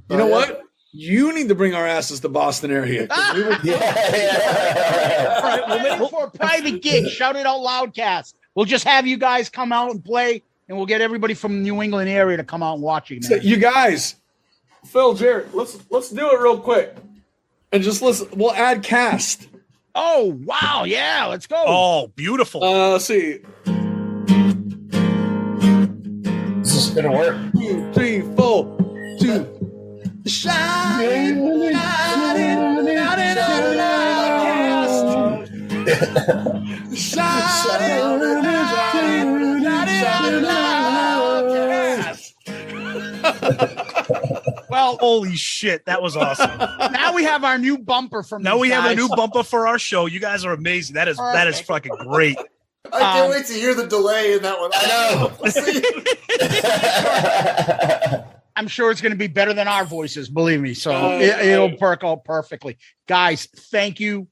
C: you know what? You need to bring our asses to Boston area.
D: All right, we're waiting for a private gig. Shout it out, Loudcast. We'll just have you guys come out and play, and we'll get everybody from the New England area to come out and watch you.
C: So you guys, Phil, Jared, let's do it real quick, and just listen. We'll add cast.
D: Oh wow, yeah, let's go.
E: Oh, beautiful.
C: Let's see.
B: This is gonna work.
C: 2, 3, 4, 2. Shining on Loudcast. Shining on Loudcast.
D: Well,
E: holy shit, that was awesome.
D: Now we have our new bumper from.
E: Now we have a new bumper for our show. You guys are amazing. That is fucking great.
H: I can't wait to hear the delay in that one.
B: I know.
D: I'm sure it's going to be better than our voices, believe me. So it'll perk out perfectly. Guys, thank you.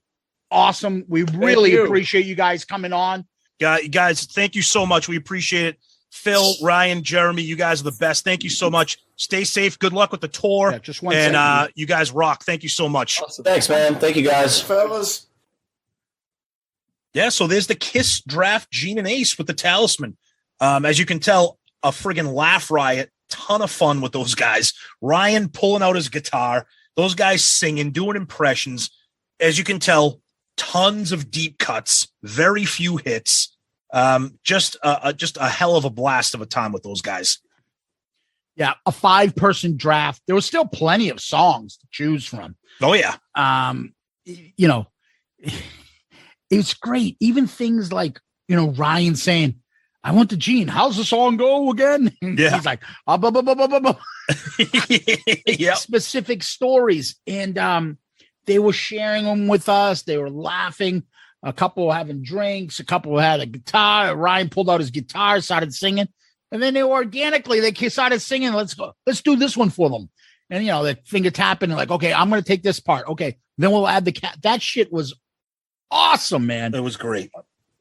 D: Awesome. We really appreciate you guys coming on.
E: Guys, thank you so much. We appreciate it. Phil, Ryan, Jeremy, you guys are the best. Thank you so much. Stay safe. Good luck with the tour.
D: Yeah, just one second.
E: You guys rock. Thank you so much.
C: Awesome.
B: Thanks, man. Thank you, guys.
H: Fellas.
E: Yeah, so there's the Kiss draft, Gene and Ace with the Talismen. As you can tell, a friggin' laugh riot. Ton of fun with those guys. Ryan pulling out his guitar. Those guys singing, doing impressions. As you can tell, tons of deep cuts. Very few hits. Just a hell of a blast of a time with those guys.
D: Yeah, a 5-person draft. There was still plenty of songs to choose from.
E: Oh yeah.
D: You know, it's great. Even things like, Ryan saying, I went to Gene. How's the song go again?
E: Yeah.
D: He's like,
E: yeah.
D: Specific stories. And they were sharing them with us. They were laughing. A couple were having drinks. A couple had a guitar. Ryan pulled out his guitar, started singing. And then they started singing. Let's go. Let's do this one for them. And, the finger tapping and like, okay, I'm going to take this part. Okay. Then we'll add the cat. That shit was awesome, man.
E: It was great.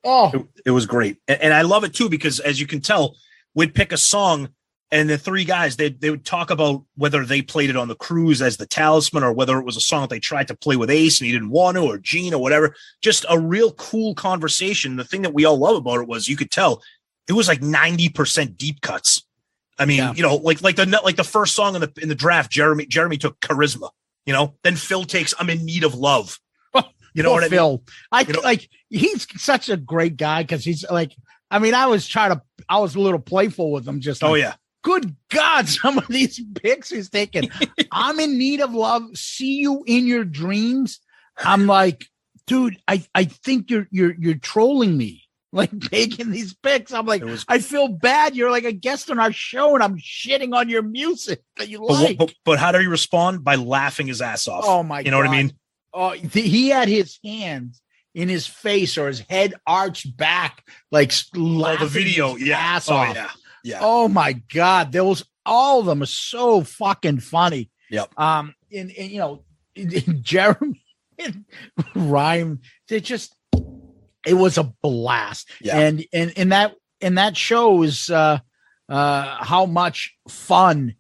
D: Oh,
E: it was great. And I love it too, because as you can tell, we'd pick a song and the 3 guys, they would talk about whether they played it on the cruise as the Talisman or whether it was a song that they tried to play with Ace and he didn't want to, or Gene or whatever. Just a real cool conversation. The thing that we all love about it was you could tell it was like 90% deep cuts. I mean, like the first song in the draft, Jeremy took Charisma, then Phil takes I'm in Need of Love. You know what I mean?
D: Phil. He's such a great guy because he's like, I was a little playful with him, just like,
E: oh yeah,
D: good God, some of these pics he's taking. I'm in need of love. See you in your dreams. I'm like, dude, I think you're trolling me, like making these pics. I'm like, I feel bad. You're like a guest on our show, and I'm shitting on your music that you like.
E: But how did he respond? By laughing his ass off.
D: Oh my God.
E: You know what I mean?
D: Oh, he had his hands in his face or his head arched back, like
E: the video. Yeah.
D: Ass
E: oh
D: off.
E: yeah. Yeah.
D: Oh my God. All of them are so fucking funny.
E: Yep.
D: And you know, Jeremy and Ryan, it was a blast.
E: Yeah.
D: And that shows how much fun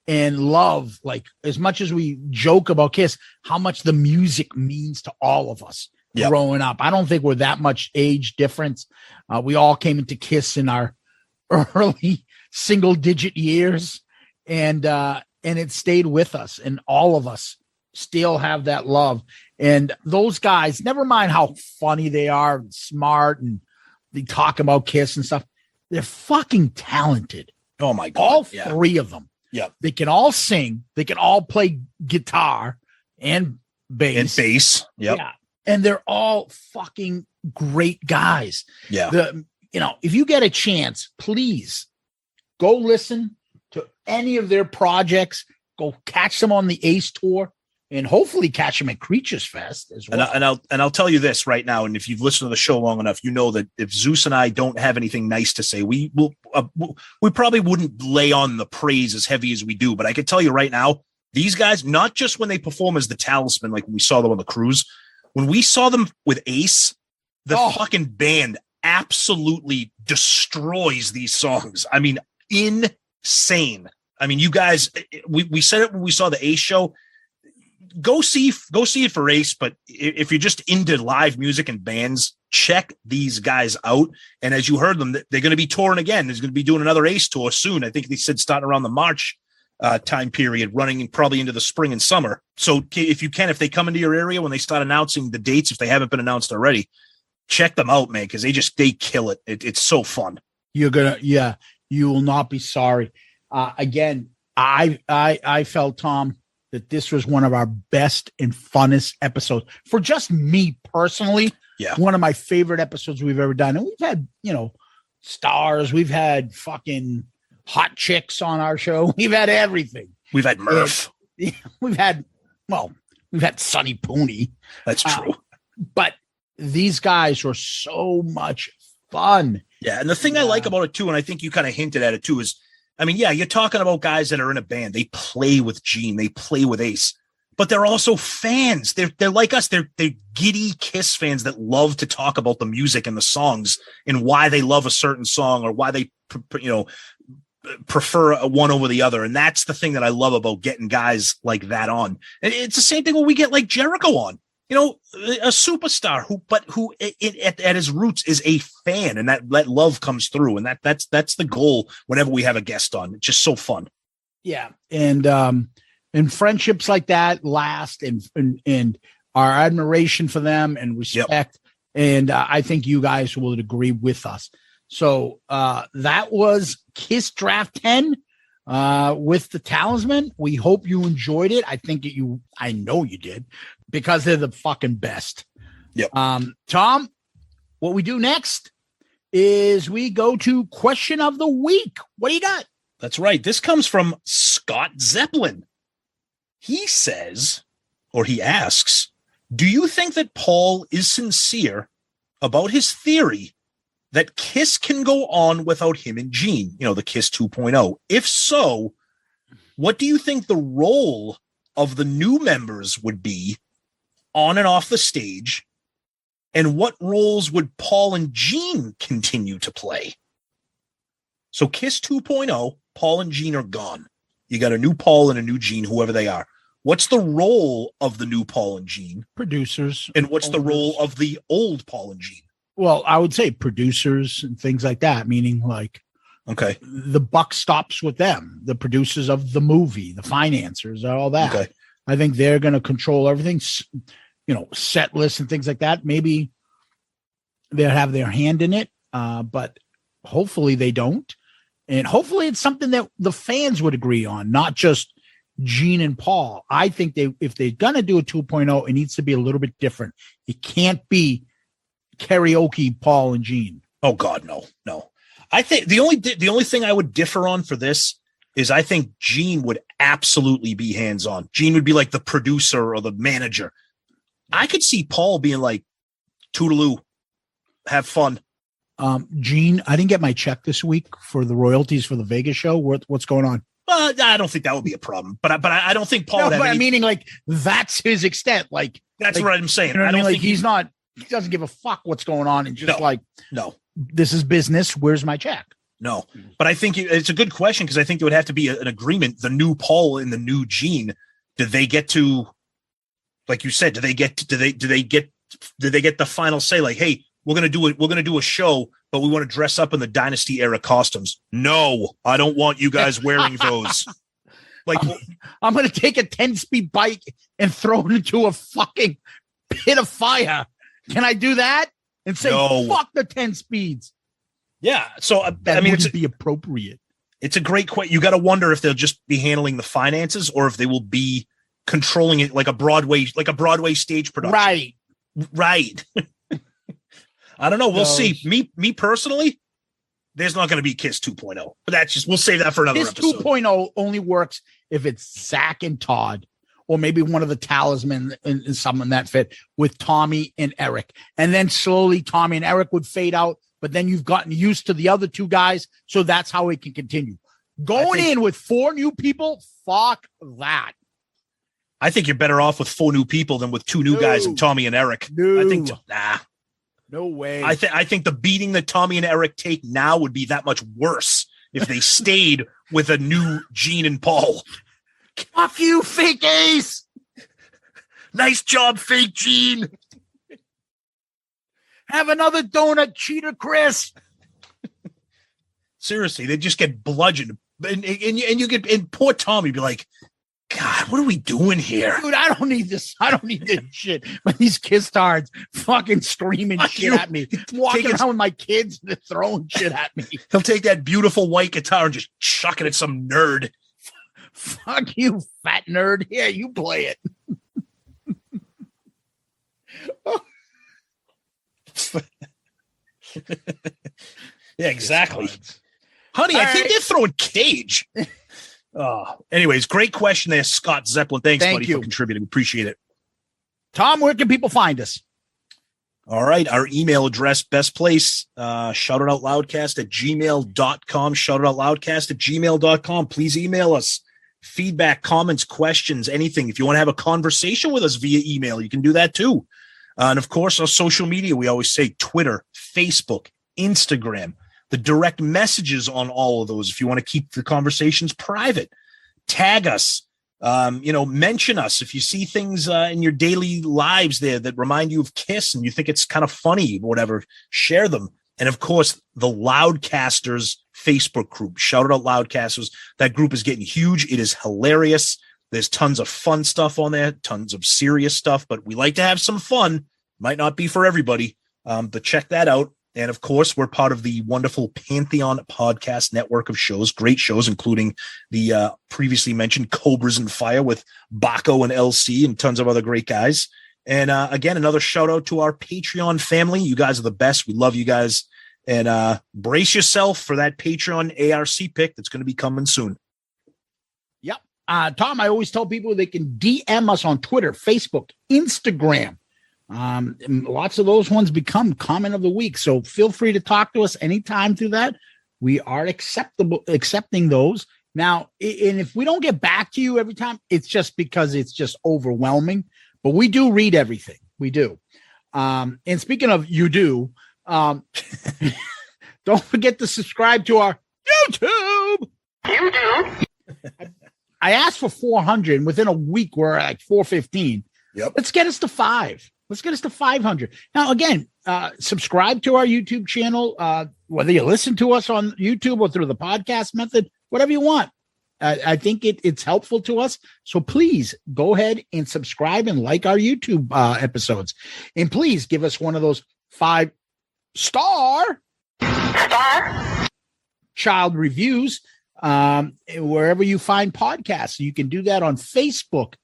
D: and love, like as much as we joke about Kiss, how much the music means to all of us growing up. I don't think we're that much age difference. We all came into Kiss in our early single digit years, and it stayed with us, and all of us still have that love. And those guys, never mind how funny they are and smart, and they talk about Kiss and stuff, they're fucking talented.
E: Oh my God.
D: All three of them.
E: Yeah.
D: They can all sing, they can all play guitar and bass.
E: Yep.
D: Yeah. And they're all fucking great guys.
E: Yeah.
D: If you get a chance, please go listen to any of their projects. Go catch them on the Ace tour, and hopefully catch them at Creatures Fest as well.
E: And I'll tell you this right now. And if you've listened to the show long enough, you know that if Zeus and I don't have anything nice to say, we probably wouldn't lay on the praise as heavy as we do. But I can tell you right now, these guys, not just when they perform as the Talismen, like when we saw them on the cruise, when we saw them with Ace, the fucking band absolutely destroys these songs. I mean, insane. I mean, you guys, we said it when we saw the Ace show. Go see it for Ace, but if you're just into live music and bands, check these guys out. And as you heard them, they're going to be touring again. There's going to be doing another Ace tour soon. I think they said starting around the March time period, running probably into the spring and summer. So if they come into your area when they start announcing the dates, if they haven't been announced already, check them out, man, because they kill it. It's so fun.
D: You will not be sorry. Again, I felt, Tom, that this was one of our best and funnest episodes for just me personally.
E: Yeah.
D: One of my favorite episodes we've ever done. And we've had, stars. We've had fucking hot chicks on our show. We've had everything.
E: We've had Murph.
D: We've had Sonny Pooney.
E: That's true.
D: But these guys were so much fun.
E: Yeah. And the thing I like about it too, and I think you kind of hinted at it too, is, I mean, yeah, you're talking about guys that are in a band. They play with Gene. They play with Ace. But they're also fans. They're like us. They're giddy Kiss fans that love to talk about the music and the songs and why they love a certain song or why they prefer one over the other. And that's the thing that I love about getting guys like that on. And it's the same thing when we get like Jericho on. A superstar who at his roots is a fan, and that love comes through, and that's the goal whenever we have a guest on. It's just so fun.
D: Yeah, and friendships like that last, and our admiration for them and respect, and I think you guys will agree with us. So that was Kiss Draft 10 with the Talismen. We hope you enjoyed it. I know you did, because they're the fucking best.
E: Yep.
D: Tom, what we do next is we go to question of the week. What do you got?
E: That's right. This comes from Scott Zeppelin. He says, or he asks, do you think that Paul is sincere about his theory that Kiss can go on without him and Gene, the Kiss 2.0? If so, what do you think the role of the new members would be on and off the stage? And what roles would Paul and Gene continue to play? So Kiss 2.0, Paul and Gene are gone. You got a new Paul and a new Gene, whoever they are. What's the role of the new Paul and Gene?
D: Producers.
E: And what's the role of the old Paul and Gene?
D: Well, I would say producers and things like that, meaning like,
E: okay,
D: the buck stops with them, the producers of the movie, the financiers, all that.
E: Okay.
D: I think they're going to control everything, set lists and things like that. Maybe they'll have their hand in it, but hopefully they don't. And hopefully it's something that the fans would agree on, not just Gene and Paul. I think if they're going to do a 2.0, it needs to be a little bit different. It can't be karaoke Paul and Gene.
E: Oh God, no. I think the only thing I would differ on for this is I think Gene would absolutely be hands-on. Gene would be like the producer or the manager. I could see Paul being like, toodaloo, have fun.
D: Gene, I didn't get my check this week for the royalties for the Vegas show. What's going on?
E: I don't think that would be a problem, but I don't think Paul.
D: No, but meaning like that's his extent. Like
E: that's what I'm saying.
D: You know what
E: I don't
D: think
E: like
D: he doesn't give a fuck what's going on, and just
E: no,
D: this is business. Where's my check?
E: No, but I think it's a good question because I think there would have to be an agreement. The new Paul and the new Gene, did they get to, like you said, do they get the final say? Like, hey, we're gonna do a show, but we want to dress up in the Dynasty era costumes. No, I don't want you guys wearing those. Like,
D: I'm gonna take a 10-speed bike and throw it into a fucking pit of fire. Can I do that and say fuck the 10 speeds?
E: Yeah, so
D: that would be appropriate.
E: It's a great question. You got to wonder if they'll just be handling the finances or if they will be controlling it like a Broadway stage production. Right. I don't know. We'll see. Me personally, there's not going to be Kiss 2.0, but we'll save that for another episode.
D: Kiss 2.0 only works if it's Zach and Todd, or maybe one of the Talismen and someone that fit with Tommy and Eric. And then slowly Tommy and Eric would fade out, but then you've gotten used to the other two guys. So that's how it can continue. Going in with 4 new people, fuck that.
E: I think you're better off with 4 new people than with 2 new guys and Tommy and Eric.
D: No.
E: I think,
D: no way.
E: I think the beating that Tommy and Eric take now would be that much worse if they stayed with a new Gene and Paul.
D: Fuck you, fake Ace.
E: Nice job, fake Gene.
D: Have another donut, cheater Chris.
E: Seriously, they just get bludgeoned. And poor Tommy be like, God, what are we doing here?
D: Dude, I don't need this. I don't need this shit. When these Kiss tards fucking screaming shit at me, walking around with my kids, they're throwing shit at me.
E: He'll take that beautiful white guitar and just chuck it at some nerd.
D: Fuck you, fat nerd. Here, you play it.
E: Yeah, exactly. Honey, I think they're throwing Cage. Anyways, great question there, Scott Zeppelin. Thanks, buddy, for contributing. Appreciate it.
D: Tom, where can people find us?
E: All right. Our email address, best place, shoutitoutloudcast@gmail.com. Shoutitoutloudcast@gmail.com. Please email us. Feedback, comments, questions, anything. If you want to have a conversation with us via email, you can do that too. And of course, our social media, we always say Twitter, Facebook, Instagram, the direct messages on all of those. If you want to keep the conversations private, tag us, mention us. If you see things in your daily lives there that remind you of Kiss and you think it's kind of funny, whatever, share them. And of course, the Loudcasters Facebook group, Shout Out Loudcasters. That group is getting huge. It is hilarious. There's tons of fun stuff on there, tons of serious stuff, but we like to have some fun. Might not be for everybody, but check that out. And of course, we're part of the wonderful Pantheon podcast network of shows, great shows, including the previously mentioned Cobras and Fire with Baco and LC and tons of other great guys. And again, another shout out to our Patreon family. You guys are the best. We love you guys. And brace yourself for that Patreon ARC pick that's going to be coming soon.
D: Yep. Tom, I always tell people they can DM us on Twitter, Facebook, Instagram. And lots of those ones become comment of the week. So feel free to talk to us anytime through that. We are accepting those. Now, and if we don't get back to you every time, it's just because it's just overwhelming. But we do read everything. We do. And speaking of you do, don't forget to subscribe to our YouTube. I asked for 400, and within a week we're at like 415.
E: Yep.
D: Let's get us to 5. Let's get us to 500. Now, again, subscribe to our YouTube channel, whether you listen to us on YouTube or through the podcast method, whatever you want. I think it's helpful to us. So please go ahead and subscribe and like our YouTube episodes. And please give us one of those 5-star child reviews wherever you find podcasts. You can do that on Facebook,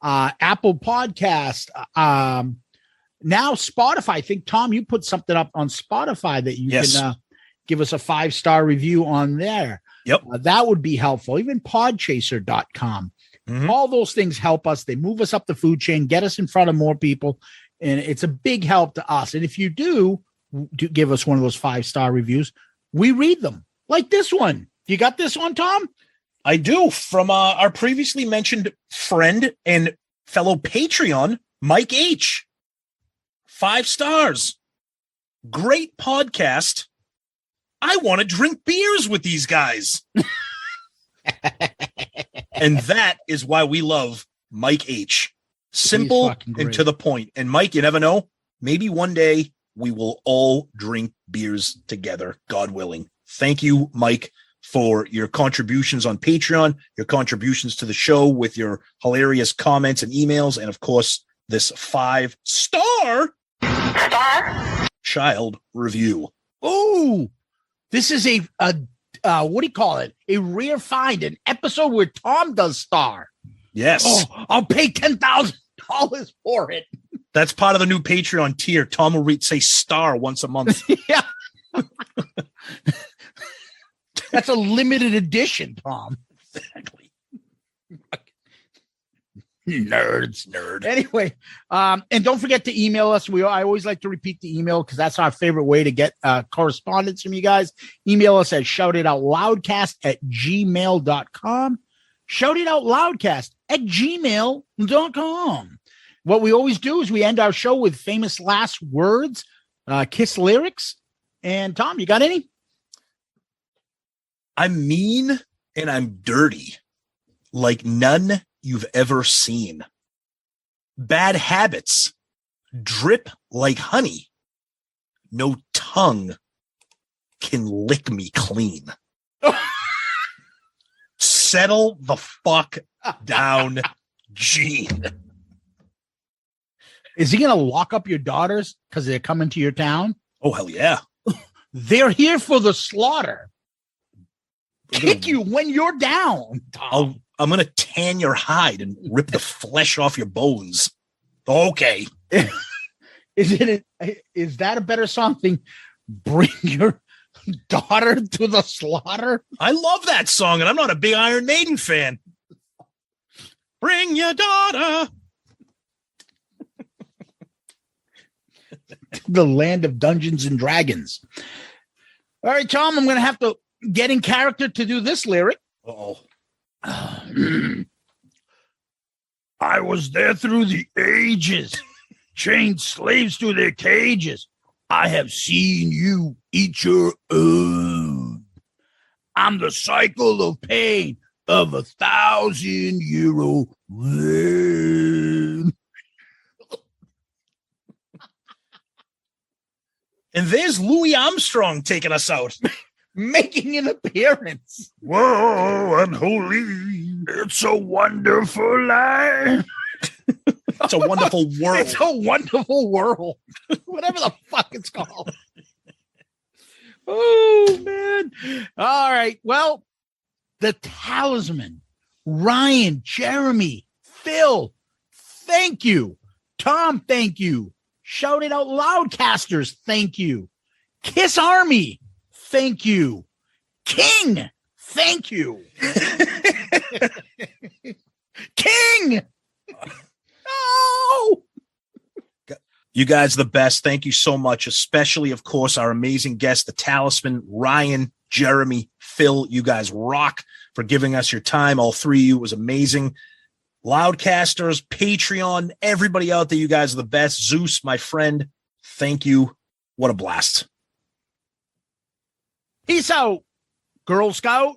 D: Apple Podcast, now Spotify. I think, Tom, you put something up on Spotify that you can give us a 5-star review on there.
E: Yep.
D: That would be helpful. Even podchaser.com. All those things help us. They move us up the food chain, get us in front of more people, and it's a big help to us. And if you do give us one of those 5-star reviews, we read them, like this one. You got this one, Tom?
E: I do, from our previously mentioned friend and fellow Patreon, Mike H. 5 stars. Great podcast. I want to drink beers with these guys. And that is why we love Mike H. Simple and to the point. And Mike, you never know, maybe one day we will all drink beers together, God willing. Thank you, Mike, for your contributions on Patreon, your contributions to the show with your hilarious comments and emails, and of course, this 5-star child review.
D: Oh, this is a what do you call it? A rare find, an episode where Tom does star.
E: Yes.
D: Oh, I'll pay $10,000 for it.
E: That's part of the new Patreon tier. Tom will say star once a month.
D: Yeah. That's a limited edition, Tom.
E: Exactly.
D: Nerd. Anyway, and don't forget to email us. I always like to repeat the email because that's our favorite way to get correspondence from you guys. Email us at shoutitoutloudcast@gmail.com. Shoutitoutloudcast@gmail.com. What we always do is we end our show with famous last words, Kiss lyrics. And Tom, you got any?
E: I'm mean and I'm dirty, like none you've ever seen. Bad habits drip like honey. No tongue can lick me clean. Settle the fuck down, Gene.
D: Is he going to lock up your daughters because they're coming to your town?
E: Oh, hell yeah.
D: They're here for the slaughter. Kick you when you're down, Tom.
E: I'm going to tan your hide and rip the flesh off your bones. Okay.
D: Is that a better song than Bring Your Daughter to the Slaughter?
E: I love that song, and I'm not a big Iron Maiden fan. Bring your daughter
D: to the land of Dungeons and Dragons. All right, Tom, I'm going to have to get in character to do this lyric.
E: Uh-oh.
D: I was there through the ages, chained slaves to their cages. I have seen you eat your own. I'm the cycle of pain of 1,000-year-old reign.
E: And there's Louis Armstrong taking us out.
D: Making an appearance.
C: Whoa, unholy. It's a wonderful life.
E: It's a wonderful world.
D: It's a wonderful world. Whatever the fuck it's called. Oh, man. All right. Well, the Talismen, Ryan, Jeremy, Phil, thank you. Tom, thank you. Shout It Out Loudcasters, thank you. Kiss Army, thank you. King, thank you. King. Oh.
E: You guys are the best. Thank you so much, especially, of course, our amazing guests, the Talismen, Ryan, Jeremy, Phil. You guys rock for giving us your time. All three of you. It was amazing. Loudcasters, Patreon, everybody out there, you guys are the best. Zeus, my friend, thank you. What a blast.
D: Peace out, Girl Scout.